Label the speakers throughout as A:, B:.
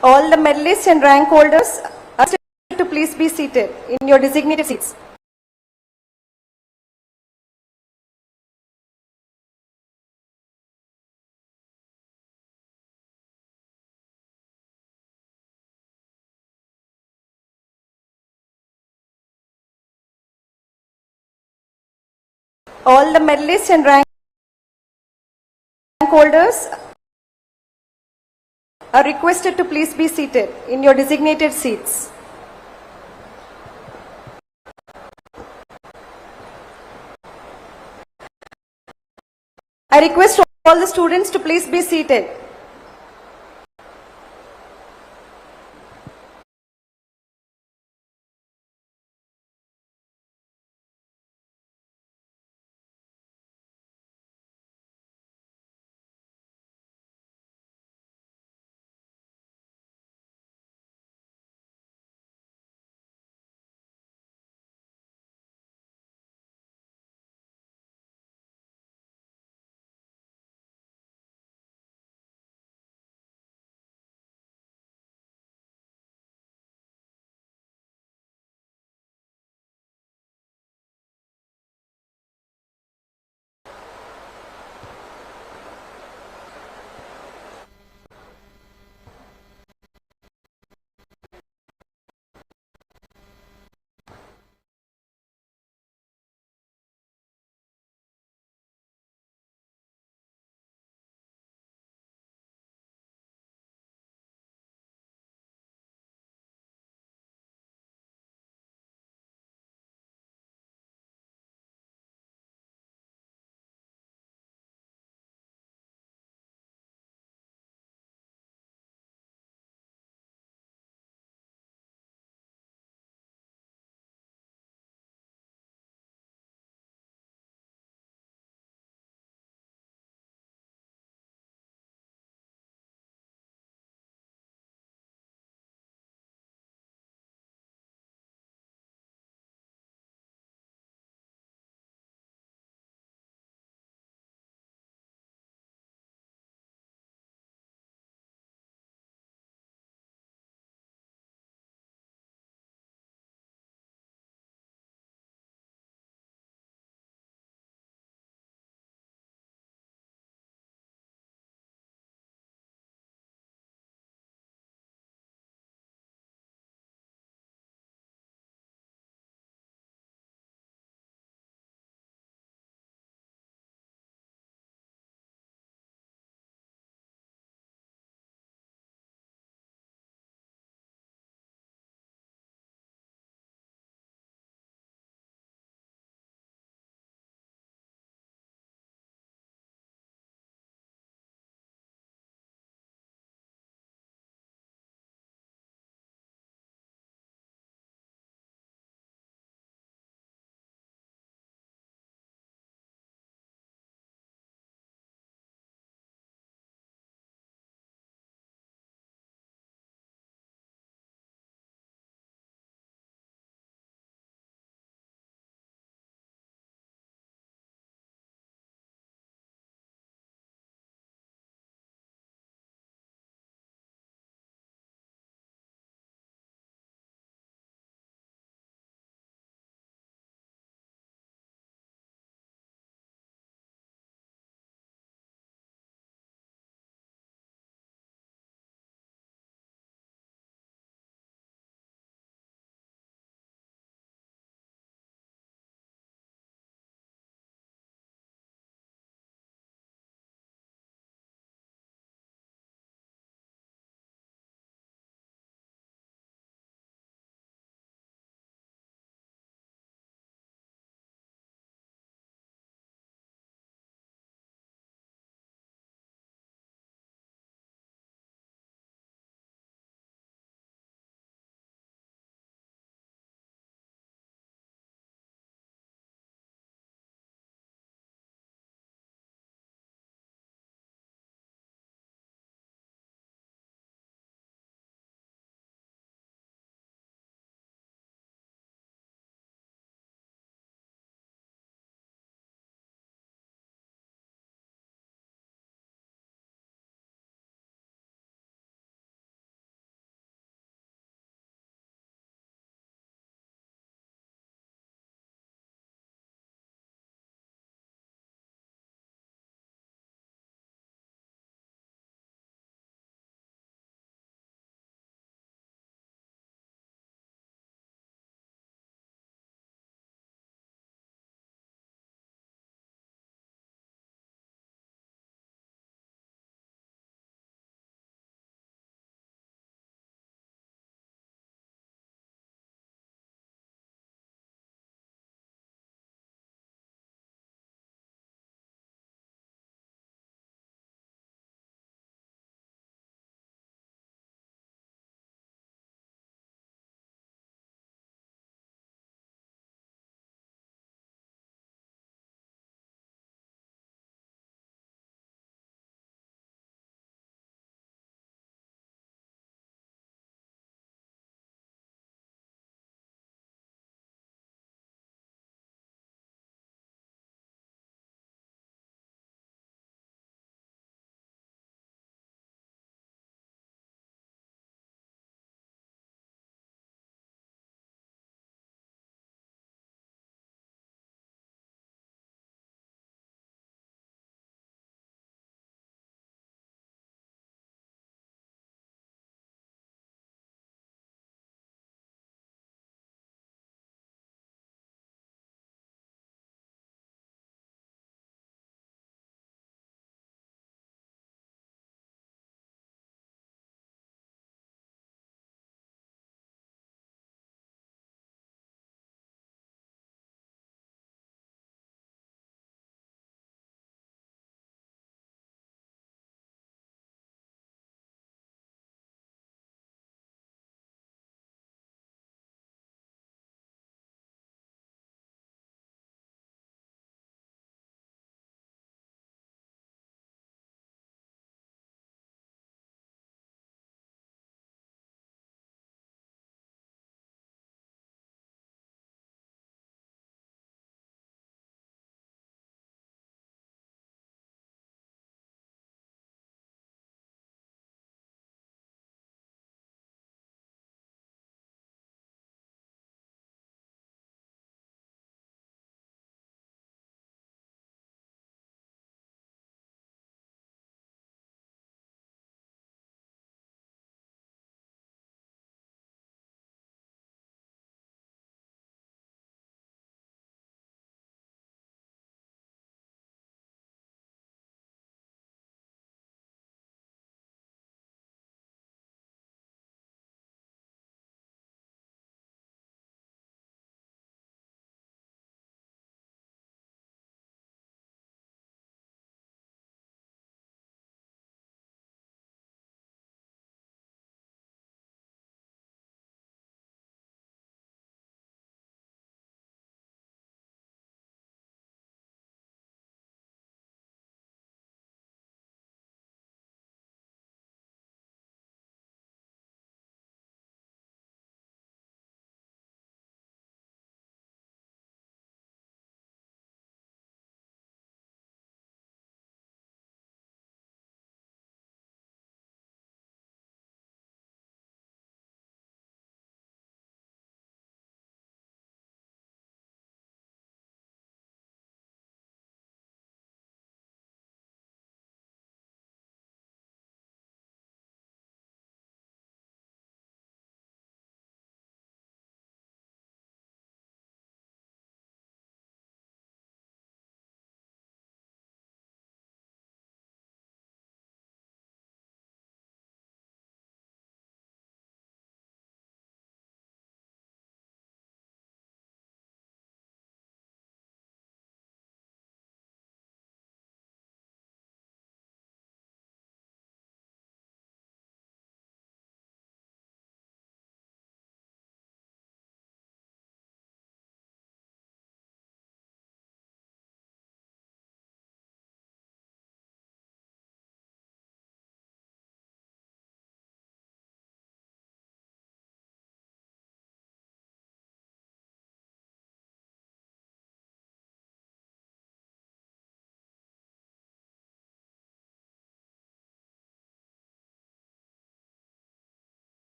A: All the medalists and rank holders are asked to please be seated in your designated seats. All the medalists and rank holders are requested to please be seated in your designated seats. I request all the students to please be seated.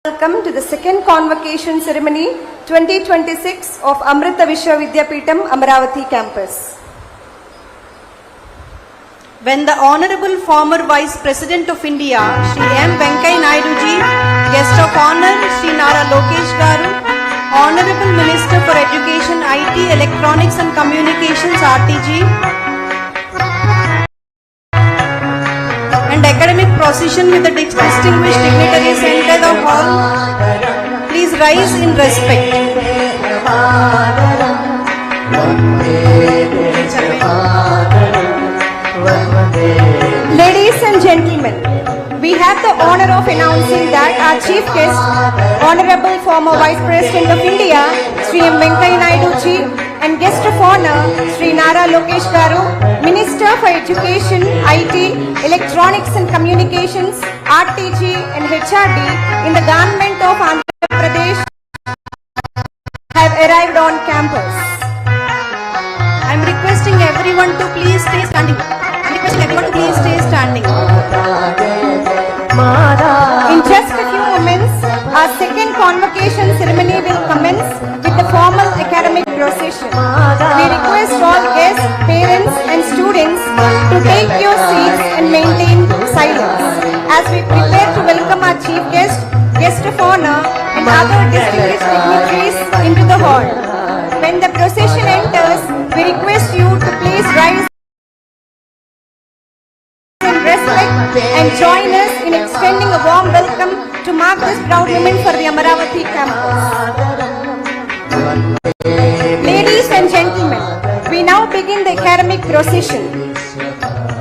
A: Welcome to the second convocation ceremony 2026 of Amrita University, Amravati campus.
B: When the Honorable former Vice President of India, Sri M. Venkaiah Naidu ji, Guest of Honor, Sri Nara Lokesh garu, Honorable Minister for Education, IT, Electronics and Communications, RTG, and academic procession with the distinguished dignitaries enter the hall. Please rise in respect.
A: Ladies and gentlemen, we have the honor of announcing that our chief guest, Honorable former Vice President of India, Sri M. Venkaiah Naidu ji, and guest of honor, Sri Nara Lokesh garu, Minister for Education, IT, Electronics and Communications, RTG and HRD in the government of Andhra Pradesh have arrived on campus.
B: I am requesting everyone to please stay standing.
A: In just a few moments, our second convocation ceremony will commence with the formal academic procession. We request all guests, parents and students to take your seats and maintain silence as we prepare to welcome our chief guest, guest of honor and other distinguished dignitaries into the hall. When the procession enters, we request you to please rise in respect and join us in extending a warm welcome to mark this proud moment for the Amravati campus. Ladies and gentlemen, we now begin the academic procession,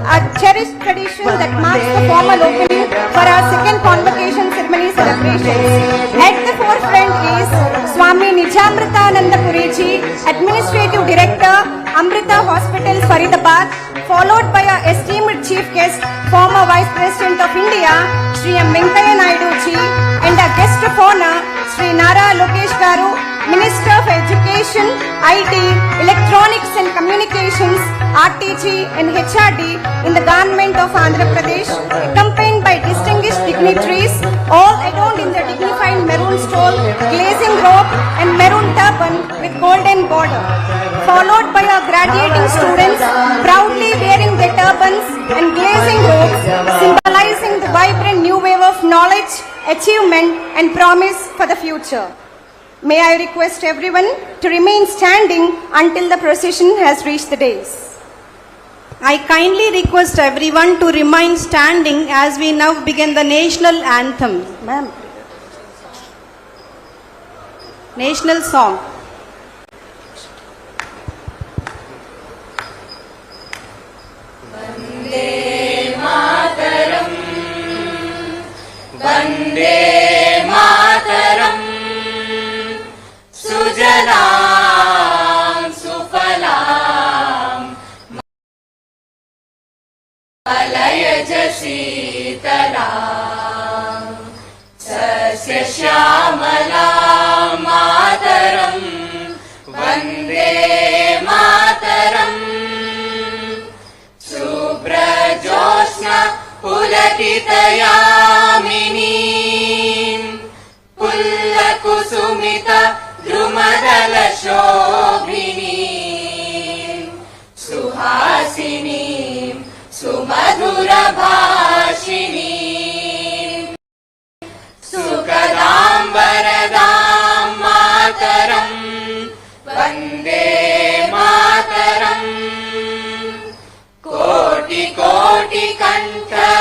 A: a cherished tradition that marks the formal opening for our second convocation ceremony celebrations. At the forefront is Swami Nijamritananda Puriji, Administrative Director, Amrita Hospital, Faridabad, followed by our esteemed chief guest, former Vice President of India, Sri M. Venkaiah Naidu ji, and our guest of honor, Sri Nara Lokesh garu, Minister for Education, IT, Electronics and Communications, RTG and HRD in the government of Andhra Pradesh, accompanied by distinguished dignitaries, all adorned in their dignified maroon stole, glazing robe and maroon turban with golden border, followed by our graduating students proudly wearing their turbans and glazing robes, symbolizing the vibrant new wave of knowledge, achievement and promise for the future. May I request everyone to remain standing until the procession has reached the dais.
B: I kindly request everyone to remain standing as we now begin the national anthem.
A: Ma'am.
B: National song.
C: Vande Mataram, Vande Mataram, Sujanam Sufalam, Malayaj Sitaram, Sasya Shyamalam Mataram, Vande Mataram, Subrajosna Pulatitayamini, Pullakusumita Drumadala Shobhini, Suhasini Sumadhura Bhashini, Sukadam Varadam Mataram, Vande Mataram, Koti Koti Kanta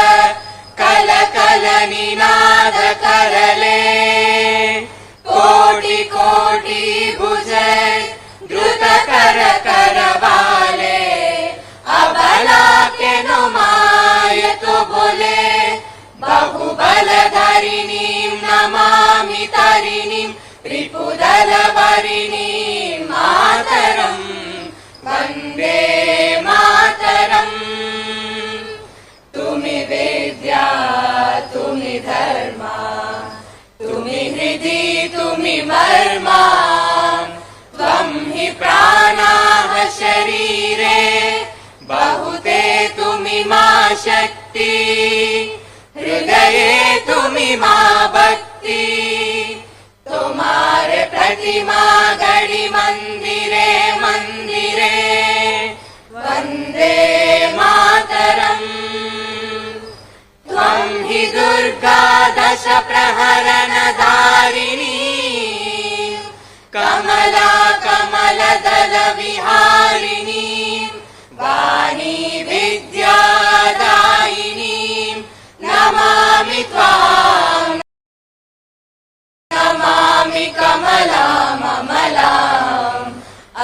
C: Kala Kala Ninada Karale, Koti Koti Bhujai Druta Kara Karavale, Abala ke no maya to bole, Bahubaladharinim namami tarinim, Ripudalabarinim Mataram, Vande Mataram. Tumi Vidya, Tumi Dharma, Tumi Hridi, Tumi Marma, Tvam hi Pranaha Sharire, Bahute Tumi Ma Shakti, Hridaye Tumi Ma Bhakti. प्रतिमा गणि मन्दिरे मन्दिरे वन्दे मातरम् त्वं हि दुर्गा दश प्रहरणधारिणी कमला कमलदल विहारिणी वाणी विद्यादायिनी नमामि त्वां नमामि कमलाम् अमलाम्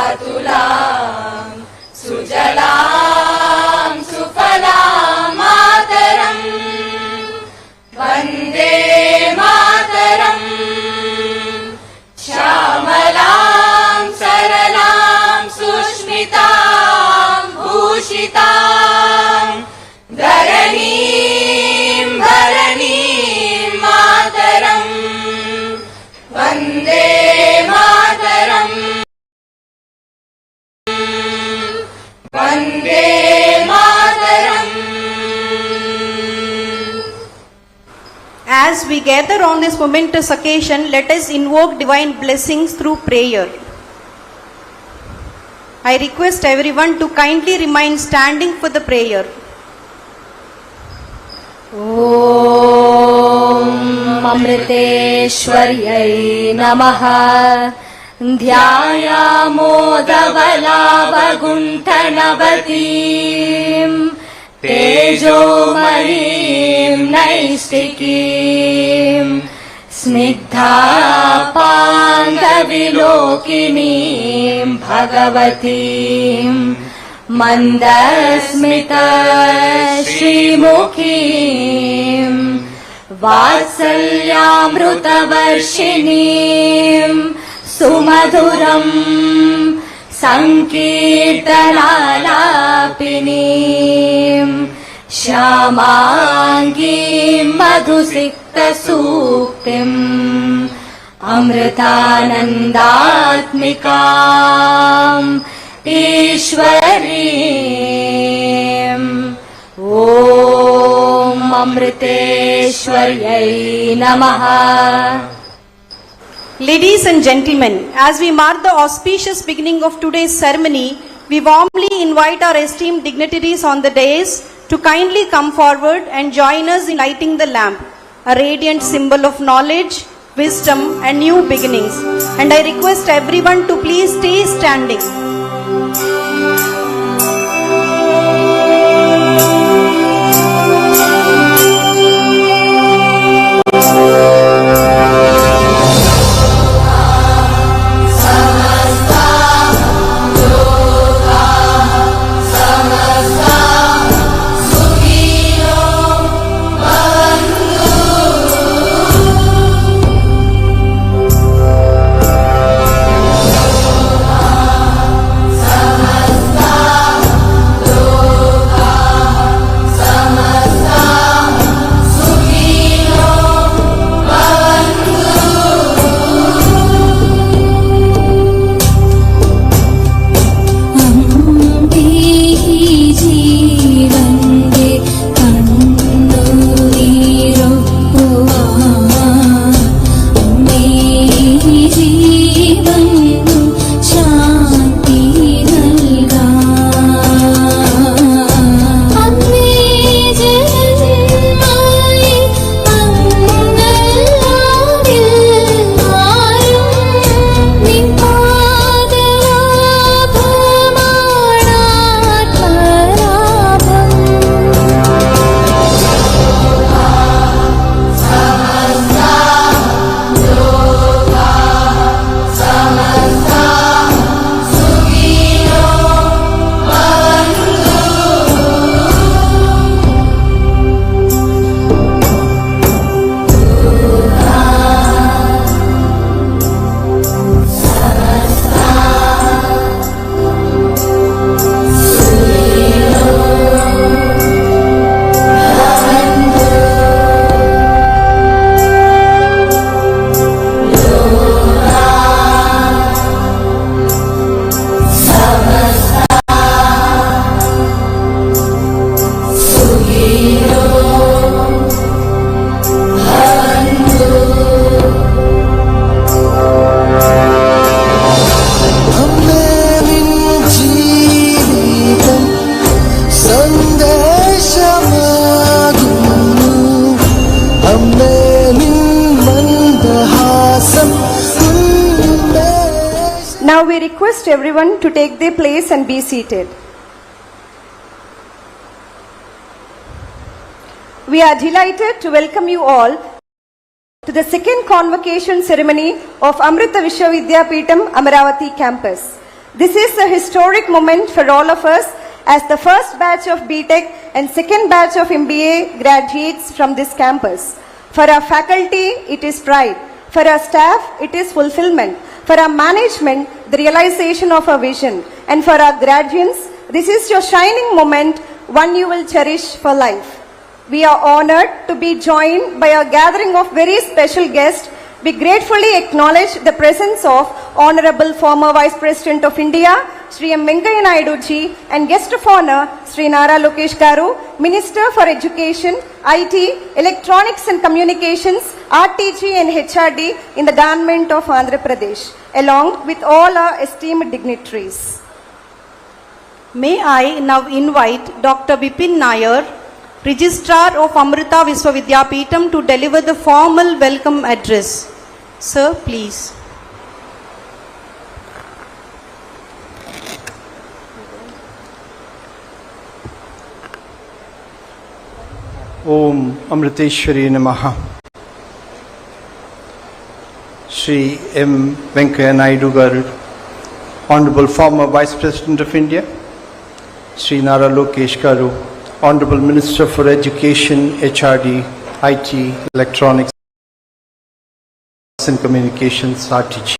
C: अतुलाम् सुजलाम् सुफलाम् मातरम् वन्दे मातरम् श्यामलाम् सरलाम् सुष्मिताम् भूषिताम् धरणीम् भरणीम् मातरम् Vande Mataram Vande Mataram.
B: As we gather on this momentous occasion, let us invoke divine blessings through prayer. I request everyone to kindly remain standing for the prayer.
C: ॐ अमृतेश्वर्यै नमः. ध्यायामो धवलावगुण्ठनवतीम् तेजोमयीं नैष्टिकीम् स्निग्धापाङ्गविलोकिनीं भगवतीम् मन्दस्मित श्रीमुखीम् वात्सल्यामृतवर्षिणीम् सुमधुरम् सङ्कीर्तनालापिनीम् श्यामाङ्गीम् मधुसिक्तसूक्तिम् अमृतानन्दात्मिकाम् ईश्वरीम्. ॐ अमृतेश्वर्यै नमः.
B: Ladies and gentlemen, as we mark the auspicious beginning of today's ceremony, we warmly invite our esteemed dignitaries on the dais to kindly come forward and join us in lighting the lamp, a radiant symbol of knowledge, wisdom and new beginnings. And I request everyone to please stay standing.
A: request everyone to take their place and be seated. We are delighted to welcome you all to the second convocation ceremony of Amrita University Amaravati campus. This is a historic moment for all of us as the first batch of BTech and second batch of MBA graduates from this campus. For our faculty, it is pride. For our staff, it is fulfillment. For our management, the realization of our vision. And for our graduates, this is your shining moment, one you will cherish for life. We are honored to be joined by a gathering of very special guests. We gratefully acknowledge the presence of Honorable former Vice President of India, Sri M. Venkaiah Naidu ji, and guest of honor, Sri Nara Lokesh garu, Minister for Education, IT, Electronics and Communications, RTG and HRD in the government of Andhra Pradesh, along with all our esteemed dignitaries.
B: May I now invite Dr. Bipin Nair, Registrar of Amrita Viswavidyapeetham, to deliver the formal welcome address. Sir, please.
D: Om Amriteshwari Namaha. Sri M. Venkaiah Naidu garu, Honorable former Vice President of India, Sri Nara Lokesh garu, Hon'ble Minister for Education, HRD, IT, Electronics and Communications, RTG.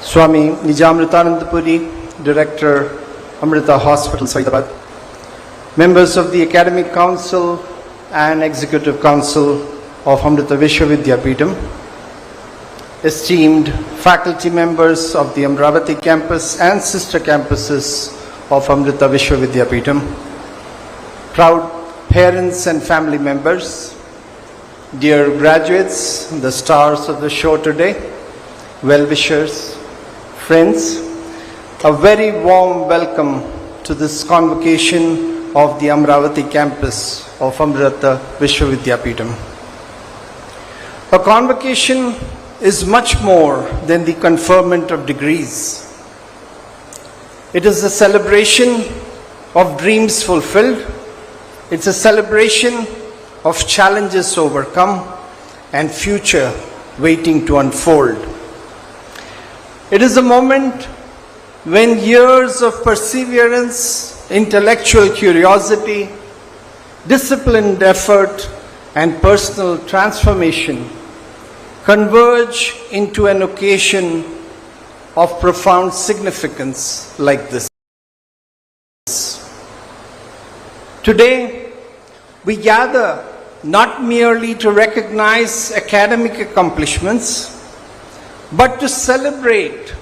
D: Swami Nijamritanandapuri, Director, Amrita Hospital, Hyderabad. Members of the Academic Council and Executive Council of Amrita Viswavidyapeetham, esteemed faculty members of the Amaravati campus and sister campuses of Amrita Viswavidyapeetham, proud parents and family members, dear graduates, the stars of the show today, well-wishers, friends, a very warm welcome to this convocation of the Amaravati campus of Amrita Viswavidyapeetham. A convocation is much more than the conferment of degrees. It is a celebration of dreams fulfilled. It's a celebration of challenges overcome and future waiting to unfold. It is a moment when years of perseverance, intellectual curiosity, disciplined effort, and personal transformation converge into an occasion of profound significance like this. Today, we gather not merely to recognize academic accomplishments, but to celebrate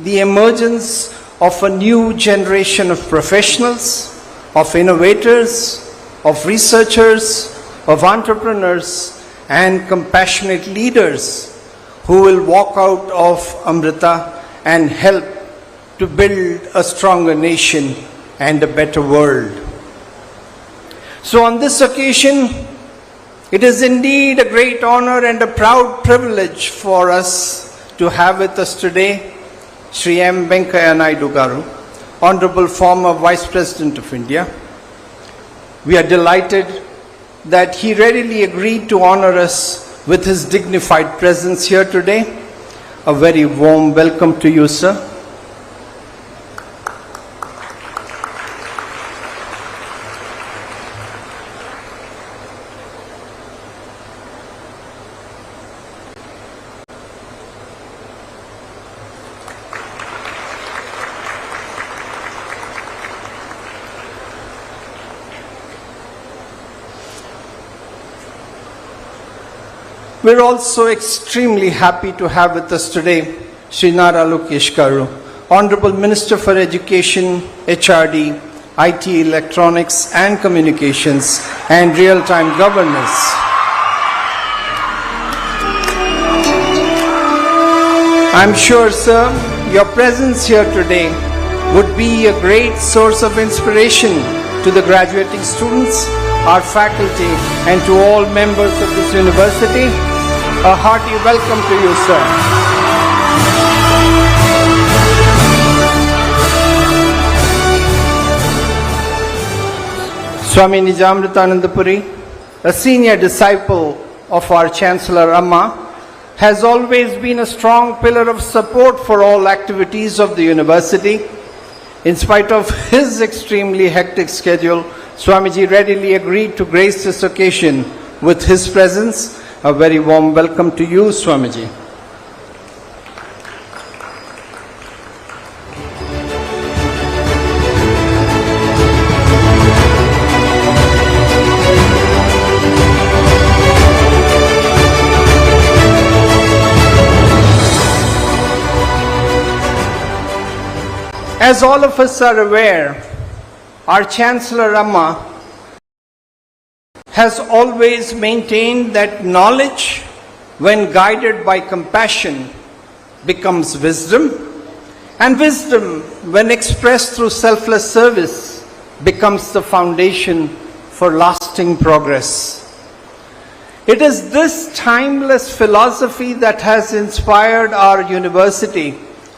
D: the emergence of a new generation of professionals, of innovators, of researchers, of entrepreneurs, and compassionate leaders who will walk out of Amrita and help to build a stronger nation and a better world. So on this occasion, it is indeed a great honor and a proud privilege for us to have with us today Sri M. Venkaiah Naidu garu, Honorable former Vice President of India. We are delighted that he readily agreed to honor us with his dignified presence here today. A very warm welcome to you, sir. We're also extremely happy to have with us today Sri Nara Lokesh garu, Honorable Minister for Education, HRD, IT, Electronics and Communications, and Real-Time Governance. I'm sure, sir, your presence here today would be a great source of inspiration to the graduating students, our faculty, and to all members of this university. A hearty welcome to you, sir. Swami Amrita, a senior disciple of our Chancellor Amma, has always been a strong pillar of support for all activities of the university. In spite of his extremely hectic schedule, Swamiji readily agreed to grace this occasion with his presence. A very warm welcome to you, Swamiji. As all of us are aware, our Chancellor Amma has always maintained that knowledge, when guided by compassion, becomes wisdom, and wisdom, when expressed through selfless service, becomes the foundation for lasting progress. It is this timeless philosophy that has inspired our university,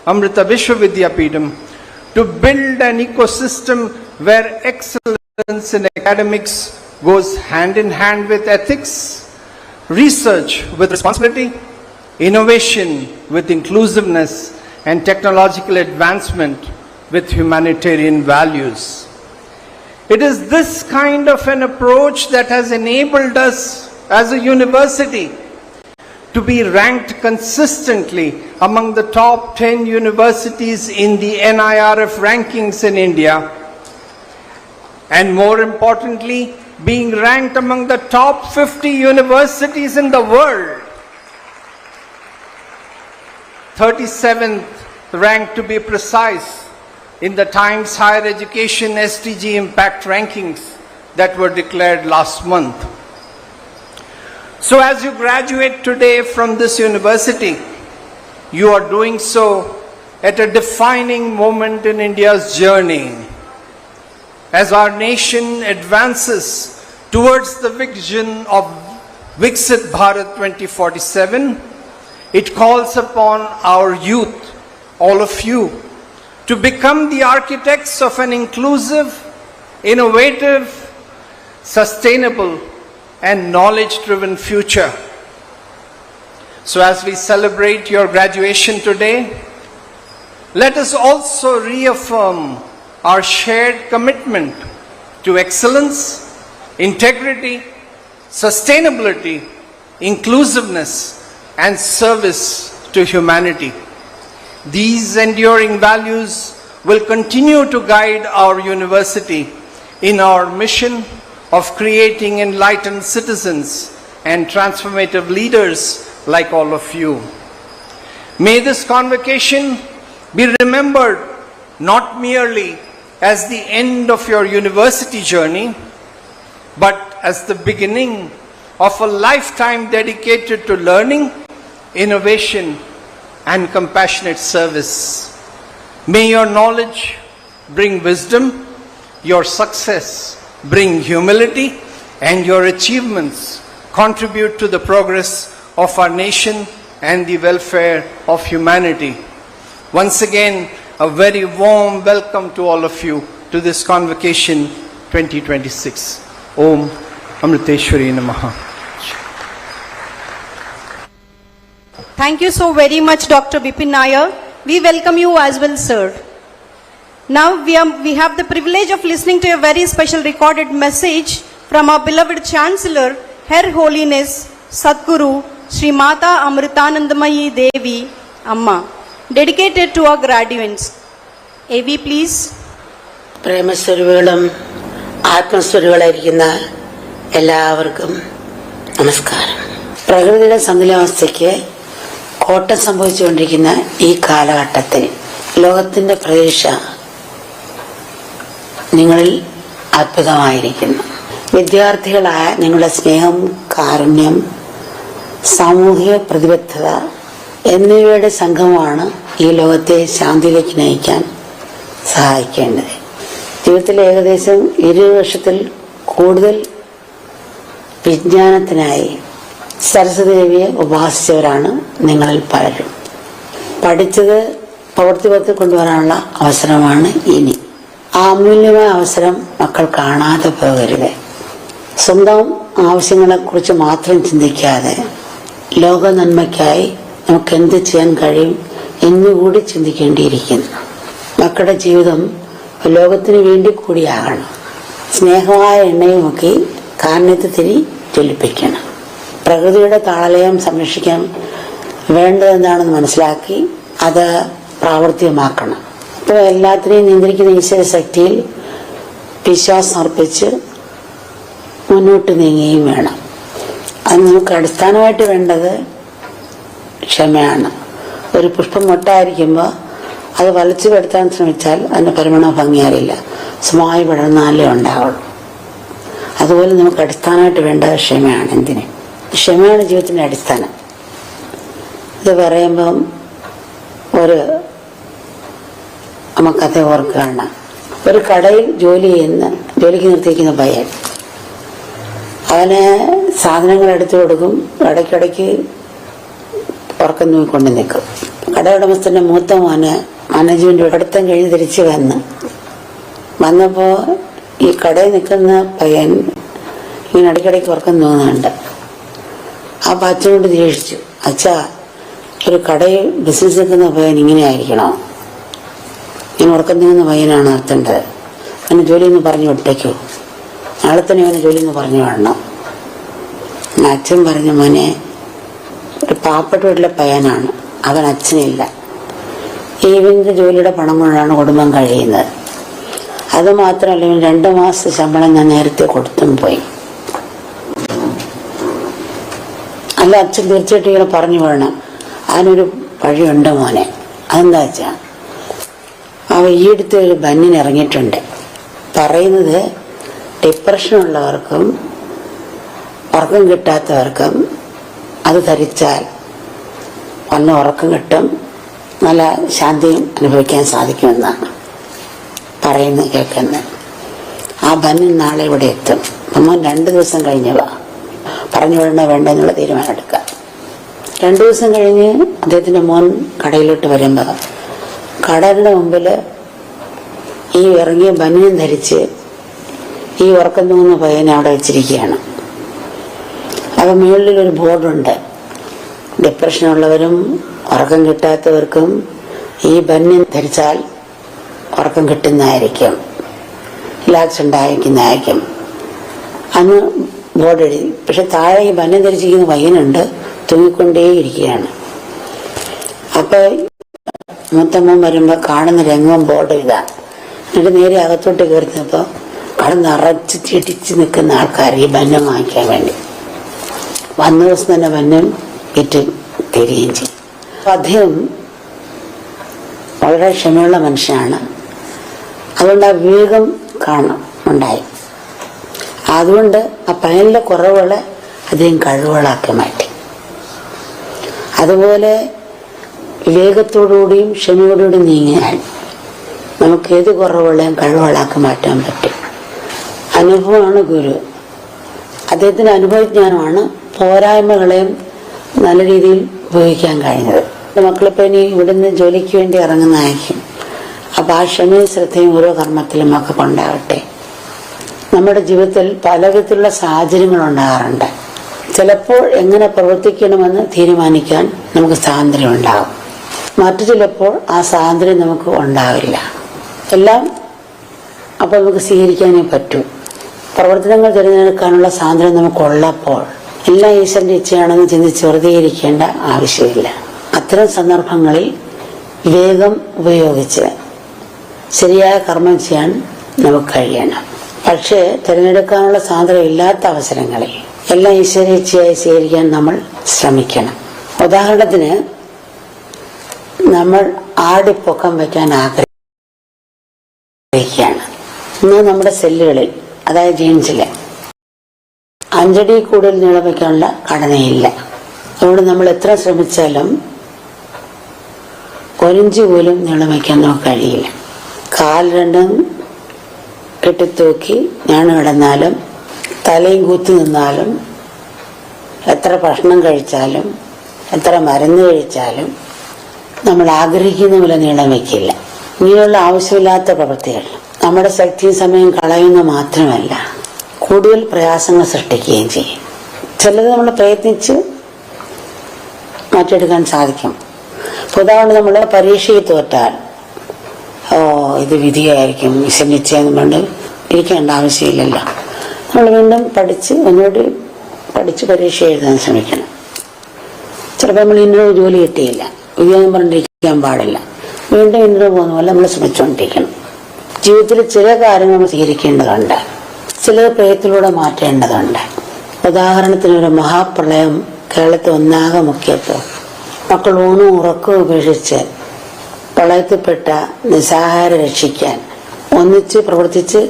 D: Amrita Vishwavidyapeetham, to build an ecosystem where excellence in academics goes hand in hand with ethics, research with responsibility, innovation with inclusiveness, and technological advancement with humanitarian values. It is this kind of an approach that has enabled us as a university to be ranked consistently among the top 10 universities in the NIRF rankings in India, and more importantly, being ranked among the top 50 universities in the world. 37th rank to be precise in the Times Higher Education SDG Impact Rankings that were declared last month. So as you graduate today from this university, you are doing so at a defining moment in India's journey. As our nation advances towards the vision of Viksit Bharat 2047, it calls upon our youth, all of you, to become the architects of an inclusive, innovative, sustainable, and knowledge-driven future. So as we celebrate your graduation today, let us also reaffirm our shared commitment to excellence, integrity, sustainability, inclusiveness, and service to humanity. These enduring values will continue to guide our university in our mission of creating enlightened citizens and transformative leaders like all of you. May this convocation be remembered not merely as the end of your university journey, but as the beginning of a lifetime dedicated to learning, innovation, and compassionate service. May your knowledge bring wisdom, your success bring humility, and your achievements contribute to the progress of our nation and the welfare of humanity. Once again, a very warm welcome to all of you to this convocation 2026. Om Amriteshwari Namaha.
B: Thank you so very much, Dr. Bipin Nair. We welcome you as well, sir. Now we have the privilege of listening to a very special recorded message from our beloved Chancellor, Her Holiness Sadguru Sri Mata Amritanandamayi Devi Amma, dedicated to our graduates. AV, please.
E: പ്രേമസ്വരൂപികളും ആത്മസ്വരൂപികളായിരിക്കുന്ന എല്ലാവർക്കും നമസ്കാരം. പ്രകൃതിയുടെ സന്തുലിതാവസ്ഥയ്ക്ക് കോട്ടം സംഭവിച്ചുകൊണ്ടിരിക്കുന്ന ഈ കാലഘട്ടത്തിൽ ലോകത്തിന്റെ പ്രതീക്ഷ നിങ്ങളിൽ അത്ഭുതമായിരിക്കുന്നു. വിദ്യാർത്ഥികളായ നിങ്ങളുടെ സ്നേഹം, കാരുണ്യം, സാമൂഹിക പ്രതിബദ്ധത എന്നിവയുടെ സംഗമമാണ് ഈ ലോകത്തെ ശാന്തിയിലേക്ക് നയിക്കാൻ സഹായിക്കേണ്ടത്. ജീവിതത്തിൽ ഏകദേശം 20 വർഷത്തിൽ കൂടുതൽ വിജ്ഞാനത്തിനായി സരസ്വതി ദേവിയെ ഉപാസിച്ചവരാണ് നിങ്ങളിൽ പലരും. പഠിച്ചത് പ്രവൃത്തിപഥത്തിൽ കൊണ്ടുവരാനുള്ള അവസരമാണ് ഇനി. ആ അമൂല്യമായ അവസരം മക്കൾ കാണാതെ പോകരുത്. സ്വന്തം ആവശ്യങ്ങളെക്കുറിച്ച് മാത്രം ചിന്തിക്കാതെ ലോക നന്മയ്ക്കായി നമുക്ക് എന്ത് ചെയ്യാൻ കഴിയും എന്നുകൂടി ചിന്തിക്കേണ്ടിയിരിക്കുന്നു. മക്കളുടെ ജീവിതം ലോകത്തിന് വേണ്ടി കൂടിയാകണം. സ്നേഹമായ എണ്ണയുമൊക്കെ കാരണത്തെ തിരി ജ്വലിപ്പിക്കണം. പ്രകൃതിയുടെ താളലയം സംരക്ഷിക്കാൻ വേണ്ടതെന്താണെന്ന് മനസ്സിലാക്കി അത് പ്രാവർത്തികമാക്കണം. അപ്പോൾ എല്ലാത്തിനെയും നിയന്ത്രിക്കുന്ന ഈശ്വര ശക്തിയിൽ വിശ്വാസം അർപ്പിച്ച് മുന്നോട്ട് നീങ്ങുകയും വേണം. അത് നമുക്ക് അടിസ്ഥാനമായിട്ട് വേണ്ടത് ക്ഷമയാണ്. ഒരു പുഷ്പം മൊട്ടായിരിക്കുമ്പോൾ അത് വലിച്ചു പെടുത്താൻ ശ്രമിച്ചാൽ അതിന്റെ പരിമണം ഭംഗിയാറില്ല, സ്വമായി പടർന്നാലേ ഉണ്ടാവുള്ളൂ. അതുപോലെ നമുക്ക് അടിസ്ഥാനമായിട്ട് വേണ്ടത് ക്ഷമയാണ്. എന്തിന്? ക്ഷമയാണ് ജീവിതത്തിന്റെ അടിസ്ഥാനം. ഇത് പറയുമ്പം ഒരു നമുക്കത് ഓർക്കുകയാണ്. ഒരു കടയിൽ ജോലിക്ക് നിർത്തിയിരിക്കുന്ന പയ്യൻ, അവന് സാധനങ്ങൾ എടുത്തു കൊടുക്കും, ഇടയ്ക്കിടയ്ക്ക് ഉറക്കം നോക്കിക്കൊണ്ട് നിൽക്കും. കടയുടമസ്ഥന്റെ മൂത്ത മോന് മാനേജ്മെന്റ് പഠിത്തം കഴിഞ്ഞ് തിരിച്ച് വന്നപ്പോ ഈ കടയിൽ നിൽക്കുന്ന പയ്യൻ ഇങ്ങനെ ഇടയ്ക്കിടയ്ക്ക് ഉറക്കം തോന്നുന്നുണ്ട്. അപ്പൊ അച്ഛനോട് ദേഷിച്ചു, അച്ഛാ, ഒരു കടയിൽ ബിസിനസ് നിൽക്കുന്ന പയ്യൻ ഇങ്ങനെ ആയിരിക്കണോ? ഇങ്ങനെ ഉറക്കം നീങ്ങുന്ന പയ്യനാണ് നിർത്തേണ്ടത്. അവന് ജോലിയൊന്ന് പറഞ്ഞു വിട്ടേക്കോ, നാളെ തന്നെ അവന് ജോലിയൊന്ന് പറഞ്ഞു വിടണം. അച്ഛൻ പറഞ്ഞു, മോനെ, ഒരു പാവപ്പെട്ട വീട്ടിലെ പയ്യനാണ്, അവൻ അച്ഛനില്ല, ഇവന്റെ ജോലിയുടെ പണം കൊണ്ടാണ് കുടുംബം കഴിയുന്നത്. അത് മാത്രമല്ല, 2 മാസത്തെ ശമ്പളം ഞാൻ നേരത്തെ കൊടുത്തും പോയി. അല്ല, അച്ഛൻ തീർച്ചയായിട്ടും ഇങ്ങനെ പറഞ്ഞു വേണം. അതിനൊരു വഴിയുണ്ട് മോനെ. അതെന്താ വെച്ചാ, അവ ഈ അടുത്ത് ഒരു ബന്നിന് ഇറങ്ങിയിട്ടുണ്ട്. പറയുന്നത് ഡിപ്രഷനുള്ളവർക്കും ഉറക്കം കിട്ടാത്തവർക്കും അത് ധരിച്ചാൽ നല്ല ഉറക്കം കിട്ടും, നല്ല ശാന്തിയും അനുഭവിക്കാൻ സാധിക്കുമെന്നാണ് പറയുന്നത്, കേൾക്കുന്നത്. ആ ബന്നിൻ നാളെ ഇവിടെ എത്തും. നമ്മൾ 2 ദിവസം കഴിഞ്ഞവ പറഞ്ഞു വിടണോ വേണ്ട എന്നുള്ള തീരുമാനം എടുക്കാം. 2 ദിവസം കഴിഞ്ഞ് അദ്ദേഹത്തിന്റെ മോൻ കടയിലോട്ട് വരുമ്പോ കടയുടെ മുമ്പില് ഈ ഇറങ്ങിയ ബനിയൻ ധരിച്ച് ഈ ഉറക്കം തൂങ്ങുന്ന പയ്യനെ അവിടെ വെച്ചിരിക്കുകയാണ്. അപ്പൊ മുകളിലൊരു ബോർഡുണ്ട്, ഡിപ്രഷനുള്ളവരും ഉറക്കം കിട്ടാത്തവർക്കും ഈ ബനിയൻ ധരിച്ചാൽ ഉറക്കം കിട്ടുന്നതായിരിക്കും, റിലാക്സ് ഉണ്ടായിരിക്കുന്നതായിരിക്കും അന്ന് ബോർഡ് എഴുതി. പക്ഷെ താഴെ ഈ ബനിയൻ ധരിച്ചിരിക്കുന്ന പയ്യനുണ്ട്, തൂങ്ങിക്കൊണ്ടേയിരിക്കുകയാണ്. അപ്പൊ മൂത്തമ്മ വരുമ്പോ കാണുന്ന രംഗം ബോർഡ് ഇതാ. എന്നിട്ട് നേരെ അകത്തോട്ട് കയറുന്നപ്പോ അവിടെ നിറച്ച് ചിടിച്ച് നിൽക്കുന്ന ആൾക്കാർ ഈ ബന്നം വാങ്ങിക്കാൻ വേണ്ടി വന്ന ദിവസം തന്നെ ബന്നം വിറ്റ് തരികയും ചെയ്യും. അദ്ദേഹം വളരെ ക്ഷമയുള്ള മനുഷ്യനാണ്. അതുകൊണ്ട് ആ വിവേകം ഉണ്ടായി. അതുകൊണ്ട് ആ പയ്യനിലെ കുറവുകളെ അദ്ദേഹം കഴിവുകളാക്കി മാറ്റി. അതുപോലെ വിവേകത്തോടുകൂടിയും ക്ഷമയോടുകൂടിയും നീങ്ങിയാൽ നമുക്ക് ഏത് കുറവുകളെയും കഴിവുകളാക്കി മാറ്റാൻ പറ്റും. അനുഭവമാണ് ഗുരു. അദ്ദേഹത്തിന്റെ അനുഭവജ്ഞാനമാണ് പോരായ്മകളെയും നല്ല രീതിയിൽ ഉപയോഗിക്കാൻ കഴിഞ്ഞത്. മക്കളിപ്പോ ഇനി ഇവിടുന്ന് ജോലിക്ക് വേണ്ടി ഇറങ്ങുന്നതായിരിക്കും. അപ്പൊ ആ ക്ഷമയും ശ്രദ്ധയും ഓരോ കർമ്മത്തിലും ഒക്കെ കൊണ്ടാവട്ടെ. നമ്മുടെ ജീവിതത്തിൽ പലവിധത്തിലുള്ള സാഹചര്യങ്ങൾ ഉണ്ടാകാറുണ്ട്. ചിലപ്പോൾ എങ്ങനെ പ്രവർത്തിക്കണമെന്ന് തീരുമാനിക്കാൻ നമുക്ക് സ്വാതന്ത്ര്യം ഉണ്ടാകും, മറ്റു ചിലപ്പോൾ ആ സ്വാതന്ത്ര്യം നമുക്ക് ഉണ്ടാവില്ല. എല്ലാം അപ്പോൾ നമുക്ക് സ്വീകരിക്കാനേ പറ്റൂ. പ്രവർത്തനങ്ങൾ തിരഞ്ഞെടുക്കാനുള്ള സ്വാതന്ത്ര്യം നമുക്കുള്ളപ്പോൾ എല്ലാം ഈശ്വരന്റെ ഇച്ഛയാണെന്ന് ചിന്തിച്ച് വെറുതെ ഇരിക്കേണ്ട ആവശ്യമില്ല. അത്തരം സന്ദർഭങ്ങളിൽ വിവേകം ഉപയോഗിച്ച് ശരിയായ കർമ്മം ചെയ്യാൻ നമുക്ക് കഴിയണം. പക്ഷേ തിരഞ്ഞെടുക്കാനുള്ള സ്വാതന്ത്ര്യം ഇല്ലാത്ത അവസരങ്ങളിൽ എല്ലാം ഈശ്വരേച്ഛയായി സ്വീകരിക്കാൻ നമ്മൾ ശ്രമിക്കണം. ഉദാഹരണത്തിന്, നമ്മൾ ആടിപ്പൊക്കം വയ്ക്കാൻ ആഗ്രഹിക്കുകയാണ്. ഇന്ന് നമ്മുടെ സെല്ലുകളിൽ, അതായത് ജീൻസില് 5 അടി കൂടുതൽ നീളം വയ്ക്കാനുള്ള ഘടനയില്ല. അതുകൊണ്ട് നമ്മൾ എത്ര ശ്രമിച്ചാലും 1 ഇഞ്ച് പോലും നീളം വയ്ക്കാൻ നമുക്ക് കഴിയില്ല. കാൽ രണ്ടും കെട്ടിത്തൂക്കി ഞാൻ കിടന്നാലും തലയും കൂത്തി നിന്നാലും എത്ര ഭക്ഷണം കഴിച്ചാലും എത്ര മരുന്ന് കഴിച്ചാലും നമ്മൾ ആഗ്രഹിക്കുന്ന പോലെ നീളം വയ്ക്കില്ല. ഇങ്ങനെയുള്ള ആവശ്യമില്ലാത്ത പ്രവൃത്തികൾ നമ്മുടെ ശക്തിയും സമയം കളയുന്ന മാത്രമല്ല, കൂടുതൽ പ്രയാസങ്ങൾ സൃഷ്ടിക്കുകയും ചെയ്യും. ചിലത് നമ്മൾ പ്രയത്നിച്ച് മാറ്റിയെടുക്കാൻ സാധിക്കും. ഉദാഹരണം, നമ്മൾ പരീക്ഷയിൽ തോറ്റാൽ ഇത് വിധിയായിരിക്കും, വിഷമിച്ചെന്ന് കൊണ്ട് ഇരിക്കേണ്ട ആവശ്യമില്ലല്ലോ. നമ്മൾ വീണ്ടും ഒന്നുകൂടി പഠിച്ച് പരീക്ഷ എഴുതാൻ ശ്രമിക്കണം. ചിലപ്പോൾ നമ്മൾ ഇന്നൊരു ജോലി കിട്ടിയില്ല, വിധിയെന്ന് പറഞ്ഞിരിക്കാൻ പാടില്ല. വീണ്ടും ഇന്നൊരു പോകുന്ന പോലെ നമ്മൾ ശ്രമിച്ചുകൊണ്ടിരിക്കണം. ജീവിതത്തിൽ ചില കാര്യങ്ങൾ നമ്മൾ സ്വീകരിക്കേണ്ടതുണ്ട്, ചിലത് പ്രയത്നത്തിലൂടെ മാറ്റേണ്ടതുണ്ട്. ഉദാഹരണത്തിന്, ഒരു മഹാപ്രളയം കേരളത്തെ ഒന്നാകെ മുക്കിയപ്പോൾ മക്കൾ ഊണും ഉറക്കവും ഉപേക്ഷിച്ച് പ്രളയത്തിൽപ്പെട്ട നിസ്സഹായരെ രക്ഷിക്കാൻ ഒന്നിച്ച് പ്രവർത്തിച്ച്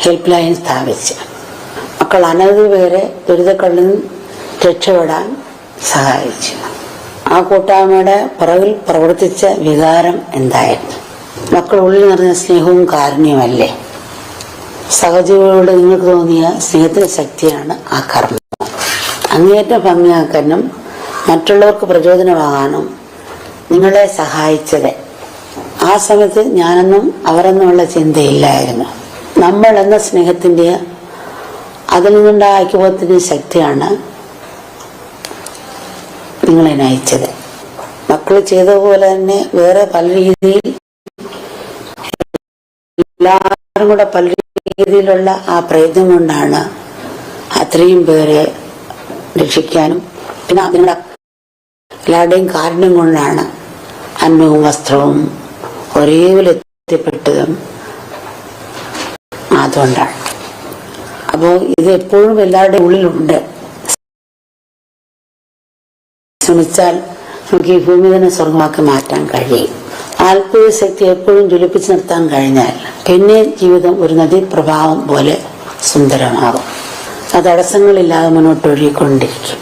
E: ഹെൽപ്പ് ലൈൻ സ്ഥാപിച്ച് മക്കൾ അനവധി പേരെ ദുരിതക്കള്ളിൽ നിന്ന് രക്ഷപ്പെടാൻ സഹായിച്ചു. ആ കൂട്ടായ്മയുടെ പുറകിൽ പ്രവർത്തിച്ച വികാരം എന്തായിരുന്നു? മക്കൾ ഉള്ളിൽ നിറഞ്ഞ സ്നേഹവും കാരുണ്യമല്ലേ? സഹജീവികളോട് നിങ്ങൾക്ക് തോന്നിയ സ്നേഹത്തിന്റെ ശക്തിയാണ് ആ കർമ്മം. അങ്ങേയറ്റം ഭംഗിയാക്കാനും മറ്റുള്ളവർക്ക് പ്രചോദനമാകാനും നിങ്ങളെ സഹായിച്ചത്. ആ സമയത്ത് ഞാനെന്നും അവരെന്നുമുള്ള ചിന്തയില്ലായിരുന്നു. നമ്മൾ എന്ന സ്നേഹത്തിന്റെ, അതിൽ നിന്നുണ്ടായ ഐക്യബോധത്തിന്റെ ശക്തിയാണ് നിങ്ങളെ നയിച്ചത്. മക്കൾ ചെയ്ത പോലെ തന്നെ വേറെ പല രീതിയിൽ എല്ലാവരും കൂടെ പല രീതിയിലുള്ള ആ പ്രയത്നം കൊണ്ടാണ് അത്രയും പേരെ രക്ഷിക്കാനും, പിന്നെ അതിനുള്ള എല്ലാവരുടെയും കാരുണ്യം കൊണ്ടാണ് അന്നവും വസ്ത്രവും ഒരേപോലെ എത്തിപ്പെട്ടതും. അതുകൊണ്ടാണ്. അപ്പോൾ ഇത് എപ്പോഴും എല്ലാവരുടെയും ഉള്ളിലുണ്ട്. ശ്രമിച്ചാൽ നമുക്ക് ഈ ഭൂമി തന്നെ സ്വർഗമാക്കി മാറ്റാൻ കഴിയും. ആത്മീയ ശക്തി എപ്പോഴും ജ്വലിപ്പിച്ചു നിർത്താൻ കഴിഞ്ഞാൽ പിന്നെ ജീവിതം ഒരു നദീപ്രഭാവം പോലെ സുന്ദരമാകും. ആ തടസ്സങ്ങളില്ലാതെ മുന്നോട്ട് ഒഴുകിക്കൊണ്ടിരിക്കും.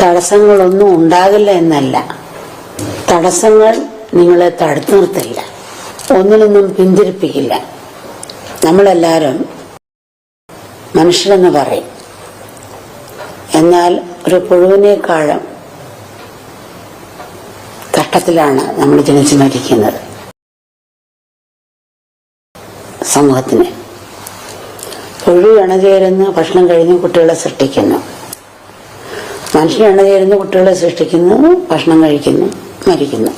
E: തടസ്സങ്ങളൊന്നും ഉണ്ടാകില്ല എന്നല്ല, തടസ്സങ്ങൾ നിങ്ങളെ തടുത്തു നിർത്തില്ല, ഒന്നിനൊന്നും പിന്തിരിപ്പിക്കില്ല. നമ്മളെല്ലാവരും മനുഷ്യരെന്ന് പറയും, എന്നാൽ ഒരു പുഴുവിനേക്കാളും കഷ്ടത്തിലാണ് നമ്മൾ ജനിച്ചു മരിക്കുന്നത്. സമൂഹത്തിന് പുഴു ഇണചേരുന്ന ഭക്ഷണം കഴിഞ്ഞ് കുട്ടികളെ സൃഷ്ടിക്കുന്നു, മനുഷ്യൻ ഇണചേരുന്ന കുട്ടികളെ സൃഷ്ടിക്കുന്നു, ഭക്ഷണം കഴിക്കുന്നു, മരിക്കുന്നു.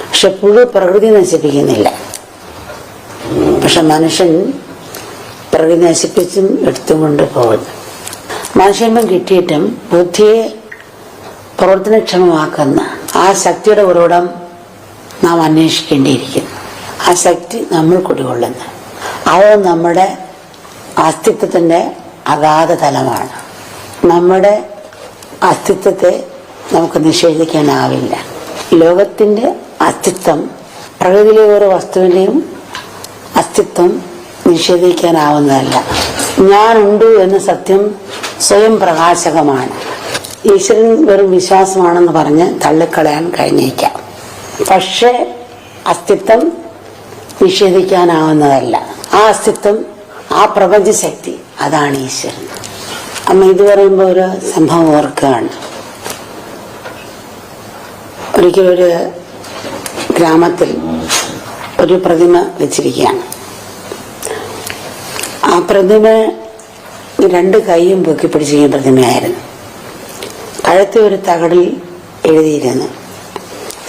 E: പക്ഷെ പുഴു പ്രകൃതി നശിപ്പിക്കുന്നില്ല. പക്ഷെ മനുഷ്യൻ പ്രകൃതി നശിപ്പിച്ചും എടുത്തും കൊണ്ട് പോകുന്നു. മനുഷ്യന്മം കിട്ടിയിട്ടും ബുദ്ധിയെ പ്രവർത്തനക്ഷമമാക്കുന്ന ആ ശക്തിയുടെ ഉറവിടം നാം അന്വേഷിക്കേണ്ടിയിരിക്കുന്നു. ആ ശക്തി നമ്മൾ കുടികൊള്ളുന്നു. അത് നമ്മുടെ അസ്തിത്വത്തിന്റെ അഗാധ തലമാണ്. നമ്മുടെ അസ്തിത്വത്തെ നമുക്ക് നിഷേധിക്കാനാവില്ല. ലോകത്തിന്റെ അസ്തിത്വം, പ്രകൃതിയിലെ ഓരോ വസ്തുവിന്റെയും അസ്തിത്വം നിഷേധിക്കാനാവുന്നതല്ല. ഞാനുണ്ട് എന്ന സത്യം സ്വയം പ്രകാശകമാണ്. ഈശ്വരൻ വെറും വിശ്വാസമാണെന്ന് പറഞ്ഞ് തള്ളിക്കളയാൻ കഴിഞ്ഞേക്കാം. പക്ഷേ അസ്തിത്വം നിഷേധിക്കാനാവുന്നതല്ല. ആ അസ്തിത്വം, ആ പ്രപഞ്ചശക്തി, അതാണ് ഈശ്വരൻ. അമ്മ ഇത് പറയുമ്പോൾ ഒരു സംഭവം ഓർക്കുകയാണ്. ഒരിക്കലൊരു ഗ്രാമത്തിൽ ഒരു പ്രതിമ വെച്ചിരിക്കുകയാണ്. ആ പ്രതിമ രണ്ട് കൈയും പൊക്കി പിടിച്ചിരിക്കുന്ന പ്രതിമയായിരുന്നു. കഴുത്തിൽ ഒരു തകടിൽ എഴുതിയിരുന്നു,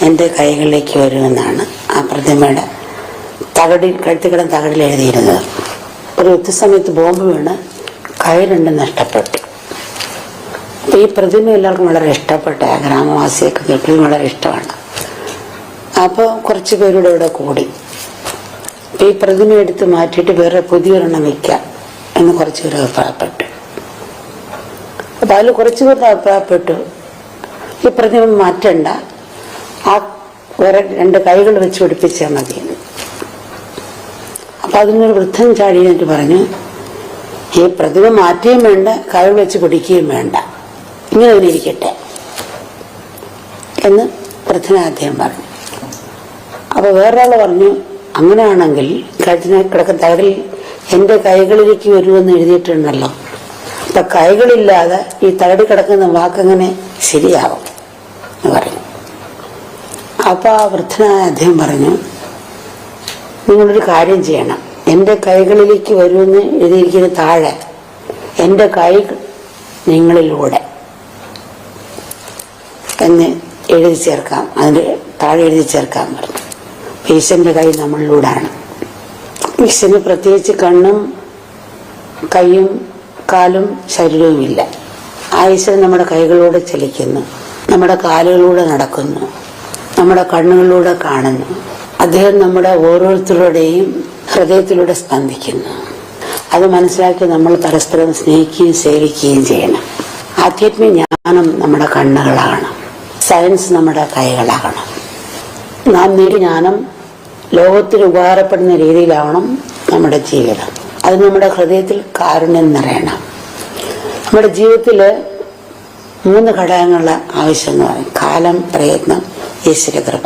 E: എൻ്റെ കൈകളിലേക്ക് വരുമെന്നാണ് ആ പ്രതിമയുടെ കഴുത്തിൽ കിടന്ന തകടിൽ എഴുതിയിരുന്നത്. ഒരു യുദ്ധസമയത്ത് ബോംബ് വീണ് കൈ രണ്ടും നഷ്ടപ്പെട്ടു. ഈ പ്രതിമ എല്ലാവർക്കും വളരെ ഇഷ്ടപ്പെട്ട, ഗ്രാമവാസിയൊക്കെ കേൾക്കുകയും വളരെ ഇഷ്ടമാണ്. അപ്പോൾ കുറച്ച് പേരുടെ ഇവിടെ കൂടി ഈ പ്രതിമ എടുത്ത് മാറ്റിയിട്ട് വേറെ പുതിയൊരെണ്ണം വയ്ക്കാം എന്ന് കുറച്ച് പേര് അഭിപ്രായപ്പെട്ടു. അപ്പൊ അതിൽ കുറച്ചു പേർക്ക് അഭിപ്രായപ്പെട്ടു, ഈ പ്രതിമ മാറ്റണ്ട, ആ വേറെ രണ്ട് കൈകൾ വെച്ച് പിടിപ്പിച്ചാൽ മതിയെന്ന്. അപ്പൊ അതിനൊരു വൃദ്ധൻ ചാടി എന്നിട്ട് പറഞ്ഞു, ഈ പ്രതിമ മാറ്റുകയും വേണ്ട, കൈകൾ വെച്ച് പിടിക്കുകയും വേണ്ട, ഇങ്ങനെ തന്നെ ഇരിക്കട്ടെ എന്ന് വൃദ്ധനാദ്ദേഹം പറഞ്ഞു. അപ്പൊ വേറൊരാള് പറഞ്ഞു, അങ്ങനെയാണെങ്കിൽ കഴുത്തിനെ കിടക്കുന്ന തകടിൽ എന്റെ കൈകളിലേക്ക് വരുമെന്ന് എഴുതിയിട്ടുണ്ടല്ലോ, അപ്പൊ കൈകളില്ലാതെ ഈ തകടി കിടക്കുന്ന വാക്കെങ്ങനെ ശരിയാവും എന്ന് പറഞ്ഞു. അപ്പൊ ആ വൃദ്ധനായ അദ്ദേഹം പറഞ്ഞു, നിങ്ങളൊരു കാര്യം ചെയ്യണം. എൻ്റെ കൈകളിലേക്ക് വരുമെന്ന് എഴുതിയിരിക്കുന്ന താഴെ എൻ്റെ കൈ നിങ്ങളിലൂടെ എന്ന് എഴുതി ചേർക്കാം. അതിൻ്റെ താഴെ എഴുതി ചേർക്കാൻ പറഞ്ഞു. ഈശ്വരൻ്റെ കൈ നമ്മളിലൂടെയാണ്. ഈശ്വരന് പ്രത്യേകിച്ച് കണ്ണും കൈയും കാലും ശരീരവുമില്ല. ആ ഈശ്വരൻ നമ്മുടെ കൈകളിലൂടെ ചലിക്കുന്നു, നമ്മുടെ കാലുകളിലൂടെ നടക്കുന്നു, നമ്മുടെ കണ്ണുകളിലൂടെ കാണുന്നു. അദ്ദേഹം നമ്മുടെ ഓരോരുത്തരുടെയും ഹൃദയത്തിലൂടെ സ്പന്ദിക്കുന്നു. അത് മനസ്സിലാക്കി നമ്മൾ പരസ്പരം സ്നേഹിക്കുകയും സേവിക്കുകയും ചെയ്യണം. ആധ്യാത്മിക ജ്ഞാനം നമ്മുടെ കണ്ണുകളാകണം, സയൻസ് നമ്മുടെ കൈകളാകണം. നാം നേടിയ ജ്ഞാനം ലോകത്തിന് ഉപകാരപ്പെടുന്ന രീതിയിലാവണം നമ്മുടെ ജീവിതം. അത് നമ്മുടെ ഹൃദയത്തിൽ കാരുണ്യം നിറയണം. നമ്മുടെ ജീവിതത്തിൽ 3 ഘടകങ്ങളുടെ ആവശ്യം എന്ന് പറയും: കാലം, പ്രയത്നം, ഈശ്വരകൃപ.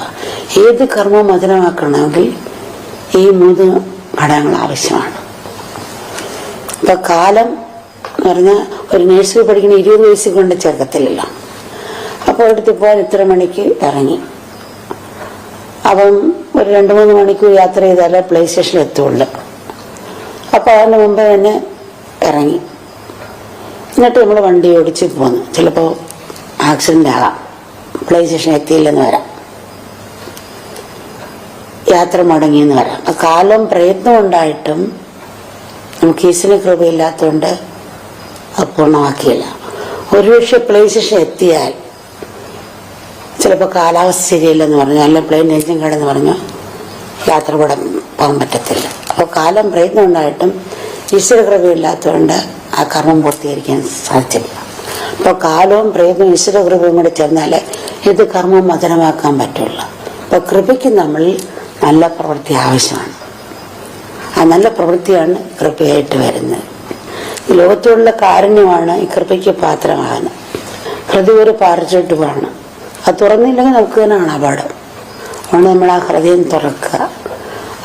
E: ഏത് കർമ്മം മധുരമാക്കണമെങ്കിൽ ഈ 3 ഘടകങ്ങൾ ആവശ്യമാണ്. അപ്പൊ കാലം എന്ന് പറഞ്ഞാൽ ഒരു നഴ്സറി പഠിക്കുന്ന 20 വയസ്സിൽ കൊണ്ട് ചേർക്കത്തില്ലല്ലോ. അപ്പോൾ എടുത്ത് പോയാൽ ഇത്ര മണിക്ക് ഇറങ്ങി, അപ്പം ഒരു 2-3 മണിക്കൂർ യാത്ര ചെയ്താലേ പ്ലേ സ്റ്റേഷനിൽ എത്തുള്ളൂ. അപ്പോൾ അതിന് മുമ്പ് തന്നെ ഇറങ്ങി, എന്നിട്ട് നമ്മൾ വണ്ടി ഓടിച്ച് പോന്നു. ചിലപ്പോൾ ആക്സിഡന്റ് ആകാം, പ്ലേ സ്റ്റേഷൻ എത്തിയില്ലെന്ന് വരാം, യാത്ര മുടങ്ങിയെന്ന് വരാം. കാലം പ്രയത്നം ഉണ്ടായിട്ടും നമുക്ക് ഈശ്വര കൃപയില്ലാത്തതുകൊണ്ട് അത് പൂർണ്ണമാക്കിയില്ല. ഒരുപക്ഷെ പ്ലേ സ്റ്റേഷൻ എത്തിയാൽ ചിലപ്പോൾ കാലാവസ്ഥ ശരിയല്ലെന്ന് പറഞ്ഞു, നല്ല പ്ലെയിൻ എഞ്ചിൻ കേടെന്ന് പറഞ്ഞു, യാത്ര കൂടെ പോകാൻ പറ്റത്തില്ല. അപ്പോൾ കാലം പ്രയത്നം ഉണ്ടായിട്ടും ഈശ്വര കൃപയില്ലാത്തതുകൊണ്ട് ആ കർമ്മം പൂർത്തീകരിക്കാൻ സാധിച്ചില്ല. അപ്പോൾ കാലവും പ്രയത്നവും ഈശ്വര കൃപയും കൂടെ ചേർന്നാലേ ഇത് കർമ്മം മധുരമാക്കാൻ പറ്റുള്ളൂ. അപ്പോൾ കൃപയ്ക്ക് നമ്മളിൽ നല്ല പ്രവൃത്തി ആവശ്യമാണ്. ആ നല്ല പ്രവൃത്തിയാണ് കൃപയായിട്ട് വരുന്നത്. ഈ ലോകത്തോടുള്ള കാരുണ്യമാണ് ഈ കൃപയ്ക്ക് പാത്രമാകുന്നത്. ഹൃദയം ഒരു പാറച്ചോട്ടുമാണ്, അത് തുറന്നില്ലെങ്കിൽ നമുക്ക് തന്നെ അപകടം. അതുകൊണ്ട് നമ്മൾ ആ ഹൃദയം തുറക്കുക.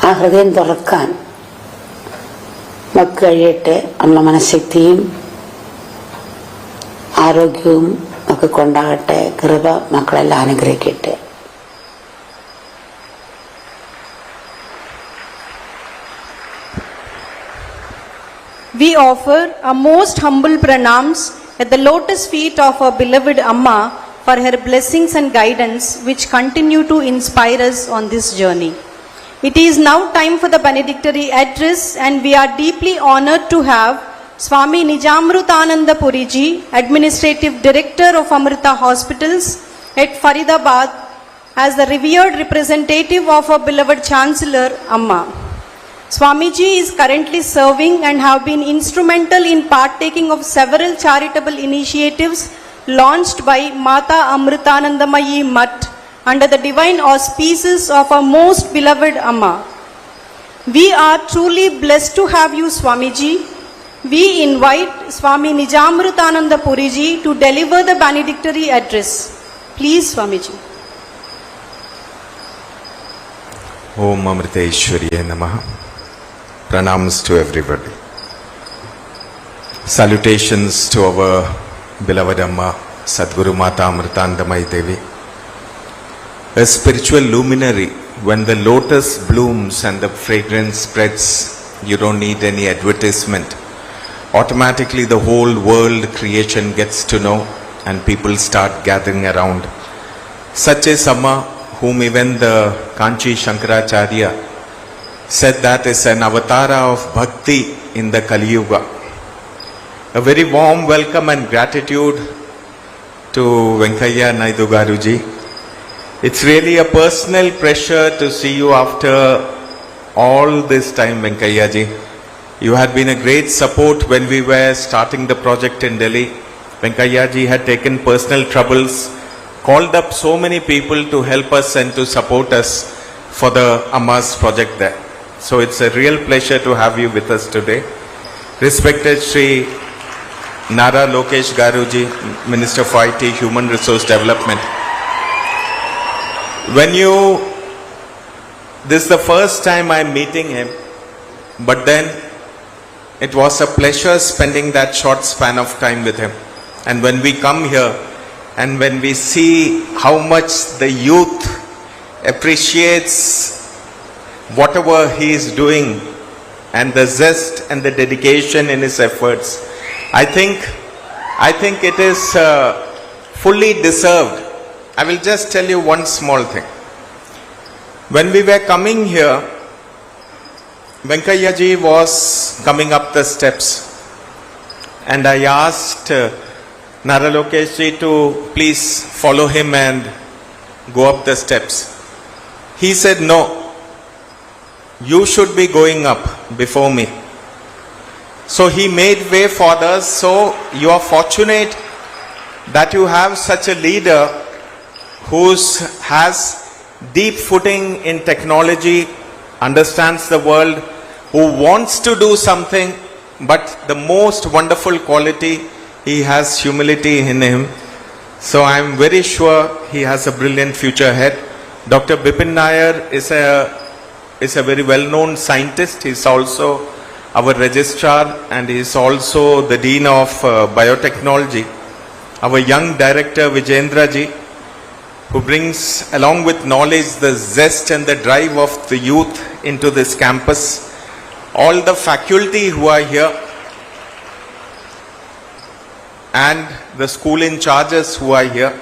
E: ആ ഹൃദയം തുറക്കാൻ നമുക്ക് കഴിയട്ടെ. നമ്മളെ മനഃശക്തിയും ആരോഗ്യവും ഒക്കെ കൊണ്ടാകട്ടെ. കൃപ മക്കളെല്ലാം അനുഗ്രഹിക്കട്ടെ.
B: We offer our most humble pranams at the lotus feet of our beloved Amma for her blessings and guidance which continue to inspire us on this journey. It is now time for the benedictory address, and we are deeply honored to have Swami Nijamrutananda Puriji, Administrative Director of Amrita Hospitals at Faridabad, as the revered representative of our beloved Chancellor Amma. Swamiji is currently serving and have been instrumental in partaking of several charitable initiatives launched by Mata Amritanandamayi Mutt under the divine auspices of our most beloved Amma. We are truly blessed to have you, Swamiji. We invite Swami Nijamrutananda Puriji to deliver the benedictory address. Please, Swamiji.
F: Om Amriteshwariye Namaha. Pranams to everybody. Salutations to our beloved Amma, Sadguru Mata Amritanandamayi Devi. A spiritual luminary. When the lotus blooms and the fragrance spreads, you don't need any advertisement. Automatically the whole world creation gets to know and people start gathering around. Such is Amma, whom even the Kanchi Shankaracharya said that is an avatara of bhakti in the Kali Yuga. A very warm welcome and gratitude to Venkaiah Naidu Garuji. It's really a personal pleasure to see you after all this time, Venkaiah ji. You had been a great support when we were starting the project in Delhi. Venkaiah ji had taken personal troubles, called up so many people to help us and to support us for the Amma's project there. So it's a real pleasure to have you with us today. Respected Sri Nara Lokesh Garuji, Minister for IT, Human Resource Development. This is the first time I'm meeting him, but then it was a pleasure spending that short span of time with him. And when we come here and when we see how much the youth appreciates whatever he is doing and the zest and the dedication in his efforts. I think it is fully deserved. I will just tell you one small thing. When we were coming here, Venkaiah ji was coming up the steps, and I asked Nara Lokesh ji to please follow him and go up the steps. He said, no, you should be going up before me. So he made way for others. So you are fortunate that you have such a leader who has deep footing in technology, understands the world, who wants to do something, but the most wonderful quality, he has humility in him. So I am very sure he has a brilliant future ahead. Dr. Bipin Nair is a very well-known scientist. He is also our registrar, and he is also the Dean of Biotechnology. Our young director Vijendra ji, who brings along with knowledge the zest and the drive of the youth into this campus. All the faculty who are here and the school in charges who are here,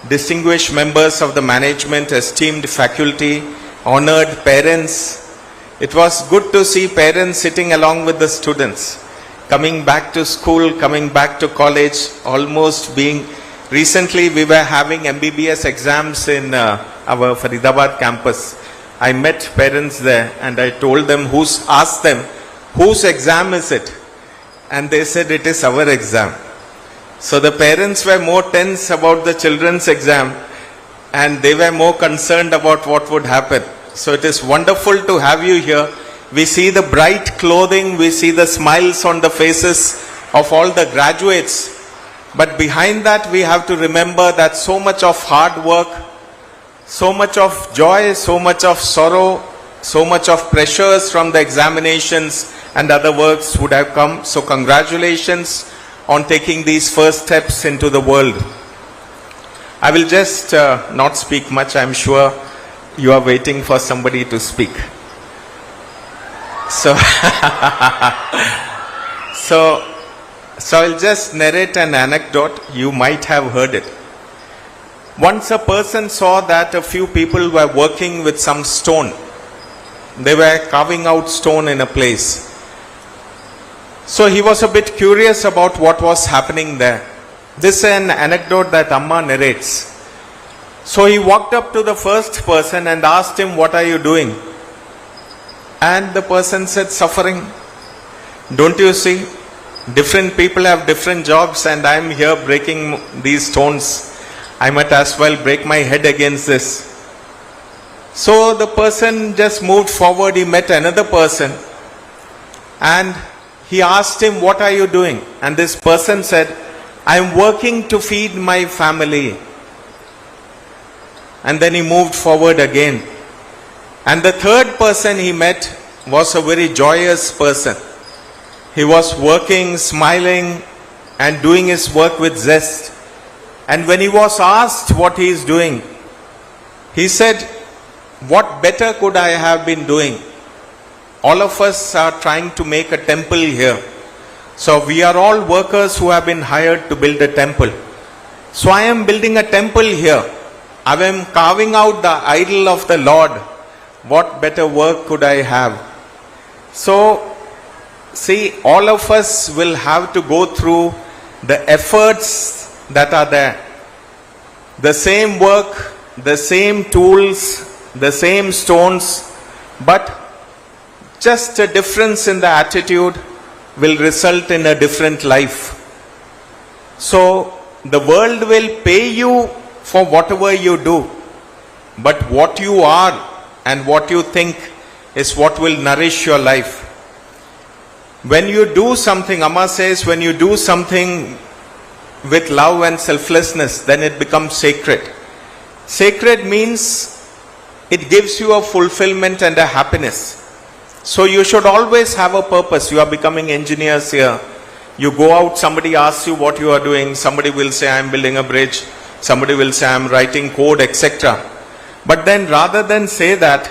F: distinguished members of the management, esteemed faculty, honored parents. It was good to see parents sitting along with the students, coming back to school, coming back to college, almost being... Recently we were having MBBS exams in our Faridabad campus. I met parents there and I told them, asked them, whose exam is it? And they said, it is our exam. So the parents were more tense about the children's exam, and they were more concerned about what would happen. So it is wonderful to have you here. We see the bright clothing, we see the smiles on the faces of all the graduates. But behind that we have to remember that so much of hard work, so much of joy, so much of sorrow, so much of pressures from the examinations and other works would have come. So congratulations on taking these first steps into the world. I will just not speak much. I am sure you are waiting for somebody to speak. So, so I'll just narrate an anecdote. You might have heard it. Once a person saw that a few people were working with some stone. They were carving out stone in a place. So he was a bit curious about what was happening there. This is an anecdote that Amma narrates. So he walked up to the first person and asked him, what are you doing? And the person said, suffering. Don't you see? Different people have different jobs, and I am here breaking these stones. I might as well break my head against this. So the person just moved forward. He met another person and he asked him, what are you doing? And this person said, I am working to feed my family. And then he moved forward again. And the third person he met was a very joyous person. He was working, smiling, and doing his work with zest. And when he was asked what he is doing, he said, what better could I have been doing? All of us are trying to make a temple here. So we are all workers who have been hired to build a temple. So I am building a temple here. I am carving out the idol of the Lord. What better work could I have? So, see, all of us will have to go through the efforts that are there. The same work, the same tools, the same stones, but just a difference in the attitude will result in a different life. So, the world will pay you for whatever you do, but what you are and what you think is what will nourish your life. When you do something, Amma says, when you do something with love and selflessness, then it becomes sacred. Sacred means it gives you a fulfillment and a happiness. So you should always have a purpose. You are becoming engineers here. You go out, somebody asks you what you are doing. Somebody will say, I am building a bridge. Somebody will say, I am writing code, etc. But then rather than say that,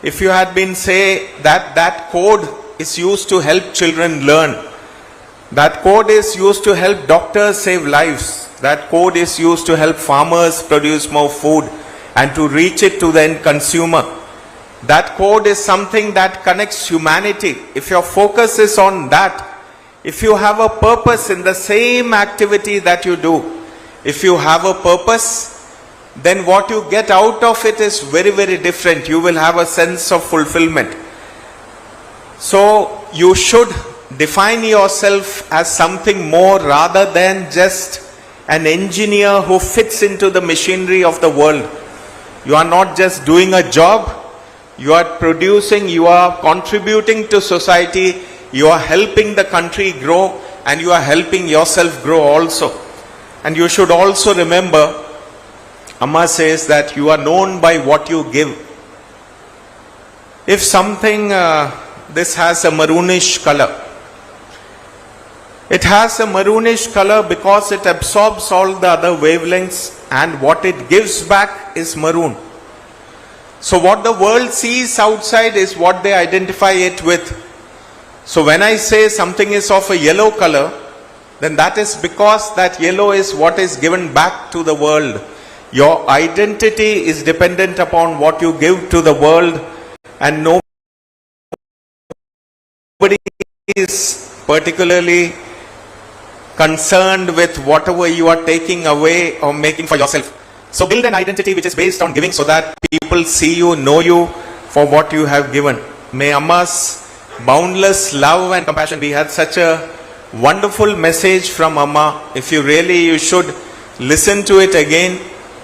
F: if you had been say that code is used to help children learn, that code is used to help doctors save lives, that code is used to help farmers produce more food and to reach it to the end consumer. That code is something that connects humanity. If your focus is on that, if you have a purpose in the same activity that you do, if you have a purpose, then what you get out of it is very, very different. You will have a sense of fulfillment. So you should define yourself as something more rather than just an engineer who fits into the machinery of the world. You are not just doing a job, you are producing, you are contributing to society, you are helping the country grow, and you are helping yourself grow also. And you should also remember, Amma says that you are known by what you give. If something, this has a maroonish color, it has a maroonish color because it absorbs all the other wavelengths, and what it gives back is maroon. So what the world sees outside is what they identify it with. So when I say something is of a yellow color, then that is because that yellow is what is given back to the world. Your identity is dependent upon what you give to the world, and nobody is particularly concerned with whatever you are taking away or making for yourself. So build an identity which is based on giving so that people see you, know you for what you have given. May Amma's boundless love and compassion. We had such a wonderful message from Amma. If you really, you should listen to it again,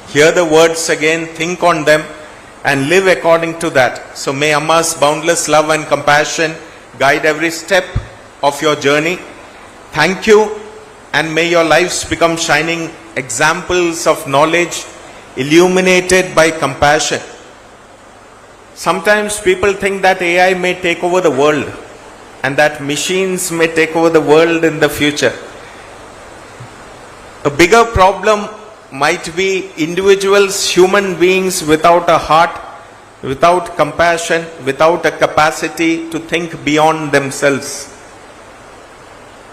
F: hear the words again, think on them and live according to that. So may Amma's boundless love and compassion guide every step of your journey. Thank you, and may your lives become shining examples of knowledge illuminated by compassion. Sometimes people think that AI may take over the world and that machines may take over the world in the future. A bigger problem might be individuals, human beings without a heart, without compassion, without a capacity to think beyond themselves.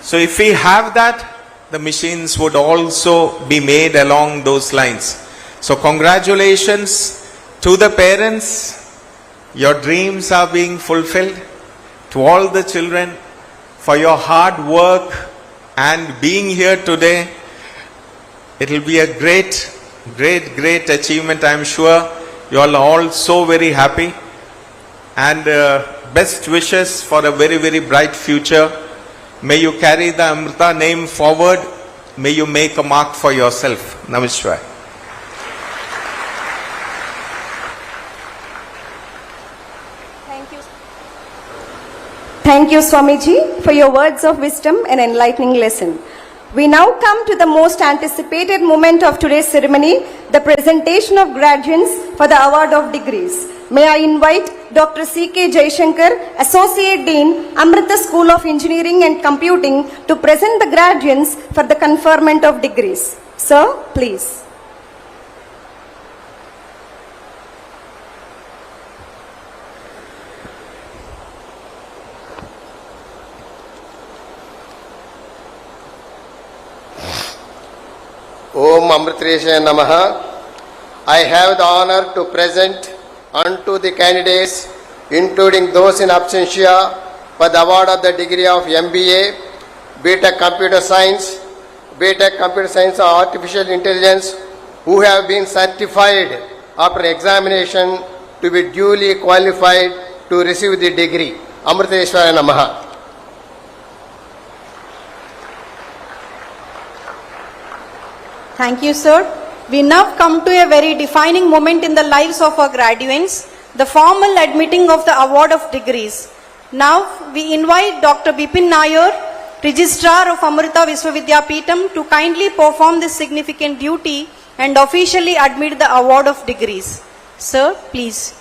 F: So if we have that, the machines would also be made along those lines. So congratulations to the parents. Your dreams are being fulfilled. To all the children, for your hard work and being here today. It will be a great achievement. I am sure you are all so very happy. And best wishes for a very, very bright future. May you carry the Amrita name forward. May you make a mark for yourself. Namaskar.
A: Thank you, Swamiji, for your words of wisdom and enlightening lesson. We now come to the most anticipated moment of today's ceremony, the presentation of graduates for the award of degrees. May I invite Dr. C.K. Jaishankar, Associate Dean, Amrita School of Engineering and Computing, to present the graduates for the conferment of degrees. Sir, please.
G: Om Amritresaya Namaha. I have the honor to present unto the candidates, including those in absentia, for the award of the degree of MBA, BTech Computer Science, BTech Computer Science or Artificial Intelligence, who have been certified after examination to be duly qualified to receive the degree. Amriteswara Namaha.
B: Thank you, sir. We now come to a very defining moment in the lives of our graduates, the formal admitting of the award of degrees. Now, we invite Dr. Bipin Nair, Registrar of Amrita Viswavidyapeetham, to kindly perform this significant duty and officially admit the award of degrees. Sir, please.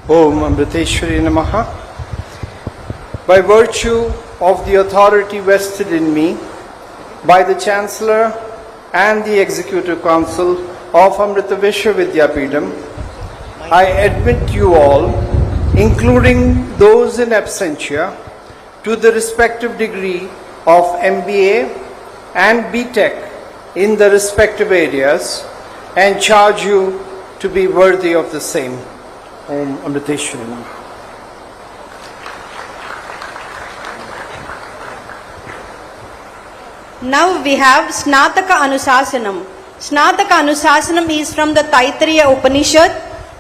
D: Om Amriteshwari Namaha. By virtue of the authority vested in me, by the Chancellor and the Executive Council of Amrita Vishwavidyapeetham, I admit you all, including those in absentia, to the respective degree of MBA and BTech in the respective areas and charge you to be worthy of the same. Om Amriteshwari Namaha.
B: Now we have Snataka Anusasanam. Snataka Anusasanam is from the Taittiriya Upanishad,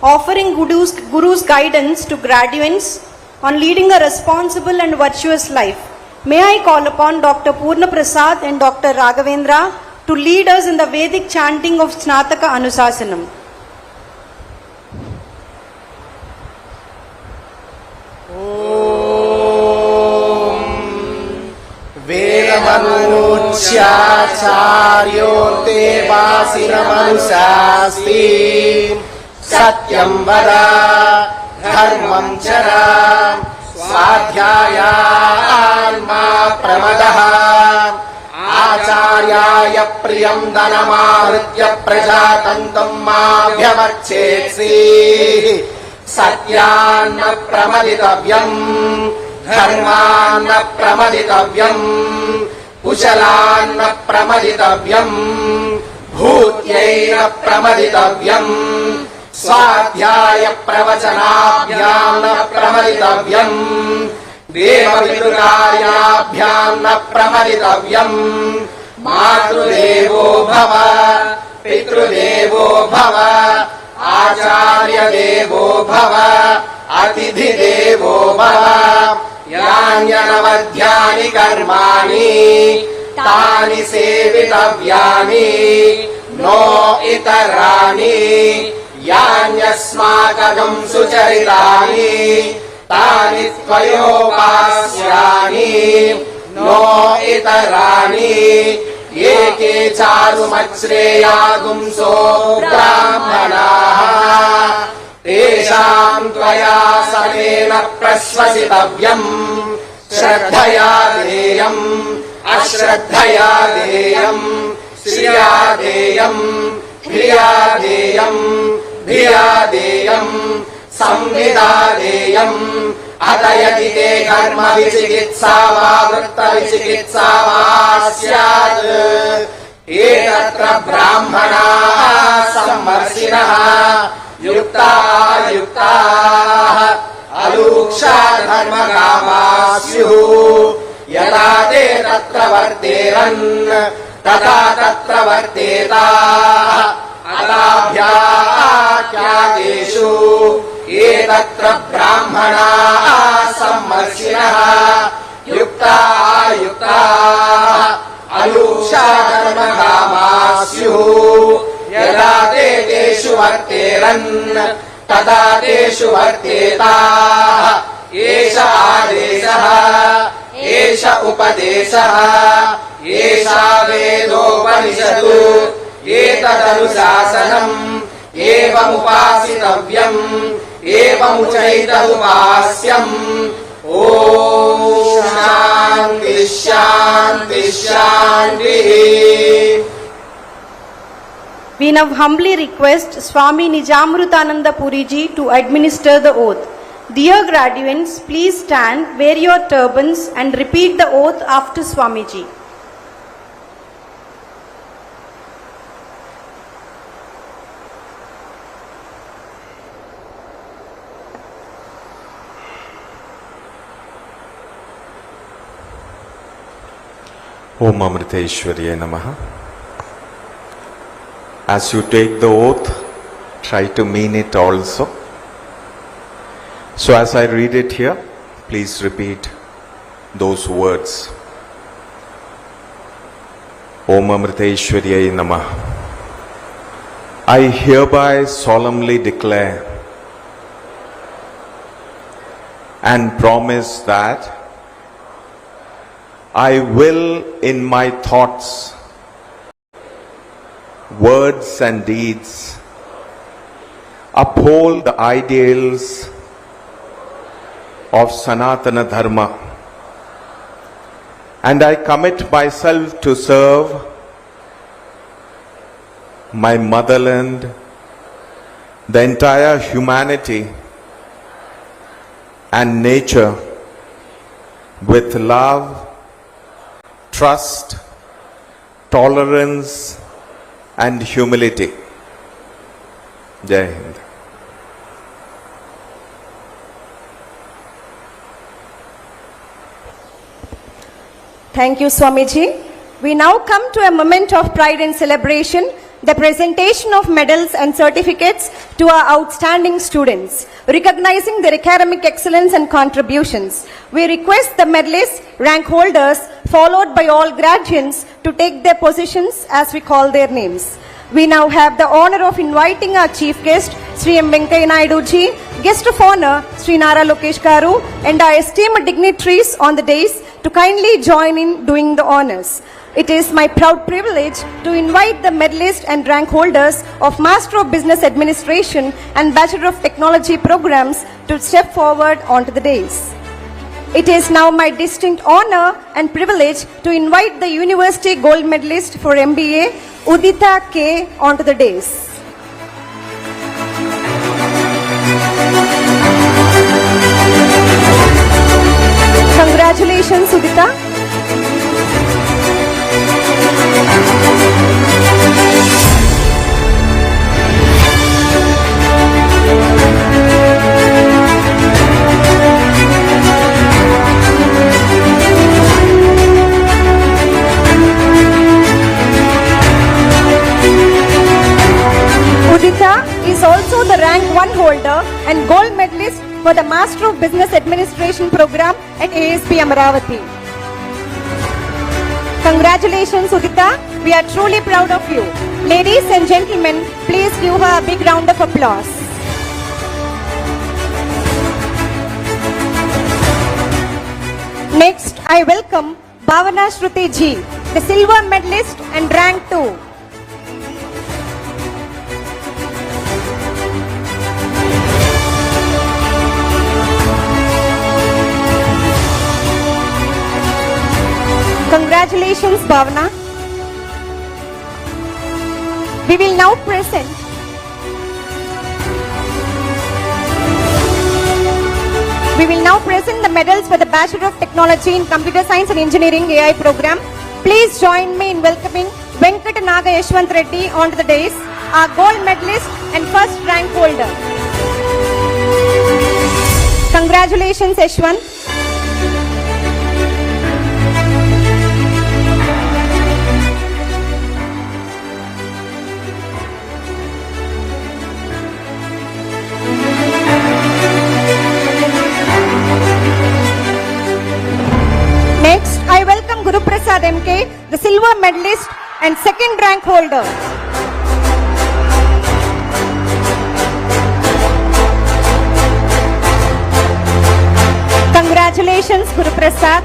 B: offering Guru's guidance to graduates on leading a responsible and virtuous life. May I call upon Dr. Purna Prasad and Dr. Raghavendra to lead us in the Vedic chanting of Snataka Anusasanam.
G: वेदमनुच्चाचार्योऽन्ते वासिनमनुशास्ति सत्यं वद धर्मं चर स्वाध्यायान् मा प्रमदः आचार्याय प्रियं धनमाहृत्य प्रजातन्तं माभ्यवर्चेत्सि सत्यान्न प्रमदितव्यम् धर्मान्न प्रमदितव्यम् कुशलान्न प्रमदितव्यम् भूत्यैन प्रमदितव्यम् स्वाध्याय प्रवचनाभ्यां न प्रमदितव्यम् देवपितृकार्याभ्यां न प्रमदितव्यम् मातृदेवो भव पितृदेवो भव आचार्यदेवो भव अतिथिदेवो भव यान्यनवध्यानि कर्माणि तानि सेवितव्यानि नो इतराणि यान्यस्माकं सुचरितानि तानि त्वयोपास्यानि नो इतराणि ये के चारुमच्छ्रेयागुंसो ब्राह्मणाः तेषां त्वया समेन प्रश्वसितव्यम् श्रद्धया देयम् अश्रद्धया देयम् श्रिया देयम् धिया देयम् धिया देयम् संविदा देयम् अत यदि ते कर्म विचिकित्सा वा वृत्त विचिकित्सा वा स्यात् एतत्र ब्राह्मणाः सम्मर्शिनः युक्ताः अलूक्षा धर्मकामाः स्युः यदा ते तत्र वर्तेरन् तदा तत्र वर्तेताः अदाभ्याख्यातेषु एतत्र ब्राह्मणाः सम्मर्शिनः युक्ताः अलूक्षा धर्मकामाः स्युः यदा ते तेषु वर्तेरन् तदा तेषु वर्तेताः एष आदेशः एष उपदेशः एषा वेदोपनिषत् एतदनुशासनम् एवमुपासितव्यम् एवमुचैतदुपास्यम् ॐ शान्ति शान्ति शान्तिः.
B: We now humbly request Swami Nijamrutananda Puriji to administer the oath. Dear graduates, please stand, wear your turbans and repeat the oath after Swamiji.
F: Om Amriteshwari Namaha. As you take the oath, try to mean it also. So as I read it here, please repeat those words. Om Amriteshwari Namaha. I hereby solemnly declare and promise that I will in my thoughts, words and deeds uphold the ideals of Sanatana Dharma and I commit myself to serve my motherland, the entire humanity and nature with love, trust, tolerance and humility. Jai Hind.
A: Thank you, Swamiji. We now come to a moment of pride and celebration, the presentation of medals and certificates to our outstanding students, recognizing their academic excellence and contributions. We request the medalists, rank holders, followed by all graduates to take their positions as we call their names. We now have the honor of inviting our chief guest, Sri M. Venkaiah Naidu ji, guest of honor, Sri Nara Lokesh garu, and our esteemed dignitaries on the dais to kindly join in doing the honors. It is my proud privilege to invite the medalists and rank holders of Master of Business Administration and Bachelor of Technology programs to step forward onto the dais. It is now my distinct honor and privilege to invite the University Gold Medalist for MBA, Udita K, onto the dais. Congratulations, Udita. Udita is also the rank 1 holder and gold medalist for the Master of Business Administration program at ASP Amravati. Congratulations, Udita. We are truly proud of you. Ladies and gentlemen, please give her a big round of applause. Next, I welcome Bhavana Shruti ji, the silver medalist and rank 2. Congratulations, Bhavana. We will now present the medals for the Bachelor of Technology in Computer Science and Engineering AI program. Please join me in welcoming Venkata Naga Yashwant Reddy onto the dais, our gold medalist and first rank holder. Congratulations, Yashwant. Next, I welcome Guru Prasad MK, the silver medalist and second rank holder. Congratulations, Guru Prasad.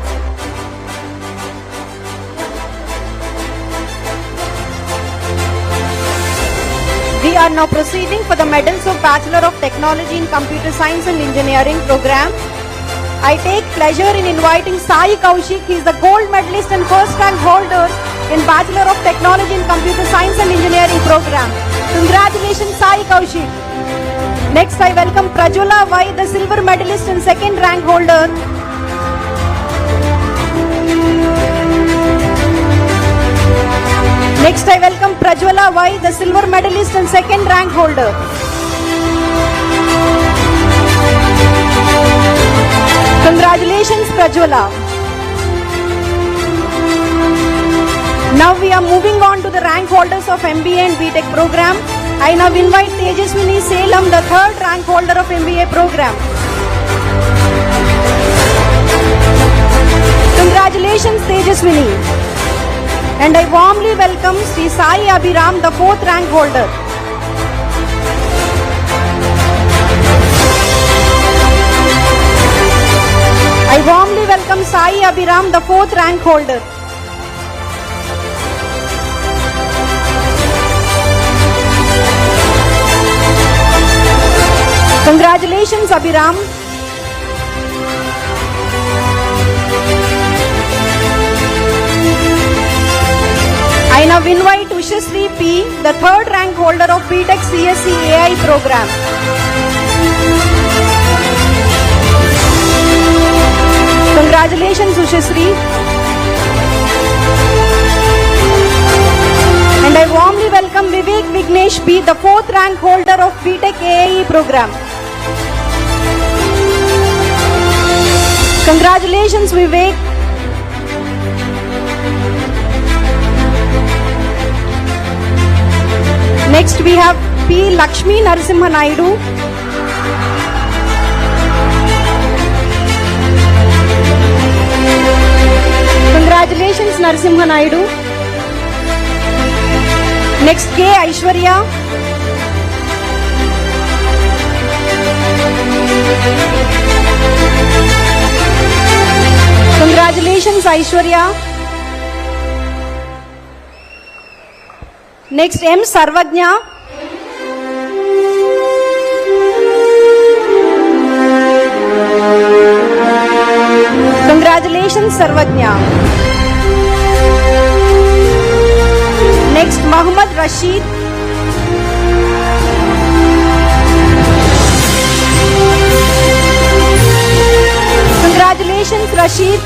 A: We are now proceeding for the medals of Bachelor of Technology in Computer Science and Engineering program. I take pleasure in inviting Sai Kaushik. He is the gold medalist and first rank holder in Bachelor of Technology in Computer Science and Engineering program. Congratulations, Sai Kaushik. Next, I welcome Prajwala Y, the silver medalist and second rank holder. Next, I welcome Prajwala Y, the silver medalist and second rank holder. Congratulations, Prajwala. Now we are moving on to the rank holders of MBA and BTech program. I now invite Tejaswini Salem, the third rank holder of MBA program. Congratulations, Tejaswini. And I warmly welcome Sri Sai Abhiram, the fourth rank holder. I warmly welcome Sai Abhiram, the fourth rank holder. Congratulations, Abhiram.
B: now invite Ushasri P, the third rank holder of BTech CSE AI program. Congratulations, Ushasri. And I warmly welcome Vivek Vignesh B, the fourth rank holder of BTech AIE program. Congratulations, Vivek. Next we have P. Lakshmi Narasimha Naidu. Congratulations, Narasimha Naidu. Next K. Aishwarya. Congratulations, Aishwarya. Next M. Sarvajna. Congratulations, Sarvajna. Next Muhammad Rashid. Congratulations, Rashid.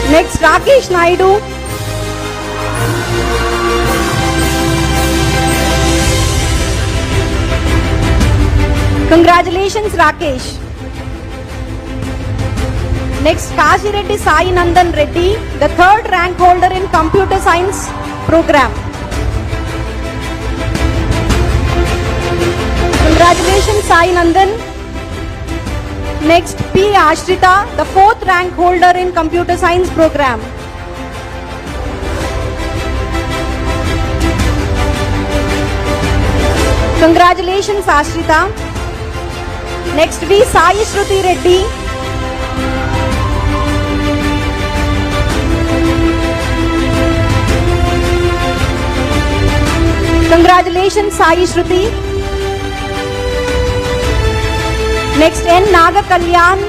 B: Next Rakesh Naidu. Congratulations, Rakesh. Next Kashi Reddy Sai Nandan Reddy, the third rank holder in computer science program. Congratulations, Sai Nandan. Next P. Ashrita, the fourth rank holder in computer science program. Congratulations, Ashrita. Next V. Sai Shruti Reddy. Congratulations, Sai Shruti. Next N. Naga Kalyan.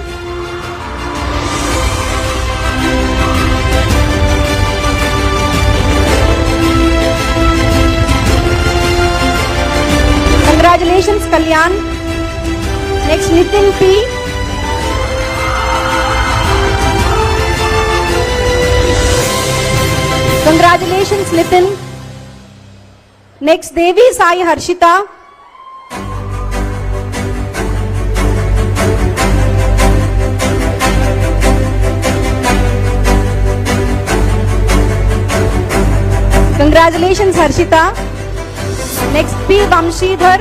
B: Congratulations, Kalyan. Next Nitin P. Congratulations, Nitin. Next Devi Sai Harshita. Congratulations, Harshita. Next P. Vamshidhar.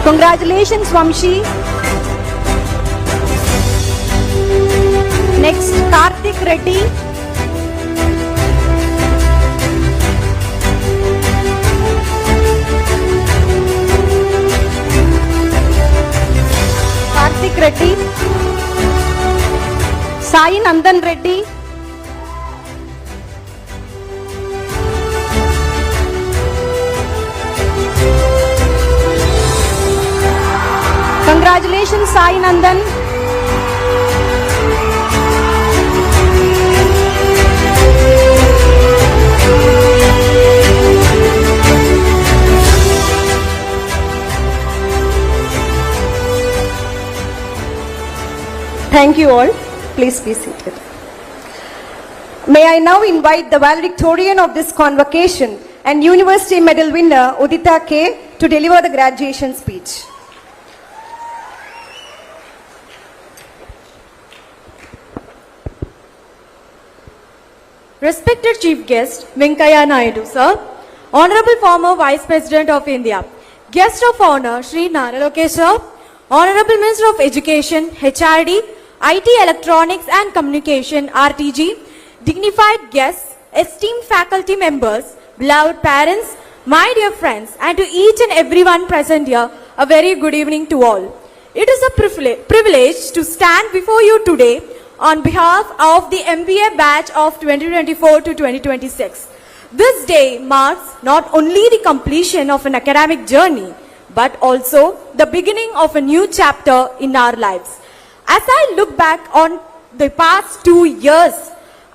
B: Congratulations, Vamshi. Next Karthik Reddy. Karthik Reddy. Sai Nandan Reddy. Congratulations, Sai Nandan. Thank you all. Please be seated. May I now invite the valedictorian of this convocation and University Medal winner Udita K to deliver the graduation speech.
H: Respected Chief Guest Venkaiah Naidu, Sir, Honorable former Vice President of India, Guest of Honor Sri Nara Lokesh, Sir, Honorable Minister of Education, HRD, IT Electronics and Communication, RTG, dignified guests, esteemed faculty members, beloved parents, my dear friends, and to each and everyone present here, a very good evening to all. It is a privilege to stand before you today on behalf of the MBA batch of 2024 to 2026. This day marks not only the completion of an academic journey, but also the beginning of a new chapter in our lives. As I look back on the past 2 years,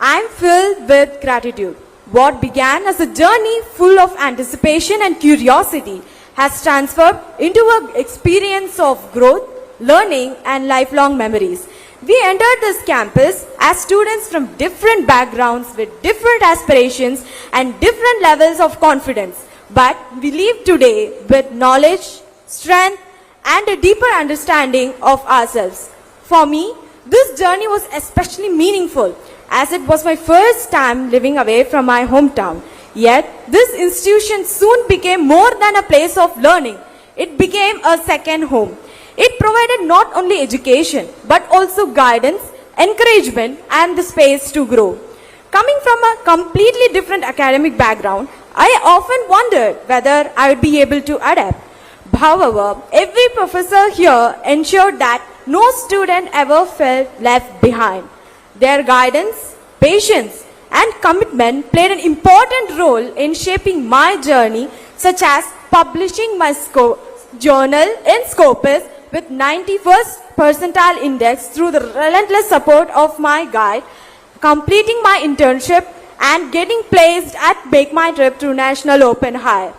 H: I am filled with gratitude. What began as a journey full of anticipation and curiosity has transformed into an experience of growth, learning, and lifelong memories. We entered this campus as students from different backgrounds with different aspirations and different levels of confidence. But we leave today with knowledge, strength, and a deeper understanding of ourselves. For me, this journey was especially meaningful as it was my first time living away from my hometown. Yet, this institution soon became more than a place of learning. It became a second home. It provided not only education, but also guidance, encouragement, and the space to grow. Coming from a completely different academic background, I often wondered whether I would be able to adapt. However, every professor here ensured that no student ever felt left behind. Their guidance, patience, and commitment played an important role in shaping my journey, such as publishing my journal in Scopus with 91st percentile index through the relentless support of my guide, completing my internship, and getting placed at Make My Trip to National Open High.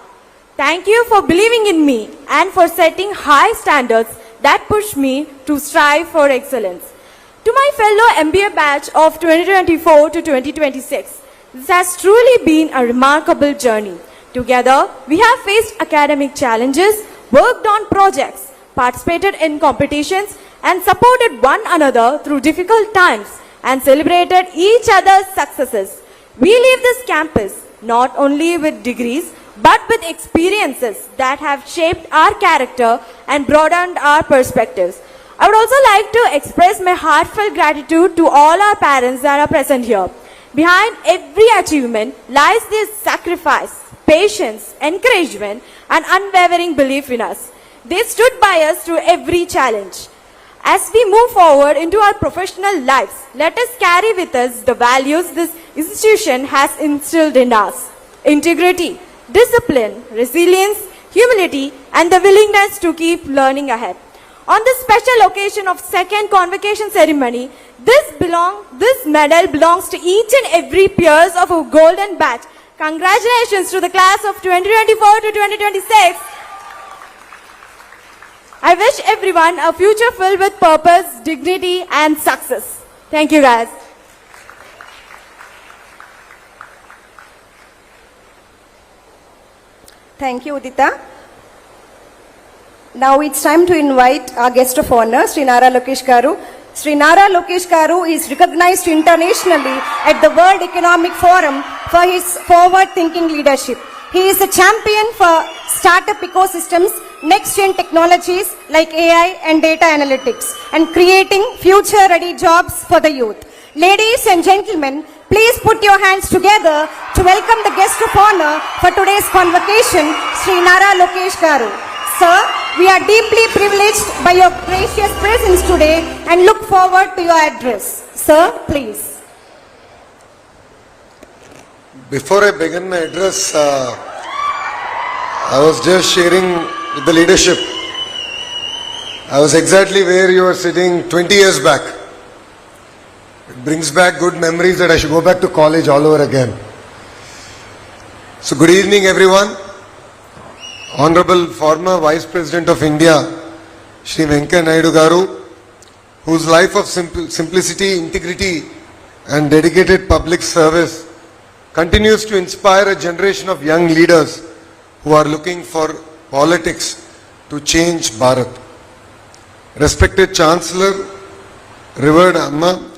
H: Thank you for believing in me and for setting high standards that push me to strive for excellence. To my fellow MBA batch of 2024 to 2026, this has truly been a remarkable journey. Together, we have faced academic challenges, worked on projects, participated in competitions, and supported one another through difficult times and celebrated each other's successes. We leave this campus not only with degrees, but with experiences that have shaped our character and broadened our perspectives. I would also like to express my heartfelt gratitude to all our parents that are present here. Behind every achievement lies this sacrifice, patience, encouragement, and unwavering belief in us. They stood by us through every challenge. As we move forward into our professional lives, let us carry with us the values this institution has instilled in us: integrity, discipline, resilience, humility, and the willingness to keep learning ahead. On this special occasion of second convocation ceremony, this medal belongs to each and every peers of a golden batch. Congratulations to the class of 2024 to 2026. I wish everyone a future filled with purpose, dignity, and success. Thank you, guys.
A: Thank you, Udita. Now it's time to invite our guest of honor, Sri Nara Lokesh Garu. Sri Nara Lokesh Garu is recognized internationally at the World Economic Forum for his forward-thinking leadership. He is a champion for startup ecosystems, next-gen technologies like AI and data analytics, and creating future-ready jobs for the youth. Ladies and gentlemen, please put your hands together to welcome the guest of honor for today's convocation, Sri Nara Lokesh Garu. Sir, we are deeply privileged by your gracious presence today and look forward to your address. Sir, please.
I: Before I begin my address, I was just sharing with the leadership. I was exactly where you were sitting 20 years back. It brings back good memories that I should go back to college all over again. So good evening everyone. Honorable former Vice President of India, Shri Venkaiah Naidu Garu, whose life of simplicity, integrity and dedicated public service continues to inspire a generation of young leaders who are looking for politics to change Bharat. Respected Chancellor, revered Amma,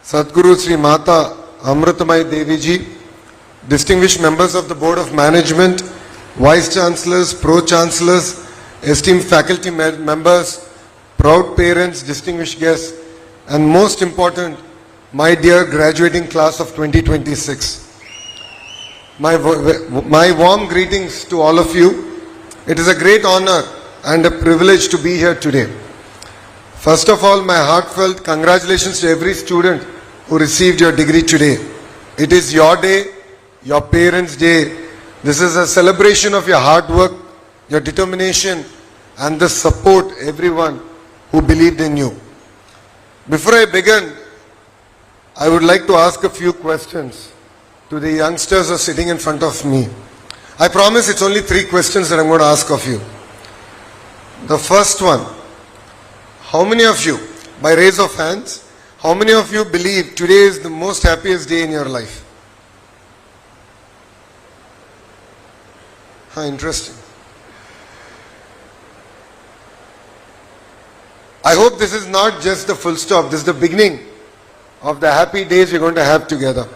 I: Sadguru Sri Mata Amrita Devi Ji, distinguished members of the Board of Management, Vice Chancellors, Pro-Chancellors, esteemed faculty members, proud parents, distinguished guests, and most important, my dear graduating class of 2026. My warm greetings to all of you. It is a great honor and a privilege to be here today. First of all, my heartfelt congratulations to every student who received your degree today. It is your day, your Parents' Day. This is a celebration of your hard work, your determination, and the support everyone who believed in you. Before I begin, I would like to ask a few questions to the youngsters who are sitting in front of me. I promise it's only 3 questions that I'm going to ask of you. The first one, how many of you, by raise of hands, how many of you believe today is the most happiest day in your life? Interesting. I hope this is not just the full stop. This is the beginning of the happy days we're going to have together.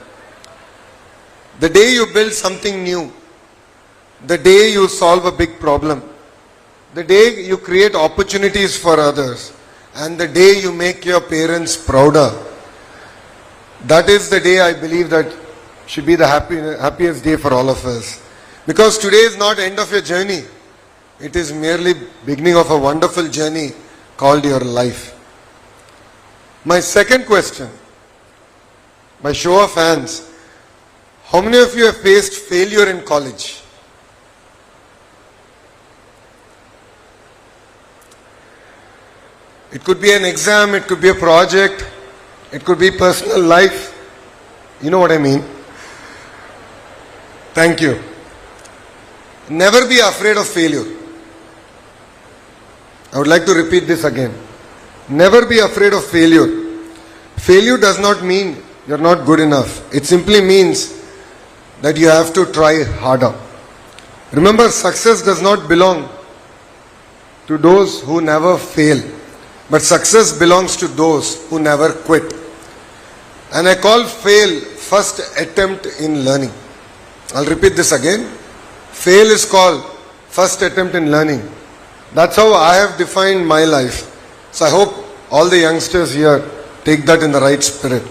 I: The day you build something new, the day you solve a big problem, the day you create opportunities for others, and the day you make your parents prouder, that is the day I believe that should be the happiest day for all of us. Because today is not end of your journey. It is merely beginning of a wonderful journey called your life. My second question, by show of hands, how many of you have faced failure in college? It could be an exam, it could be a project, it could be personal life. You know what I mean? Thank you. Never be afraid of failure. I would like to repeat this again. Never be afraid of failure. Failure does not mean you're not good enough. It simply means that you have to try harder. Remember, success does not belong to those who never fail, but success belongs to those who never quit. And I call fail first attempt in learning. I'll repeat this again. Fail is called first attempt in learning. That's how I have defined my life. So I hope all the youngsters here take that in the right spirit.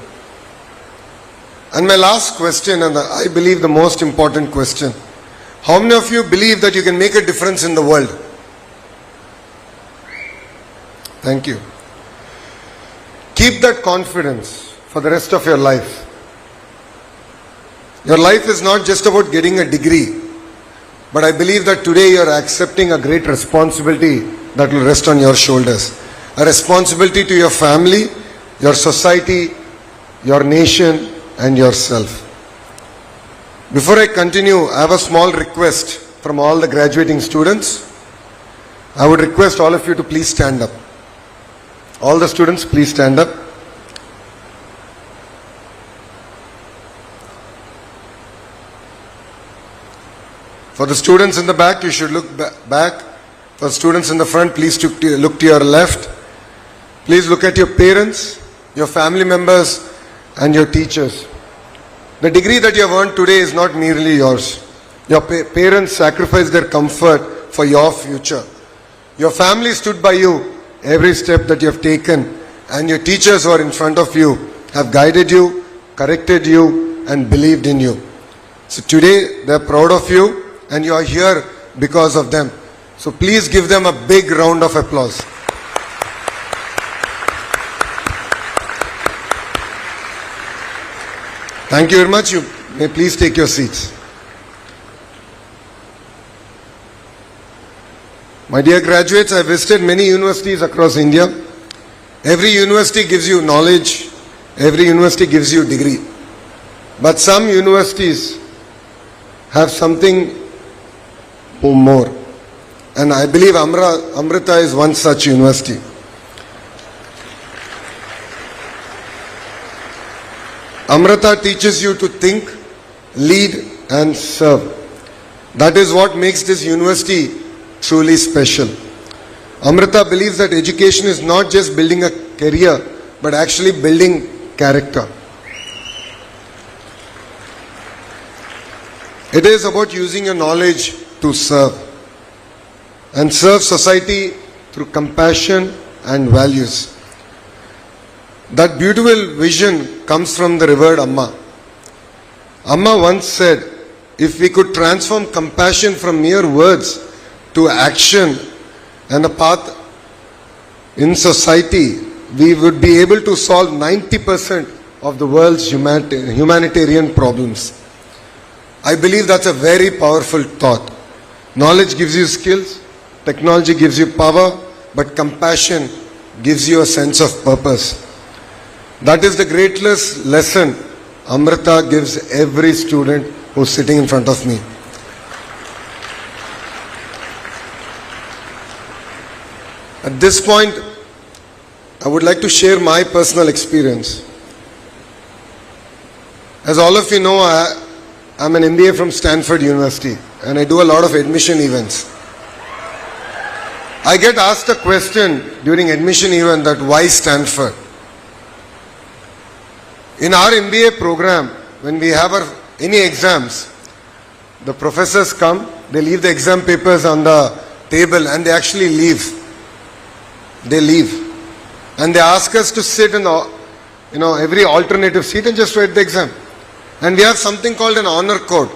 I: And my last question, and I believe the most important question, how many of you believe that you can make a difference in the world? Thank you. Keep that confidence for the rest of your life. Your life is not just about getting a degree, but I believe that today you are accepting a great responsibility that will rest on your shoulders. A responsibility to your family, your society, your nation, and yourself. Before I continue, I have a small request from all the graduating students. I would request all of you to please stand up. All the students, please stand up. For the students in the back, you should look back. For students in the front, please look to your left. Please look at your parents, your family members, and your teachers. The degree that you have earned today is not merely yours. Your parents sacrificed their comfort for your future. Your family stood by you every step that you have taken, and your teachers who are in front of you have guided you, corrected you, and believed in you. So today, they are proud of you, and you are here because of them. So please give them a big round of applause. Thank you very much. You may please take your seats. My dear graduates, I visited many universities across India. Every university gives you knowledge. Every university gives you degree. But some universities have something more. And I believe Amrita is one such university. Amrita teaches you to think, lead, and serve. That is what makes this university truly special. Amrita believes that education is not just building a career, but actually building character. It is about using your knowledge to serve, and serve society through compassion and values. That beautiful vision comes from the revered Amma. Amma once said, if we could transform compassion from mere words to action and a path in society, we would be able to solve 90% of the world's humanitarian problems. I believe that's a very powerful thought. Knowledge gives you skills, technology gives you power, but compassion gives you a sense of purpose. That is the greatest lesson Amrita gives every student who's sitting in front of me. At this point, I would like to share my personal experience. As all of you know, I'm an MBA from Stanford University and I do a lot of admission events. I get asked a question during admission event that why Stanford? In our MBA program, when we have any exams, the professors come, they leave the exam papers on the table and they actually leave. They leave. And they ask us to sit in every alternative seat and just write the exam. And we have something called an honor code.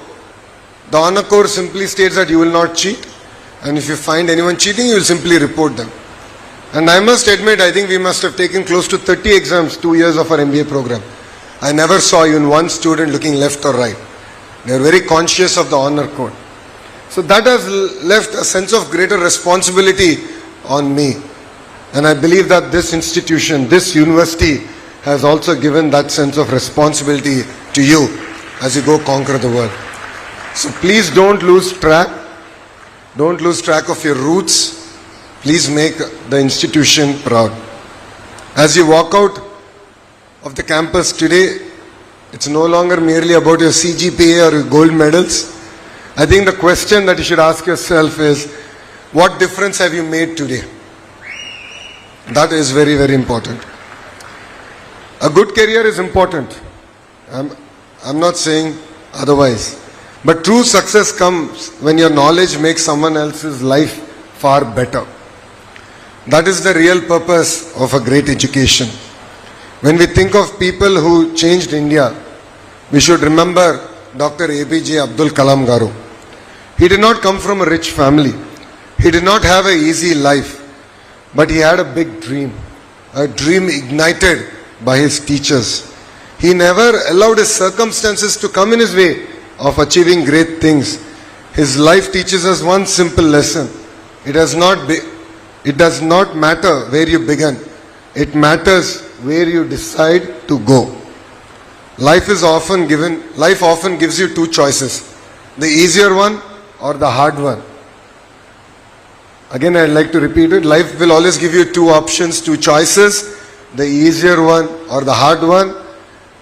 I: The honor code simply states that you will not cheat. And if you find anyone cheating, you will simply report them. And I must admit, I think we must have taken close to 30 exams, 2 years of our MBA program. I never saw even one student looking left or right. They are very conscious of the honor code. So that has left a sense of greater responsibility on me. And I believe that this institution, this university, has also given that sense of responsibility to you as you go conquer the world. So please don't lose track. Don't lose track of your roots. Please make the institution proud. As you walk out of the campus today, it's no longer merely about your CGPA or your gold medals. I think the question that you should ask yourself is, what difference have you made today? That is very, very important. A good career is important. I'm not saying otherwise. But true success comes when your knowledge makes someone else's life far better. That is the real purpose of a great education. When we think of people who changed India, we should remember Dr. APJ Abdul Kalam Garu. He did not come from a rich family. He did not have an easy life. But he had a big dream. A dream ignited by his teachers. He never allowed his circumstances to come in his way of achieving great things. His life teaches us one simple lesson. It does not matter where you began. It matters where you decide to go. Life often gives you two choices. The easier one or the hard one. Again, I'd like to repeat it. Life will always give you two options, two choices. The easier one or the hard one.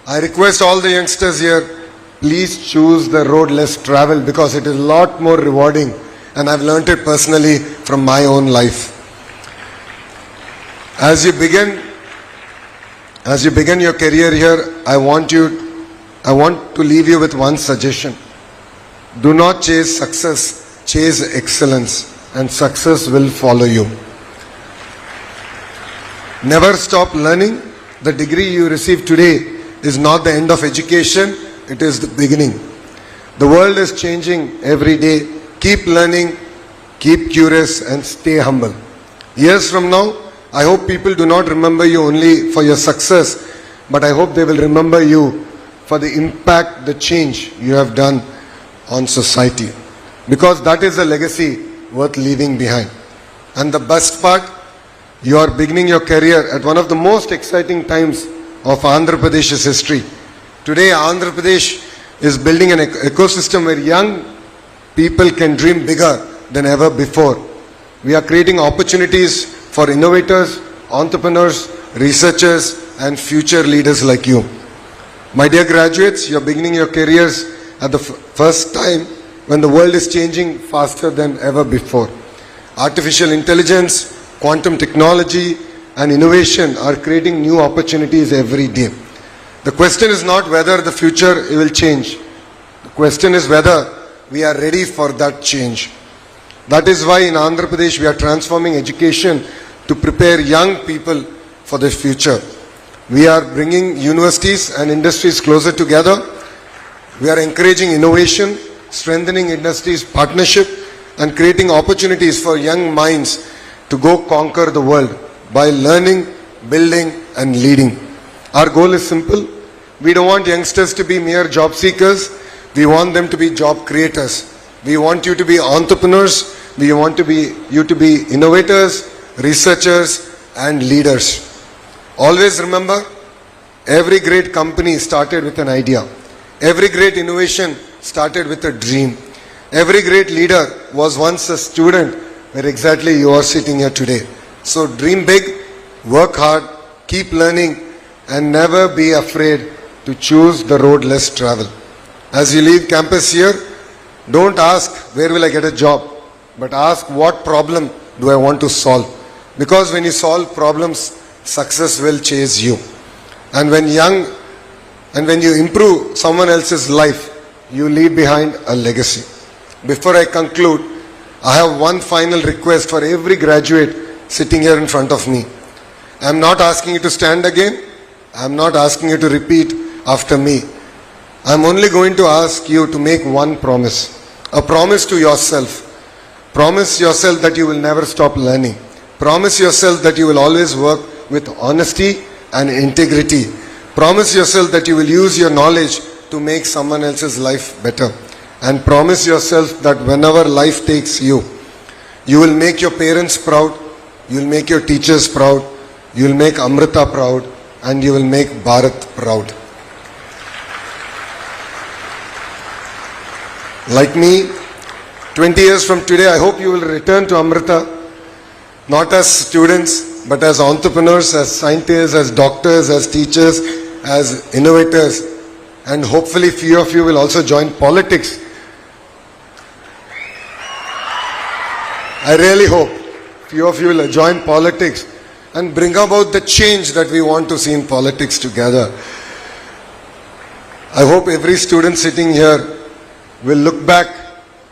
I: I request all the youngsters here, please choose the road less traveled because it is a lot more rewarding and I've learnt it personally from my own life. As you begin your career here, I want to leave you with one suggestion. Do not chase success, chase excellence, and success will follow you. Never stop learning. The degree you receive today is not the end of education, it is the beginning. The world is changing every day. Keep learning, keep curious, and stay humble. Years from now, I hope people do not remember you only for your success, but I hope they will remember you for the impact, the change you have done on society. Because that is a legacy worth leaving behind. And the best part, you are beginning your career at one of the most exciting times of Andhra Pradesh's history. Today, Andhra Pradesh is building an ecosystem where young people can dream bigger than ever before. We are creating opportunities for innovators, entrepreneurs, researchers, and future leaders like you. My dear graduates, you are beginning your careers at the first time when the world is changing faster than ever before. Artificial intelligence, quantum technology, and innovation are creating new opportunities every day. The question is not whether the future will change. The question is whether we are ready for that change. That is why in Andhra Pradesh we are transforming education to prepare young people for the future. We are bringing universities and industries closer together. We are encouraging innovation, strengthening industries' partnership, and creating opportunities for young minds to go conquer the world by learning, building, and leading. Our goal is simple. We don't want youngsters to be mere job seekers. We want them to be job creators. We want you to be entrepreneurs. We want you to be innovators, researchers, and leaders. Always remember, every great company started with an idea. Every great innovation started with a dream. Every great leader was once a student where exactly you are sitting here today. So dream big, work hard, keep learning, and never be afraid to choose the road less traveled. As you leave campus here, don't ask where will I get a job, but ask what problem do I want to solve. Because when you solve problems, success will chase you. And when you improve someone else's life, you leave behind a legacy. Before I conclude, I have one final request for every graduate sitting here in front of me. I am not asking you to stand again. I am not asking you to repeat after me. I am only going to ask you to make one promise. A promise to yourself. Promise yourself that you will never stop learning. Promise yourself that you will always work with honesty and integrity. Promise yourself that you will use your knowledge to make someone else's life better. And promise yourself that whenever life takes you, you will make your parents proud, you will make your teachers proud, you will make Amrita proud, and you will make Bharat proud. Like me, 20 years from today, I hope you will return to Amrita, not as students, but as entrepreneurs, as scientists, as doctors, as teachers, as innovators, and hopefully few of you will also join politics. I really hope few of you will join politics and bring about the change that we want to see in politics together. I hope every student sitting here will look back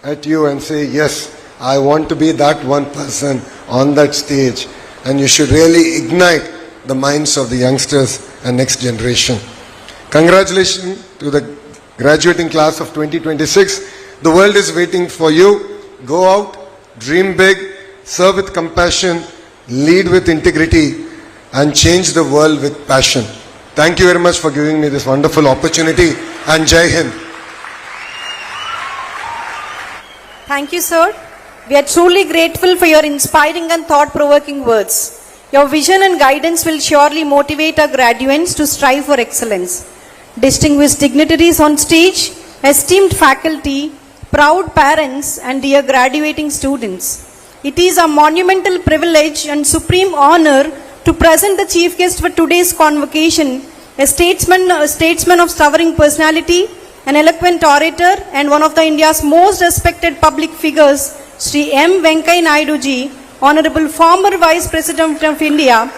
I: at you and say, yes, I want to be that one person on that stage. And you should really ignite the minds of the youngsters and next generation. Congratulations to the graduating class of 2026. The world is waiting for you. Go out, dream big, serve with compassion, lead with integrity, and change the world with passion. Thank you very much for giving me this wonderful opportunity, and Jai Hind.
B: Thank you, sir. We are truly grateful for your inspiring and thought-provoking words. Your vision and guidance will surely motivate our graduates to strive for excellence. Distinguished dignitaries on stage, esteemed faculty, proud parents, and dear graduating students. It is a monumental privilege and supreme honor to present the chief guest for today's convocation, a statesman of towering personality, an eloquent orator, and one of the India's most respected public figures, Sri M. Venkaiah Naidu ji, Honorable former Vice President of India.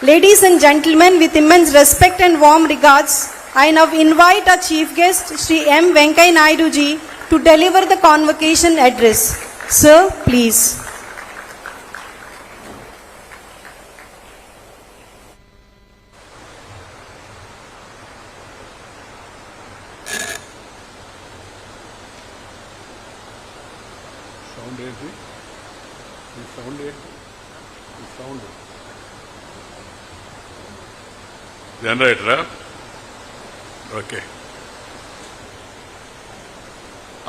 B: Ladies and gentlemen, with immense respect and warm regards, I now invite our chief guest, Sri M. Venkaiah Naidu ji, to deliver the convocation address. Sir, please.
J: Generator, okay.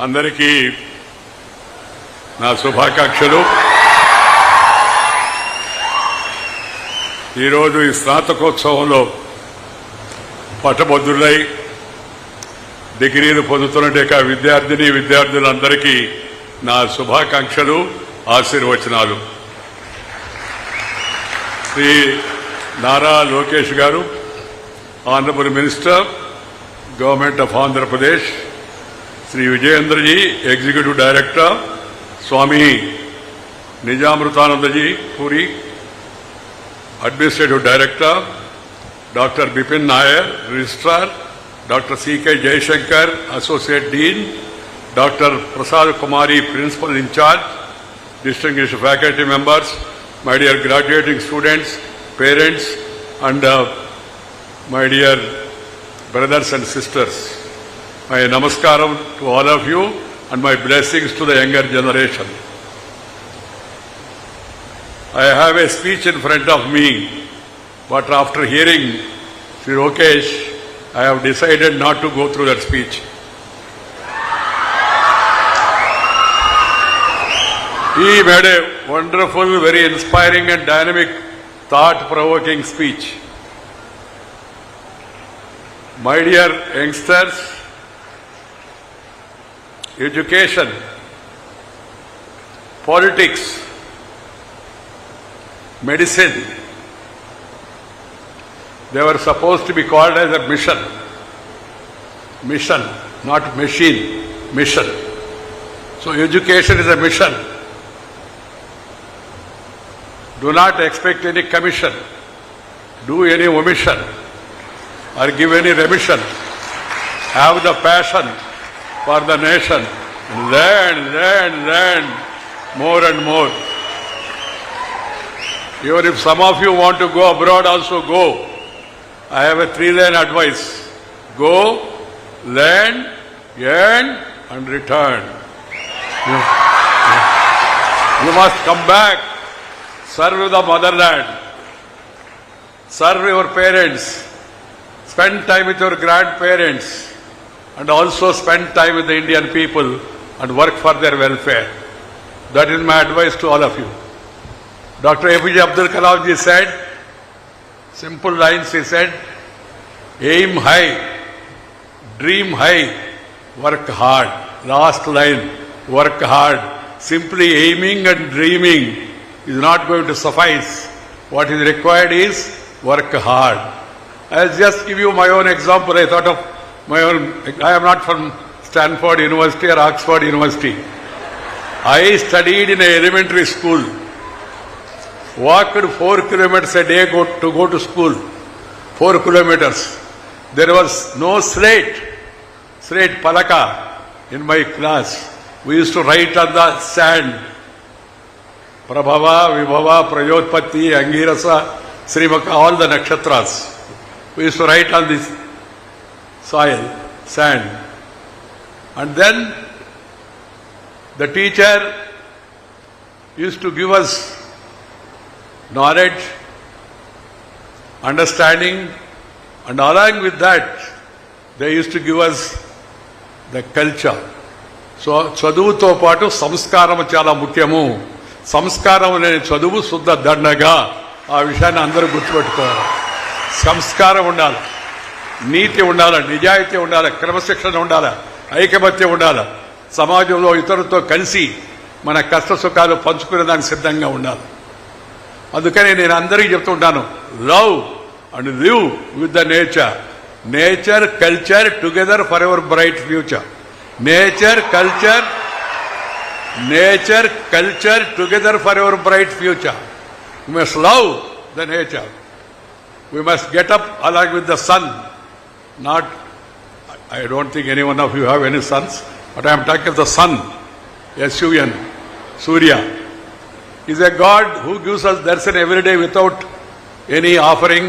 J: అందరికీ నా శుభాకాంక్షలు. ఈరోజు ఈ స్నాతకోత్సవంలో పట్టభద్రులై డిగ్రీలు పొందుతున్నట్టు విద్యార్థులందరికీ నా శుభాకాంక్షలు, ఆశీర్వచనాలు. శ్రీ నారా లోకేష్ గారు, Hon'ble Minister, Government of Andhra Pradesh, Sri Vijayendra ji, Executive Director, Swami Nijamrutananda ji, Puri, Administrative Director, Dr. Bipin Nair, Registrar, Dr. C.K. Jaishankar, Associate Dean, Dr. Prasad Kumari, Principal in Charge, distinguished faculty members, my dear graduating students, parents, and my dear brothers and sisters. My namaskaram to all of you and my blessings to the younger generation. I have a speech in front of me, but after hearing Sri Lokesh, I have decided not to go through that speech. He made a wonderful, very inspiring and dynamic, thought-provoking speech. My dear youngsters, education, politics, medicine, they were supposed to be called as a mission. Mission, not machine, mission. So education is a mission. Do not expect any commission, do any omission, or give any remission. Have the passion for the nation. Learn more and more. Even if some of you want to go abroad, also go. I have a 3-line advice. Go, learn, earn, and return. You must come back, serve the motherland, serve your parents, spend time with your grandparents, and also spend time with the Indian people and work for their welfare. That is my advice to all of you. Dr. APJ Abdul Kalam ji said, simple lines he said, aim high, dream high, work hard. Last line, work hard. Simply aiming and dreaming is not going to suffice. What is required is work hard. I'll just give you my own example. I thought of my own. I am not from Stanford University or Oxford University. I studied in an elementary school. Walked 4 kilometers a day to go to school. 4 kilometers. There was no slate palaka in my class. We used to write on the sand. Prabhava, Vibhava, Prayotpatti, Angirasa, Srimaka, all the nakshatras. We used to write on this soil, sand. And then the teacher used to give us knowledge, understanding, and along with that, they used to give us the culture. So, చదువుతో పాటు సంస్కారం చాలా ముఖ్యము. సంస్కారం లేని చదువు శుద్ధ దండగా. ఆ విషయాన్ని అందరూ గుర్తుపెట్టుకోవాలి. సంస్కారం ఉండాలి, నీతి ఉండాలి, నిజాయితీ ఉండాలి, క్రమశిక్షణ ఉండాలి, ఐకమత్యం ఉండాలి. సమాజంలో ఇతరులతో కలిసి మన కష్ట సుఖాలు పంచుకునే దానికి సిద్ధంగా ఉండాలి. అందుకని నేను అందరికీ చెప్తుంటాను, love and live with the nature. Nature, culture together for ever bright future. Nature, culture together for our bright future. We must love the nature. We must get up along with the sun. Not, I don't think any one of you have any sons, but I am talking of the sun. S-U-N, Surya. He is a God who gives us darshan every day without any offering.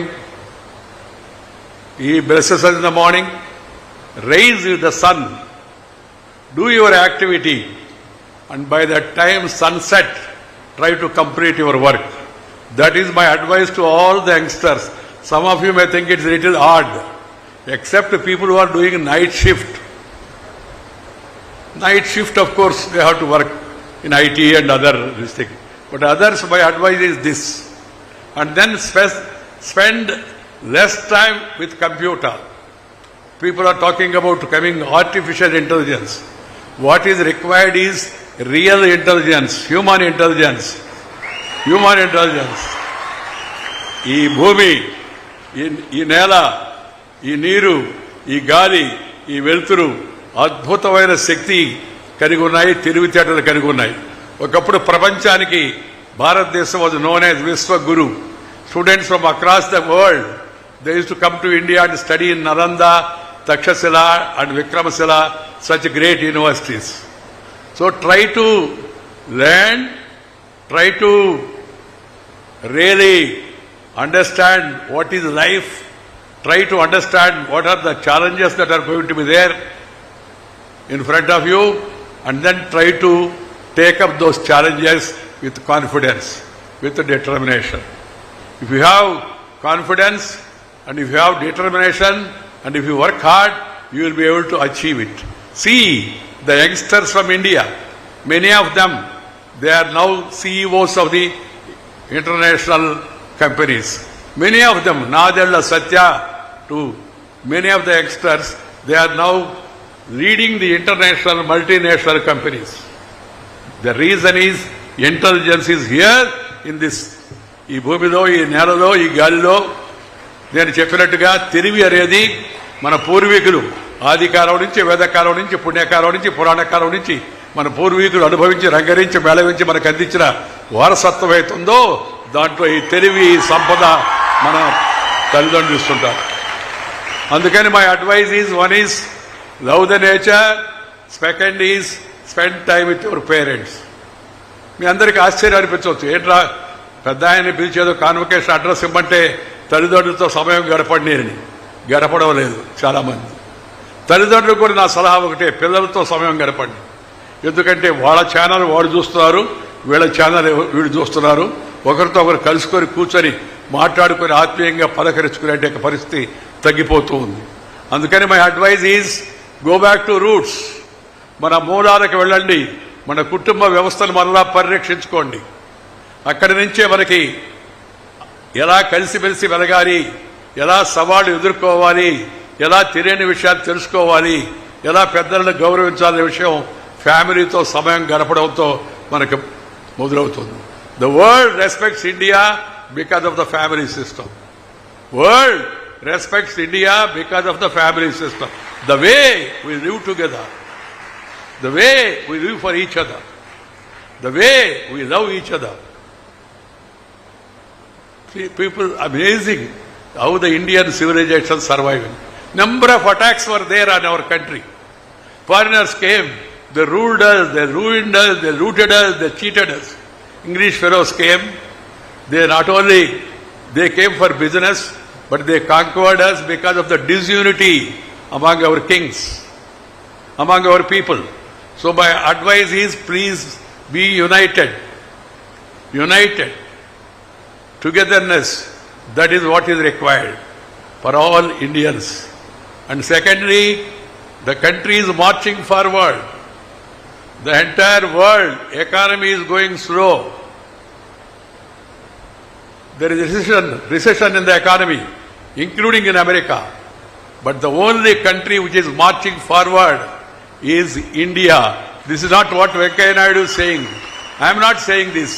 J: He blesses us in the morning. Rise with the sun. Do your activity, and by that time sunset, try to complete your work. That is my advice to all the youngsters. Some of you may think it's a little odd, except people who are doing night shift. Night shift, of course, they have to work in IT and other things. But others, my advice is this. And then spend less time with computer. People are talking about coming artificial intelligence. What is required is real intelligence, human intelligence. Human intelligence. ఈ భూమి, ఈ నేల, ఈ నీరు, ఈ గాలి, ఈ వెలుతురు అద్భుతమైన శక్తి కలిగి ఉన్నాయి, తెలివితేటలు కలిగి ఉన్నాయి. ఒకప్పుడు ప్రపంచానికి భారతదేశం was known as Vishwaguru. Students from across the world, they used to come to India and study in Nalanda, Takshashila and Vikramasila, such great universities. So try to learn, try to really understand what is life, try to understand what are the challenges that are going to be there in front of you, and then try to take up those challenges with confidence, with determination. If you have confidence and if you have determination and if you work hard, you will be able to achieve it. See the youngsters from India, many of them They are now CEOs of the international companies. Many of them, Nadella Satya to many of the youngsters, they are now leading the international multinational companies. The reason is intelligence is here in this. ఈ భూమిలో, ఈ నేలలో, ఈ గాలిలో నేను చెప్పినట్టుగా తెలివి అనేది మన పూర్వీకులు ఆదికాలం నుంచి, వేదకాలం నుంచి, పుణ్యకాలం నుంచి, పురాణకాలం నుంచి మన పూర్వీకులు అనుభవించి, రంగరించి, మేళవించి మనకు అందించిన వారసత్వం అవుతుందో దాంట్లో ఈ తెలివి, ఈ సంపద మన తల్లిదండ్రులు ఇస్తుంటారు. అందుకని my advice is, one is love the nature, second is spend time with your parents. మీ అందరికీ ఆశ్చర్యం అనిపించవచ్చు, ఏంట్రా పెద్ద ఆయన్ని పిలిచేదో కాన్వకేషన్ అడ్రస్ ఇవ్వమంటే తల్లిదండ్రులతో సమయం గడపడినేరని. గడపడం లేదు చాలామంది. తల్లిదండ్రులు కూడా నా సలహా ఒకటే, పిల్లలతో సమయం గడపండి. ఎందుకంటే వాళ్ళ ఛానల్ వాడు చూస్తున్నారు, వీళ్ళ ఛానల్ వీడు చూస్తున్నారు. ఒకరితో ఒకరు కలుసుకొని కూర్చొని మాట్లాడుకొని ఆత్మీయంగా పలకరించుకునే పరిస్థితి తగ్గిపోతూ ఉంది. అందుకని my advice is go back to roots. మన మూలాలకు వెళ్ళండి. మన కుటుంబ వ్యవస్థను మరలా పరిరక్షించుకోండి. అక్కడి నుంచే మనకి ఎలా కలిసిమెలిసి వెలగాలి, ఎలా సవాళ్లు ఎదుర్కోవాలి, ఎలా తెలియని విషయాలు తెలుసుకోవాలి, ఎలా పెద్దలను గౌరవించాలనే విషయం ఫ్యామిలీతో సమయం గడపడంతో మనకు మొదలవుతుంది. The world respects India because of the family system. World respects India because of the family system. The way we live together, the way we live for each other, the way we love each other. See, people, amazing how the Indian civilization surviving. Number of attacks were there on our country. Foreigners came, they ruled us, they ruined us, they looted us, they cheated us. English fellows came, they not only they came for business, but they conquered us because of the disunity among our kings, among our people. So my advice is, please be united. United. Togetherness, that is what is required for all Indians. And secondly, the country is marching forward. The entire world economy is going slow. There is recession in the economy, including in America. But the only country which is marching forward is India. This is not what Venkaiah Naidu is saying. I am not saying this.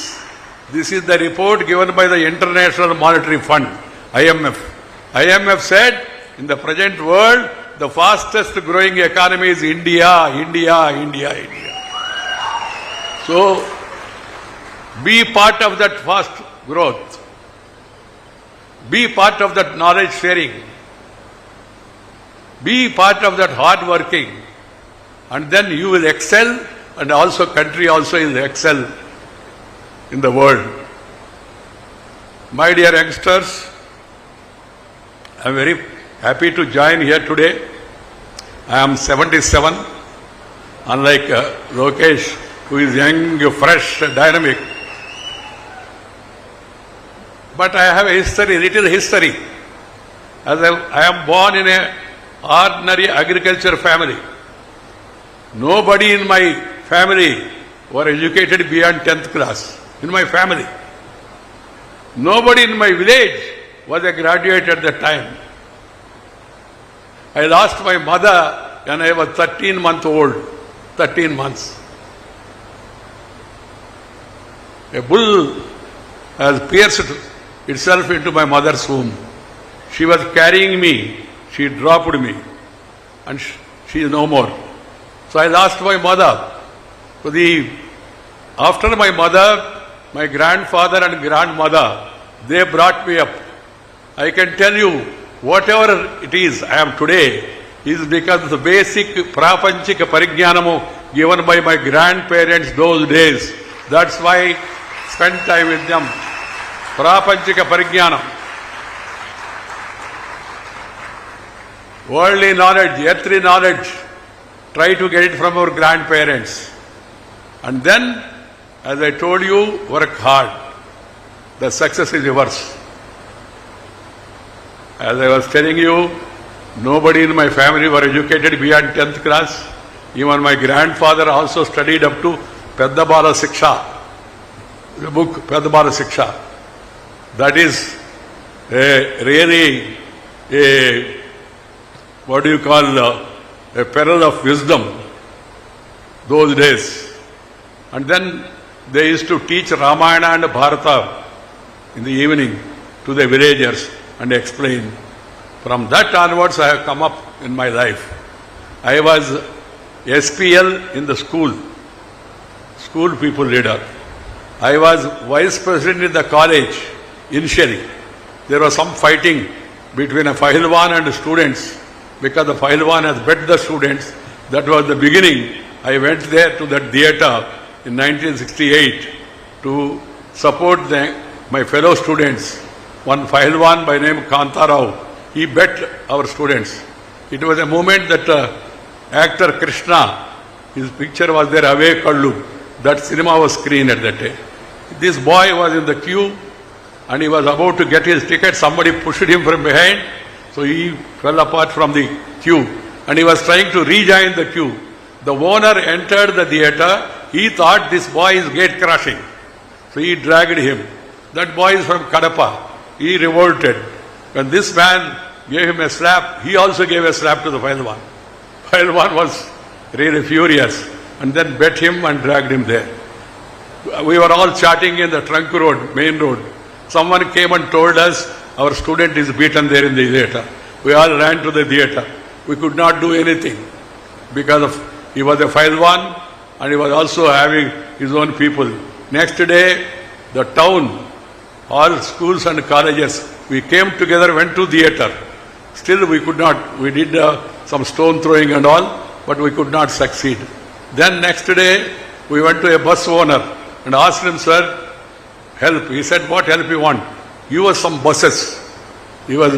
J: This is the report given by the International Monetary Fund, IMF. IMF said, in the present world, the fastest growing economy is India, India, India, India. So, be part of that fast growth. Be part of that knowledge sharing. Be part of that hard working. And then you will excel, and also country also will excel in the world. My dear youngsters, I am very happy to join here today. I am 77, unlike Lokesh, who is young, fresh, dynamic. But I have a history, little history. As I am born in an ordinary agriculture family. Nobody in my family were educated beyond 10th class. In my family. Nobody in my village was a graduate at that time. I lost my mother when I was 13 months old. 13 months. A bull has pierced itself into my mother's womb. She was carrying me. She dropped me. And she is no more. So I lost my mother. So after my mother, my grandfather and grandmother, they brought me up. I can tell you, whatever it is I am today, is because of the basic prapanchika parigyanam given by my grandparents those days. That's why I spend time with them. Prapanchika parigyanam. Worldly knowledge, earthly knowledge, try to get it from our grandparents. And then, as I told you, work hard. The success is yours. As I was telling you, nobody in my family were educated beyond 10th class. Even my grandfather also studied up to Peddabala Siksha, the book Pedabara Siksha. That is really a, what do you call, a peril of wisdom those days. And then they used to teach Ramayana and Bharata in the evening to the villagers and explain. From that onwards I have come up in my life. I was SPL in the school people leader. I was vice president in the college initially. There was some fighting between a Pahilwan and students because the Pahilwan has bet the students. That was the beginning. I went there to that theatre in 1968 to support my fellow students. One Pahilwan by name Kantarao, he bet our students. It was a moment that actor Krishna, his picture was there, Ave Kallu. That cinema was screened at that day. This boy was in the queue and he was about to get his ticket. Somebody pushed him from behind, so he fell apart from the queue and he was trying to rejoin the queue. The owner entered the theatre. He thought this boy is gate crashing, so he dragged him. That boy is from Kadapa. He revolted. When this man gave him a slap, he also gave a slap to the Pahilwan. Pahilwan was really furious and then bet him and dragged him there. We were all chatting in the trunk road, main road. Someone came and told us our student is beaten there in the theatre. We all ran to the theatre. We could not do anything because he was a Pahilwan and he was also having his own people. Next day, the town, all schools and colleges, we came together, went to theatre. Still we could not, we did some stone throwing and all, but we could not succeed. Then next day, we went to a bus owner and asked him, sir, help. He said, what help you want? Give us some buses. He was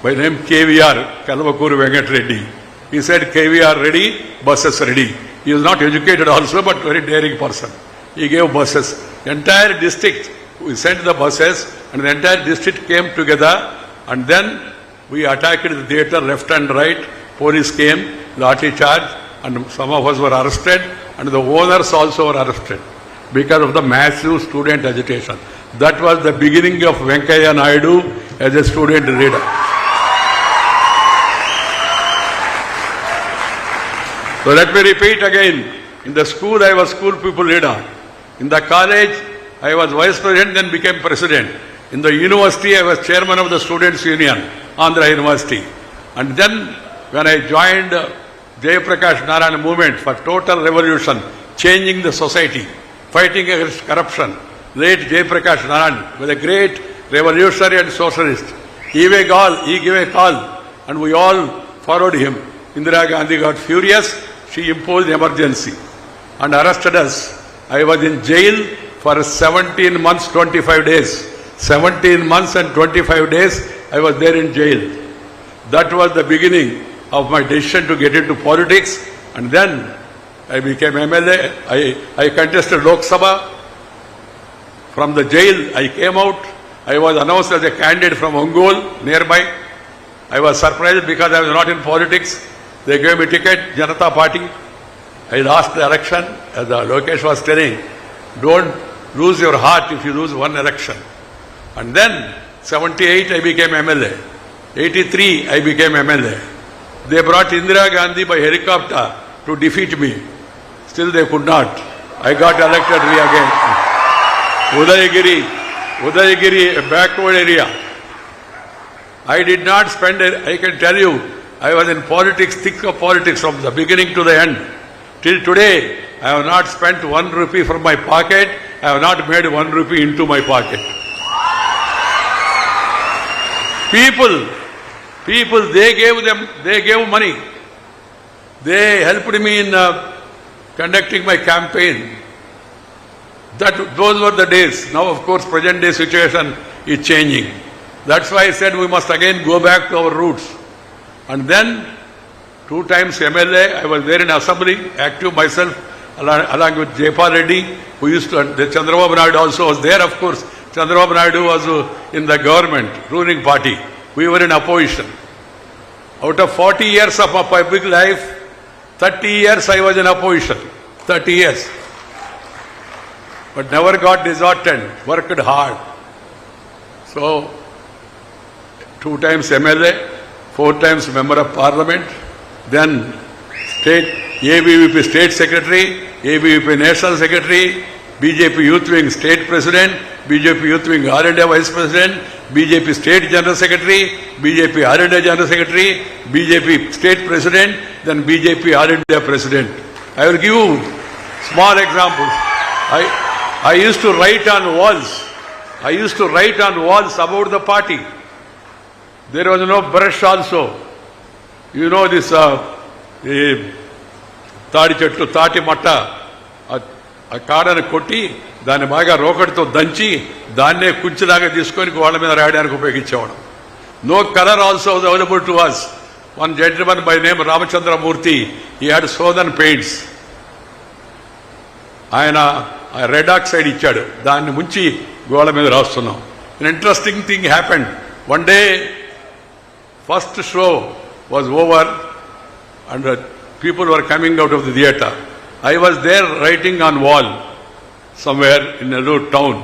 J: by name KVR, Kalvakuru Venkat Reddy. He said, KVR ready, buses ready. He was not educated also, but very daring person. He gave buses. Entire district, we sent the buses and the entire district came together and then we attacked the theatre left and right. Police came, lathi charge, and some of us were arrested and the owners also were arrested because of the massive student agitation. That was the beginning of Venkaiah Naidu as a student leader. So let me repeat again. In the school, I was school people leader. In the college, I was vice president, then became president. In the university, I was chairman of the Students' Union, Andhra University. And then, when I joined Jayaprakash Narayan movement for total revolution, changing the society, fighting against corruption, late Jayaprakash Narayan was a great revolutionary and socialist. He gave a call, and we all followed him. Indira Gandhi got furious. She imposed emergency and arrested us. I was in jail for 17 months, 25 days. 17 months and 25 days I was there in jail. That was the beginning of my decision to get into politics, and then I became MLA. I contested Lok Sabha. From the jail I came out. I was announced as a candidate from Ongole, nearby. I was surprised because I was not in politics. They gave me ticket, Janata Party. I lost the election. As Lokesh was telling, don't lose your heart if you lose one election. And then 78 I became MLA. 83 I became MLA. They brought Indira Gandhi by helicopter to defeat me. Still they could not. I got elected again. Udayagiri, a backward area. I did not spend it. I can tell you, I was in politics, thick of politics from the beginning to the end. Till today, I have not spent 1 rupee from my pocket. I have not made 1 rupee into my pocket. People, they gave money. They helped me in conducting my campaign. Those were the days. Now, of course, present day situation is changing. That's why I said we must again go back to our roots. And then, 2 times MLA, I was there in assembly, active myself, along with Jayapal Reddy, who used to, the Chandrababu Naidu also was there, of course. Chandrababu Naidu was in the government, ruling party. We were in opposition. Out of 40 years of my public life, 30 years I was in opposition. 30 years. but never got disheartened, worked hard. So, 2 times MLA, 4 times Member of Parliament, then ABVP State Secretary, ABVP National Secretary, BJP Youth Wing State President, BJP Youth Wing All India Vice President, BJP State General Secretary, BJP All India General Secretary, BJP State President, then BJP All India President. I will give you small examples. I used to write on walls. I used to write on walls about the party. There was no brush also. You know this తాడి చెట్టు తాటి మట్ట ఆ కాడను కొట్టి దాన్ని బాగా రోకటితో దంచి దాన్నే కుంచిలాగా తీసుకొని వాళ్ళ మీద రాయడానికి ఉపయోగించేవాడు. No colour also available to us. One gentleman by name Ramachandra Murthy, he had southern paints. ఆయన రెడ్ ఆక్సైడ్ ఇచ్చాడు, దాన్ని ముంచి గోడ మీద రాస్తున్నాం. An interesting thing happened. One day, first show was over and people were coming out of the theatre. I was there writing on wall somewhere in a little town.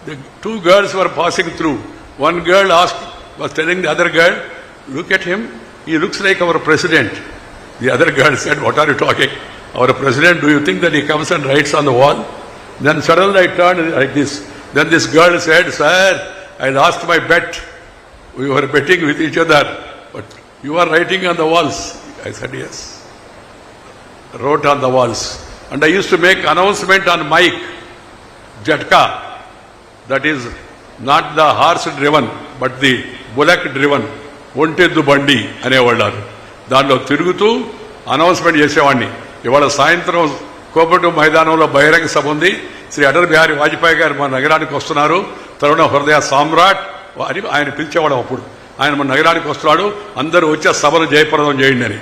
J: The 2 girls were passing through. One girl was telling the other girl, "Look at him, he looks like our president." The other girl said, "What are you talking? Our president, do you think that he comes and writes on the wall?" Then suddenly I turned like this. Then this girl said, "Sir, I lost my bet. We were betting with each other, but you are writing on the walls." I said, "Yes." Wrote on the walls. And I used to make announcement on mic, Jatka, that is not the horse driven, but the bullock driven, ఒంటెద్దు బండి అనేవాళ్ళు. దాంట్లో తిరుగుతూ announcement చేసేవాడిని. ఇవాళ సాయంత్రం కోపటు మైదానంలో బహిరంగ సభ ఉంది, శ్రీ అటల్ బిహారీ వాజ్పేయి గారు మన నగరానికి వస్తున్నారు, తరుణ హృదయ సామ్రాట్ అని ఆయన పిలిచేవాడు. అప్పుడు ఆయన మన నగరానికి వస్తున్నాడు, అందరూ వచ్చే సభను జయప్రదం చేయండి అని.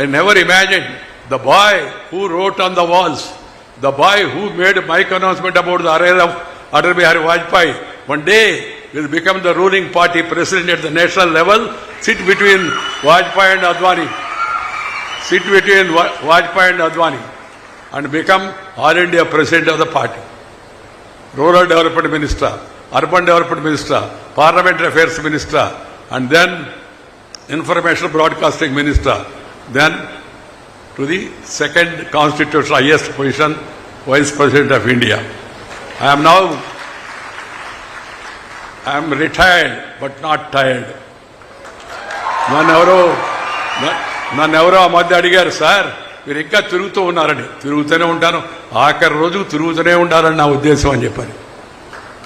J: I never imagined the boy who wrote on the walls, the boy who made mic announcement about the arrival of Atal Bihari Vajpayee, one day will become the ruling party president at the national level, sit between Vajpayee and Advani, and become All India president of the party. Rural Development Minister, Urban Development Minister, Parliamentary Affairs Minister, and then Information Broadcasting Minister, then to the second constitutional highest position, Vice President of India. I am retired but not tired. నన్నెవరో ఆ మధ్య అడిగారు, "sir మీరు ఇంకా తిరుగుతూ ఉన్నారని." తిరుగుతూనే ఉంటాను, ఆఖరి రోజు తిరుగుతూనే ఉండాలని నా ఉద్దేశం అని చెప్పాను.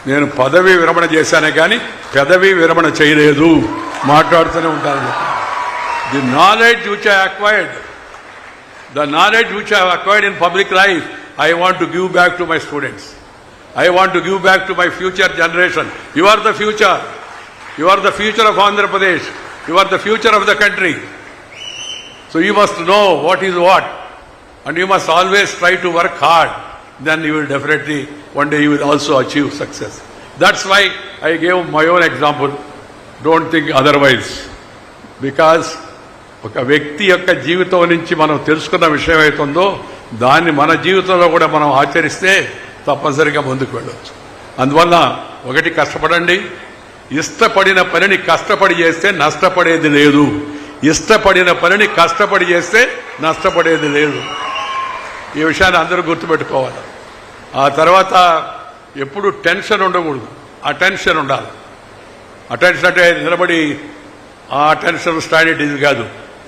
J: నేను పదవి విరమణ చేశానే కానీ పెదవి విరమణ చేయలేదు, మాట్లాడుతూనే ఉంటానని చెప్పాను. The knowledge which I acquired in public life, I want to give back to my students. I want to give back to my future generation. You are the future. You are the future of Andhra Pradesh. You are the future of the country. So you must know what is what. And you must always try to work hard. Then you will definitely, one day you will also achieve success. That's why I gave my own example. Don't think otherwise. Because ఒక వ్యక్తి యొక్క జీవితం నుంచి మనం తెలుసుకున్న విషయం అవుతుందో దాన్ని మన జీవితంలో కూడా మనం ఆచరిస్తే తప్పనిసరిగా ముందుకు వెళ్ళవచ్చు. అందువల్ల ఒకటి, కష్టపడండి. ఇష్టపడిన పనిని కష్టపడి చేస్తే నష్టపడేది లేదు. ఇష్టపడిన పనిని కష్టపడి చేస్తే నష్టపడేది లేదు. ఈ విషయాన్ని అందరూ గుర్తుపెట్టుకోవాలి. ఆ తర్వాత ఎప్పుడు టెన్షన్ ఉండకూడదు, అటెన్షన్ ఉండాలి. అటెన్షన్ అంటే నిలబడి ఆ అటెన్షన్ స్టాండర్డ్ కాదు,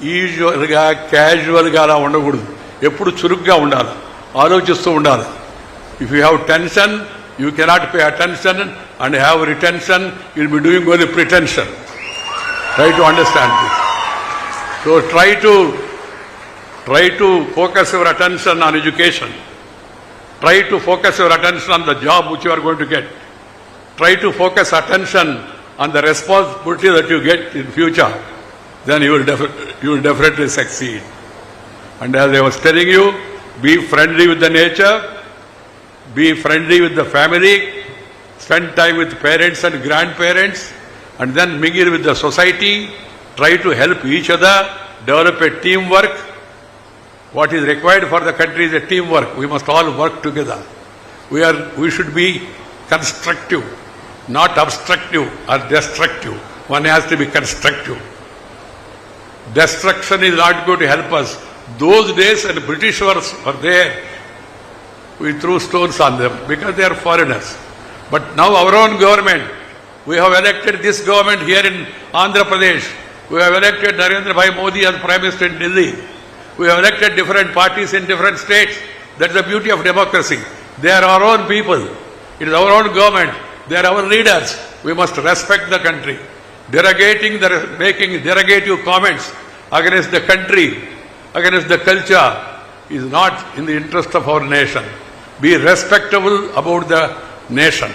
J: యూజువల్గా క్యాజువల్గా అలా ఉండకూడదు. ఎప్పుడు చురుగ్గా ఉండాలి, ఆలోచిస్తూ ఉండాలి. If you have tension, you cannot pay attention, and have retention, you will be doing only pretension. Try to understand this. So try to focus your attention on education. Try to focus your attention on the job which you are going to get. Try to focus attention on the responsibility that you get in future. Then you will definitely succeed. And as I was telling you, be friendly with the nature, be friendly with the family, spend time with parents and grandparents, and then mingle with the society. Try to help each other, develop a teamwork. What is required for the country is a teamwork. We must all work together. We should be constructive, not obstructive or destructive. One has to be constructive. Destruction is not going to help us. Those days when the British were there, we threw stones on them because they are foreigners. But now our own government, we have elected this government here in Andhra Pradesh. We have elected Narendra Bhai Modi as Prime Minister in Delhi. We have elected different parties in different states. That's the beauty of democracy. They are our own people. It is our own government. They are our leaders. We must respect the country. Making derogative comments against the country, against the culture is not in the interest of our nation. Be respectable about the nation.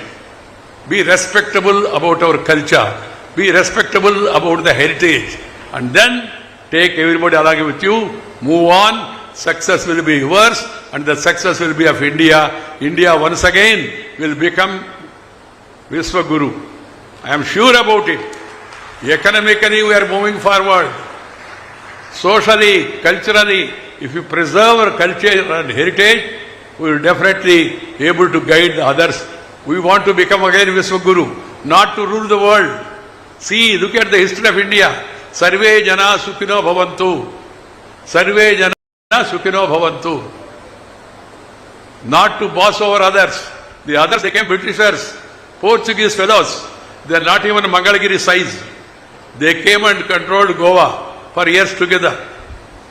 J: Be respectable about our culture. Be respectable about the heritage. And then take everybody along with you. Move on. Success will be yours and the success will be of India. India once again will become Vishwaguru. I am sure about it. Economically we are moving forward. Socially, culturally, if you preserve our culture and heritage, we will definitely be able to guide the others. We want to become again Vishwaguru, not to rule the world. See, look at the history of India. Sarve jana sukhino bhavantu. Sarve jana sukhino bhavantu. Not to boss over others. The others became Britishers, Portuguese fellows. They are not even Mangalagiri size. They came and controlled Goa for years together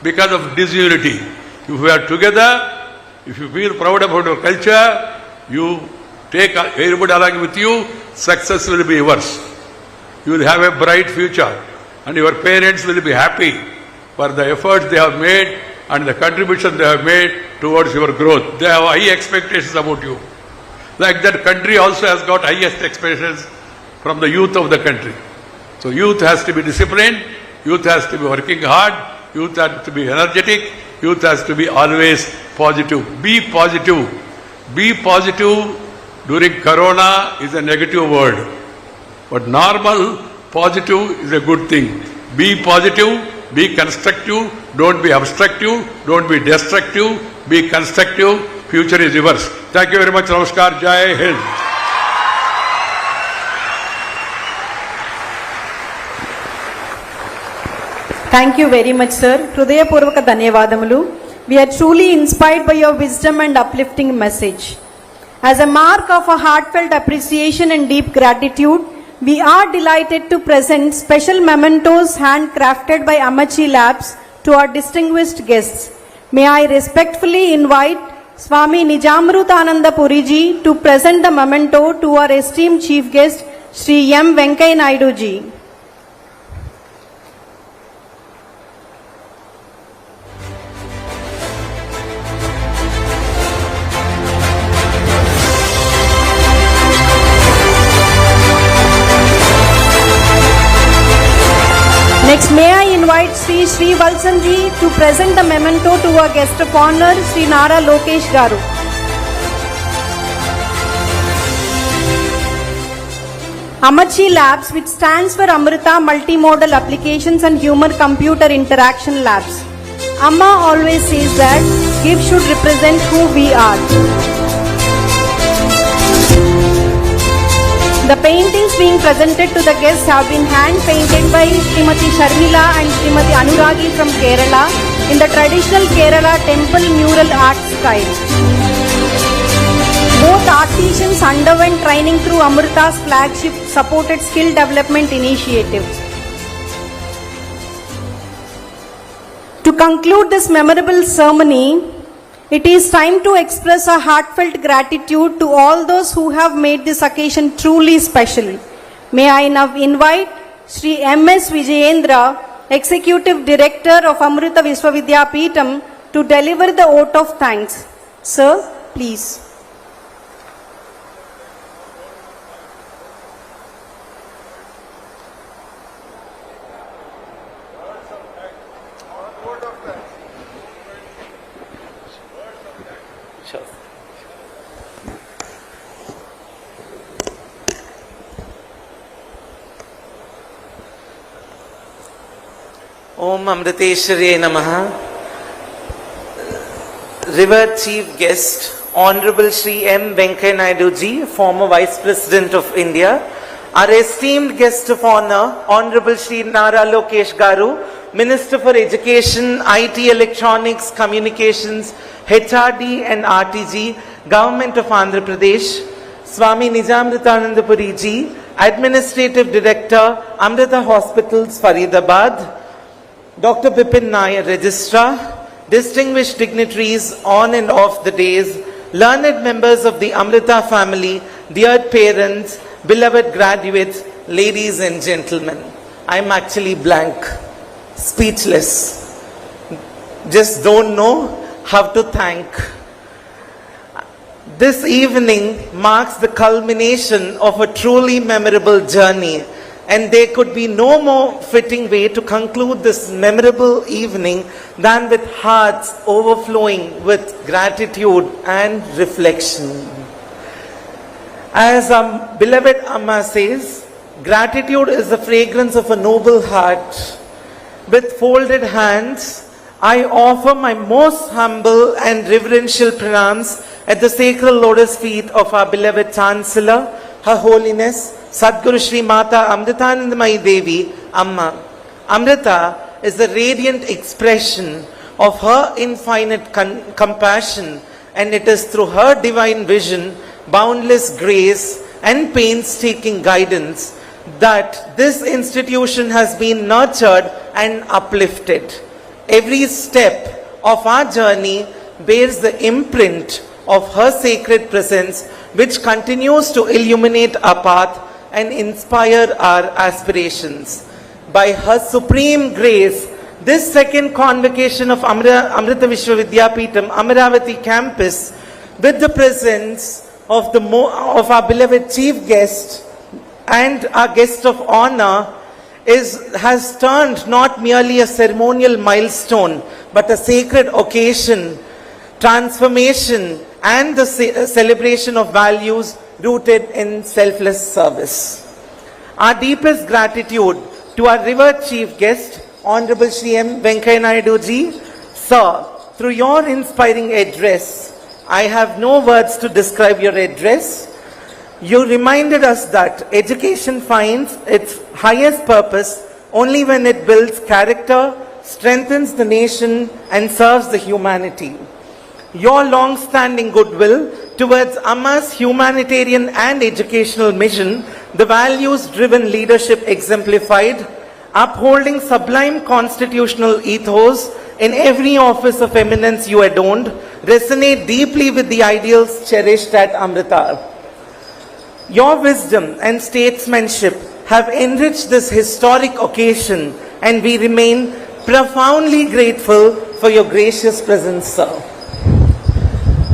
J: because of disunity. If we are together, if you feel proud about your culture, you take everybody along with you, success will be yours. You will have a bright future and your parents will be happy for the efforts they have made and the contribution they have made towards your growth. They have high expectations about you. Like that country also has got highest expectations from the youth of the country. So youth has to be disciplined, youth has to be working hard, youth has to be energetic, youth has to be always positive. Be positive. Be positive during Corona is a negative word. But normal, positive is a good thing. Be positive, be constructive, don't be obstructive, don't be destructive, be constructive, future is yours. Thank you very much. Namaskar. Jai Hind.
B: Thank you very much, sir. Hrudayapurvaka dhanyavadamulu. We are truly inspired by your wisdom and uplifting message. As a mark of a heartfelt appreciation and deep gratitude, we are delighted to present special mementos handcrafted by Amachi Labs to our distinguished guests. May I respectfully invite Swami Nijamrutananda Puriji to present the memento to our esteemed chief guest, Sri M. Venkaiah Naidu ji. Next, may I invite Sri Valsanji to present the memento to our guest of honor, Sri Nara Lokesh garu. Amachi Labs, which stands for Amrita Multimodal Applications and Human-Computer Interaction Labs. Amma always says that gifts should represent who we are. The paintings being presented to the guests have been hand-painted by Srimati Sharmila and Srimati Anuragi from Kerala in the traditional Kerala temple mural art style. Both artisans underwent training through Amrita's flagship supported skill development initiative. To conclude this memorable ceremony, it is time to express our heartfelt gratitude to all those who have made this occasion truly special. May I now invite Sri M.S. Vijayendra, Executive Director of Amrita Vishwavidyapeetham, to deliver the vote of thanks. Sir, please.
K: Om Amriteshwarye Namaha. Revered Chief Guest Honorable Sri M. Venkaya Naidu ji, former Vice President of India, our esteemed guest of honor, Honorable Sri Nara Lokesh garu, Minister for Education, IT, Electronics, Communications, HRD and RTG, Government of Andhra Pradesh, Swami Nijamritanandapuri ji, Administrative Director, Amrita Hospitals, Faridabad, Dr. Bipin Nair, Registrar, distinguished dignitaries on and off the days, learned members of the Amrita family, dear parents, beloved graduates, ladies and gentlemen. I'm actually blank, speechless. Just don't know how to thank. This evening marks the culmination of a truly memorable journey, and there could be no more fitting way to conclude this memorable evening than with hearts overflowing with gratitude and reflection. As our beloved Amma says, gratitude is the fragrance of a noble heart. With folded hands, I offer my most humble and reverential pranams at the sacred lotus feet of our beloved Chancellor, Her Holiness, Sadguru Shri Mata Amritanandamayi Devi, Amma. Amrita is the radiant expression of her infinite compassion, and it is through her divine vision, boundless grace and painstaking guidance that this institution has been nurtured and uplifted. Every step of our journey bears the imprint of her sacred presence, which continues to illuminate our path and inspire our aspirations. By her supreme grace, this second convocation of Amrita Vishwavidyapeetham Amaravati campus, with the presence of our beloved chief guest and our guest of honor, has turned not merely a ceremonial milestone, but a sacred occasion, transformation, and the celebration of values rooted in selfless service. Our deepest gratitude to our revered chief guest, Honorable Shri M. Venkaya Naidu ji. Sir, through your inspiring address, I have no words to describe your address. You reminded us that education finds its highest purpose only when it builds character, strengthens the nation, and serves the humanity. Your long-standing goodwill towards Amma's humanitarian and educational mission, the values-driven leadership exemplified, upholding sublime constitutional ethos in every office of eminence you adorned, resonate deeply with the ideals cherished at Amrita. Your wisdom and statesmanship have enriched this historic occasion, and we remain profoundly grateful for your gracious presence, sir.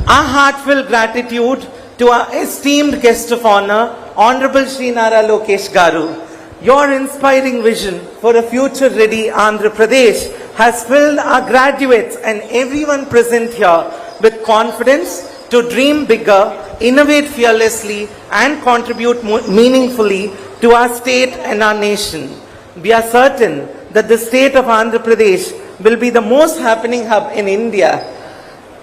K: Our heartfelt gratitude to our esteemed guest of honor, Honorable Sri Nara Lokesh garu. Your inspiring vision for a future-ready Andhra Pradesh has filled our graduates and everyone present here with confidence to dream bigger, innovate fearlessly, and contribute meaningfully to our state and our nation. We are certain that the state of Andhra Pradesh will be the most happening hub in India,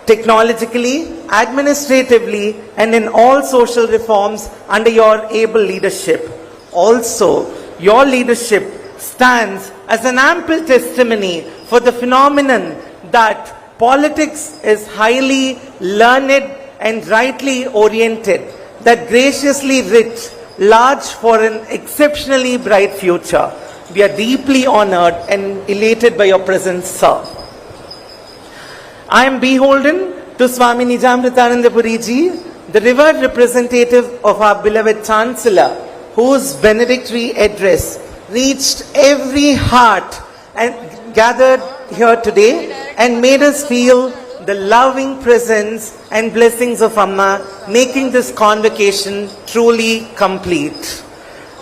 K: technologically, administratively, and in all social reforms under your able leadership. Also, your leadership stands as an ample testimony for the phenomenon that politics is highly learned and rightly oriented, that graciously rich, large for an exceptionally bright future. We are deeply honored and elated by your presence, sir. I am beholden to Swami Nijamritanandapuri ji, the revered representative of our beloved Chancellor, whose benedictory address reached every heart and gathered here today and made us feel the loving presence and blessings of Amma, making this convocation truly complete.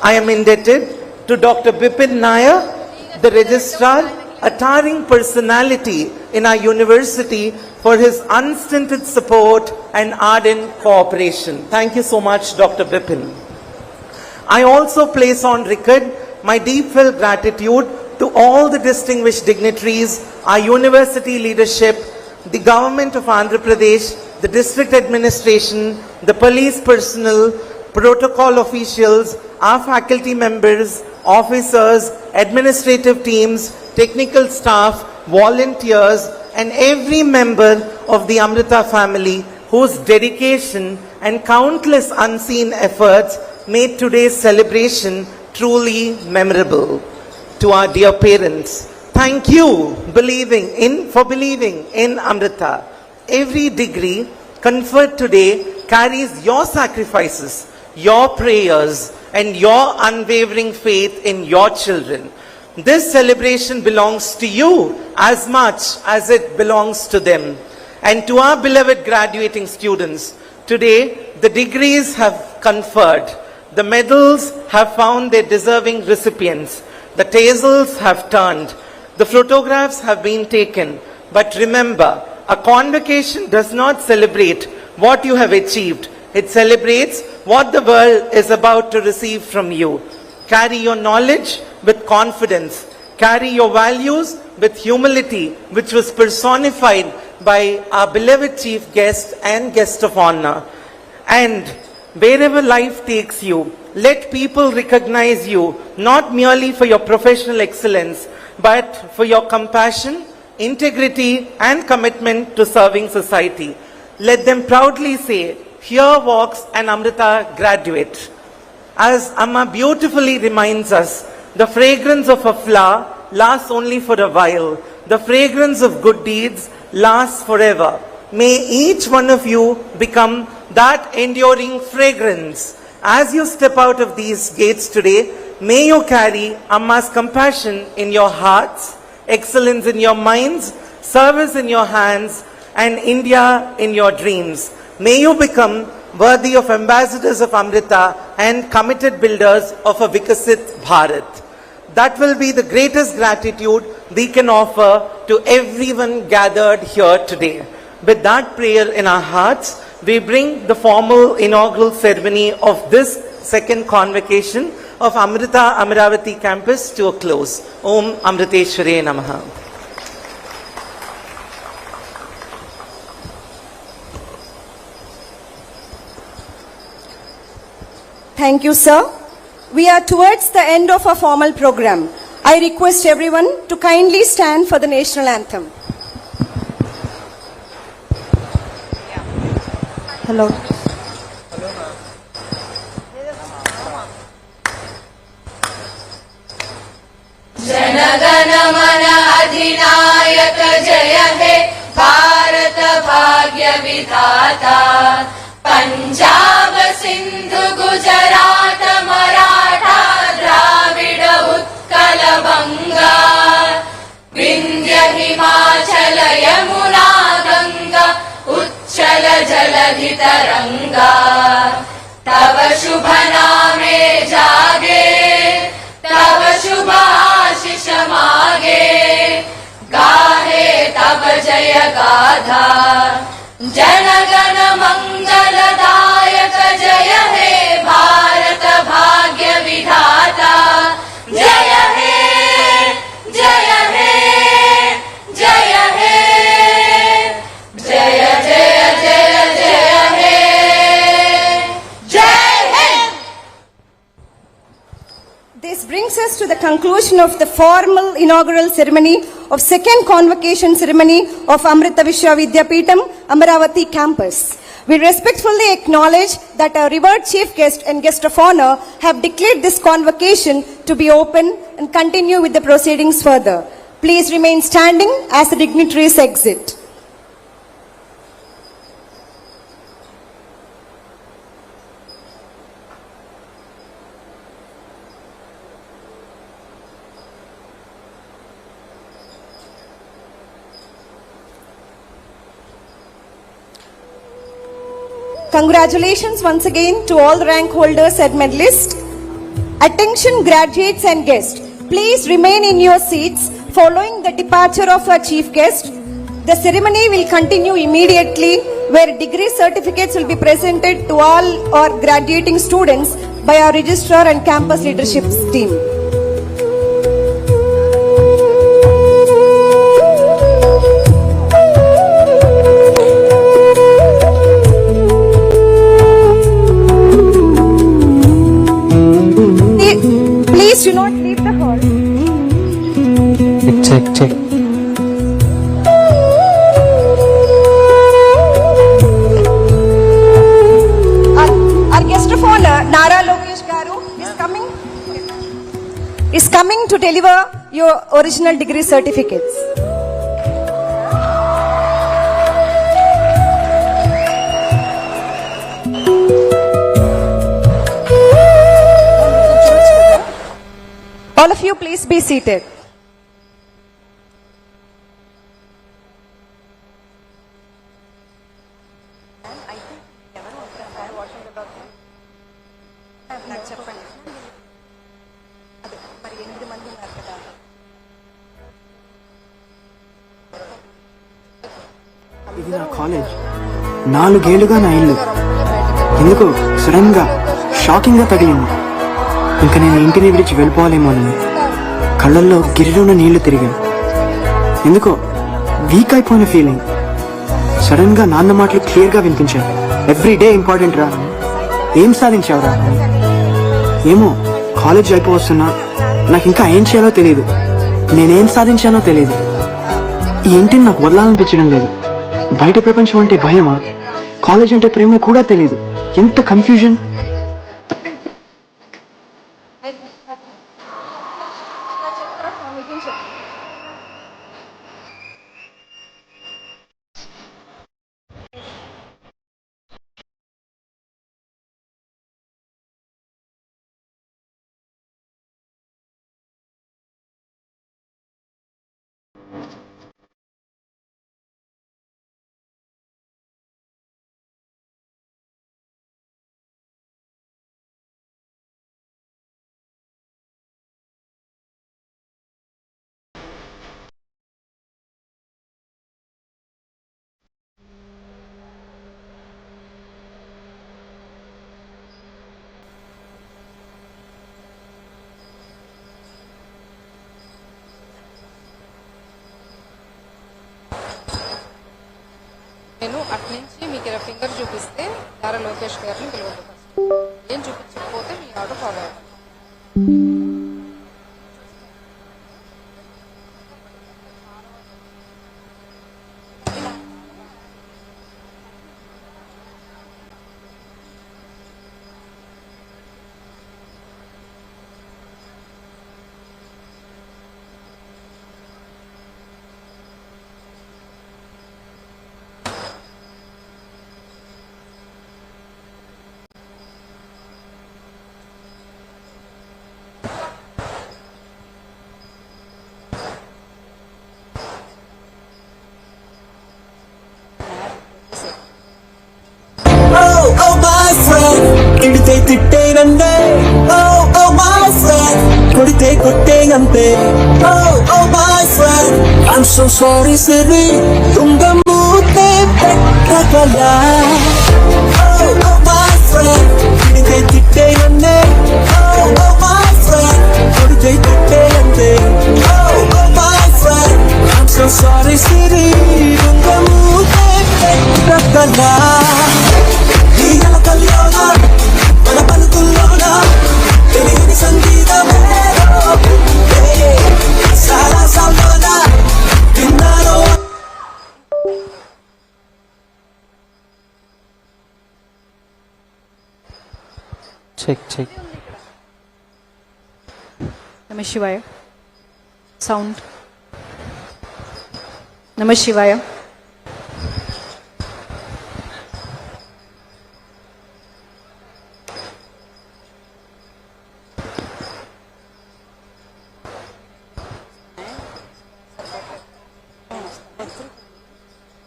K: I am indebted to Dr. Bipin Nair, the Registrar, a towering personality in our university, for his unstinted support and ardent cooperation. Thank you so much, Dr. Bipin. I also place on record my deep-felt gratitude to all the distinguished dignitaries, our university leadership, the government of Andhra Pradesh, the district administration, the police personnel, protocol officials, our faculty members, officers, administrative teams, technical staff, volunteers, and every member of the Amrita family whose dedication and countless unseen efforts made today's celebration truly memorable. To our dear parents, thank you for believing in Amrita. Every degree conferred today carries your sacrifices, your prayers, and your unwavering faith in your children. This celebration belongs to you as much as it belongs to them. And to our beloved graduating students, today the degrees have conferred, the medals have found their deserving recipients, the tassels have turned, the photographs have been taken. But remember, a convocation does not celebrate what you have achieved. It celebrates what the world is about to receive from you. Carry your knowledge with confidence. Carry your values with humility, which was personified by our beloved chief guest and guest of honor. And wherever life takes you, let people recognize you not merely for your professional excellence, but for your compassion, integrity, and commitment to serving society. Let them proudly say, "Here walks an Amrita graduate." As Amma beautifully reminds us, the fragrance of a flower lasts only for a while. The fragrance of good deeds lasts forever. May each one of you become that enduring fragrance. As you step out of these gates today, may you carry Amma's compassion in your hearts, excellence in your minds, service in your hands, and India in your dreams. May you become worthy of ambassadors of Amrita and committed builders of a Vikasit Bharat. That will be the greatest gratitude we can offer to everyone gathered here today. With that prayer in our hearts, we bring the formal inaugural ceremony of this second convocation of Amrita Amaravati campus to a close. Om Amriteshware Namaha.
A: Thank you, sir. We are towards the end of our formal program. I request everyone to kindly stand for the national anthem. Hello.
C: जनगण मन अधिनायक जय हे भारत भाग्य विधाता पंजाब सिंधु गुजरात मराठा द्राविड उत्कल बंगा विंध्य हिमाचल यमुना गंगा उच्चल जलधि तरंगा तव शुभ नामे जागे तव शुभ आशीष मागे गाहे तव जय गाथा जनगण मंगलदायक जय हे भारत भाग्य विधाता जय हे जय हे जय हे जय जय जय जय हे जय हे.
A: This brings us to the conclusion of the formal inaugural ceremony of second convocation ceremony of Amrita Vidyapeetham, Amaravati campus. We respectfully acknowledge that our revered chief guest and guest of honor have declared this convocation to be open and continue with the proceedings further. Please remain standing as the dignitaries exit. Congratulations once again to all rank holders and medalists. Attention graduates and guests, please remain in your seats following the departure of our chief guest. The ceremony will continue immediately where degree certificates will be presented to all our graduating students by our registrar and campus leadership team. Please do not leave the hall.
L: Check.
A: Our guest of honor, Nara Lokesh garu, is coming to deliver your original degree certificates. All of you, please be seated.
L: ఇది నా college, 4 ఏళ్లుగా నా ఇల్లు. ఎందుకో sudden గా shocking గా తగిలింది. ఇంకా నేను ఇంటిని విడిచి వెళ్ళిపోవాలేమోనని కళ్ళల్లో గిరిలోన నీళ్లు తిరిగాను. ఎందుకో వీక్ అయిపోయిన ఫీలింగ్. సడన్ గా నాన్న మాటలు క్లియర్ గా వినిపించాయి. ఎవ్రీ డే ఇంపార్టెంట్ రా, ఏం సాధించావురా? ఏమో కాలేజ్ అయిపోవస్తున్నా నాకు ఇంకా ఏం చేయాలో తెలియదు, నేనేం సాధించానో తెలియదు. ఈ ఇంటిని నాకు వదలాలనిపించడం లేదు. బయట ప్రపంచం అంటే భయమా, కాలేజ్ అంటే ప్రేమ కూడా తెలియదు. ఎంత కన్ఫ్యూజన్.
C: నేను అట్నుంచి మీకు ఇలా ఫింగర్ చూపిస్తే నారా లోకేష్ గారిని పిలవద్దు. ఏం చూపించకపోతే మీ ఆర్డర్ ఫాలో అవ్వాలి.
M: తిడితే తిట్టేనందే, ఓ మై ఫ్రెండ్, కొడితే కొట్టేనంతే, oh my friend, I'm so sorry Siri, తుంగమూతే పెట్టగలా, ఓ మై ఫ్రెండ్, తిడితే తిట్టేనందే, ఓ మై ఫ్రెండ్, కొడితే కొట్టేనంతే, oh my friend, I'm so sorry Siri, తుంగమూతే పెట్టగలా.
L: Check.
B: Namah Shivaya. Sound. Namah Shivaya.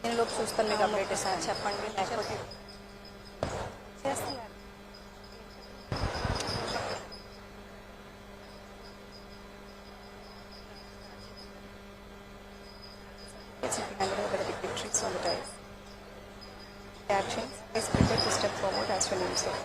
A: నేను లోపు చూస్తాను, మీకు అప్డేట్ ఇస్తాను. చెప్పండి, లేకపోతే చేస్తున్నారు. Tricks on the dice. Actions. Please prepare to step forward as your name says.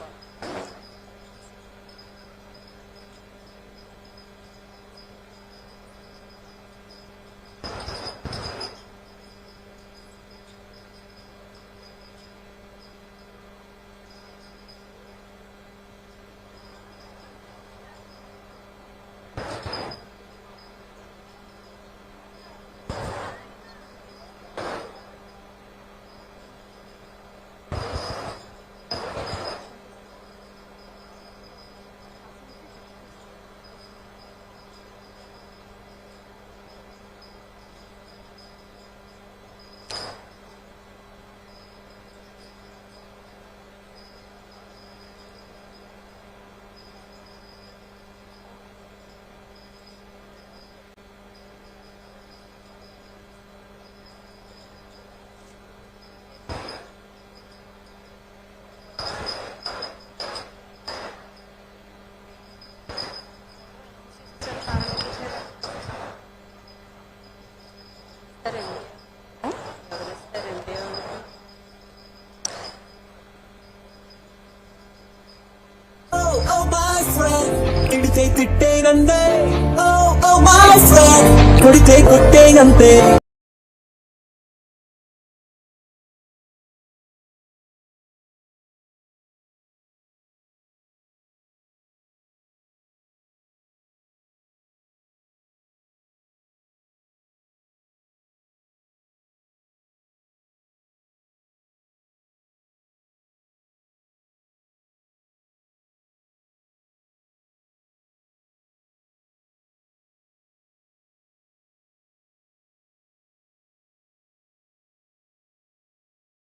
M: తిట్టేనందే. Oh, oh, my friend, కొడితే కొట్టేయంతే.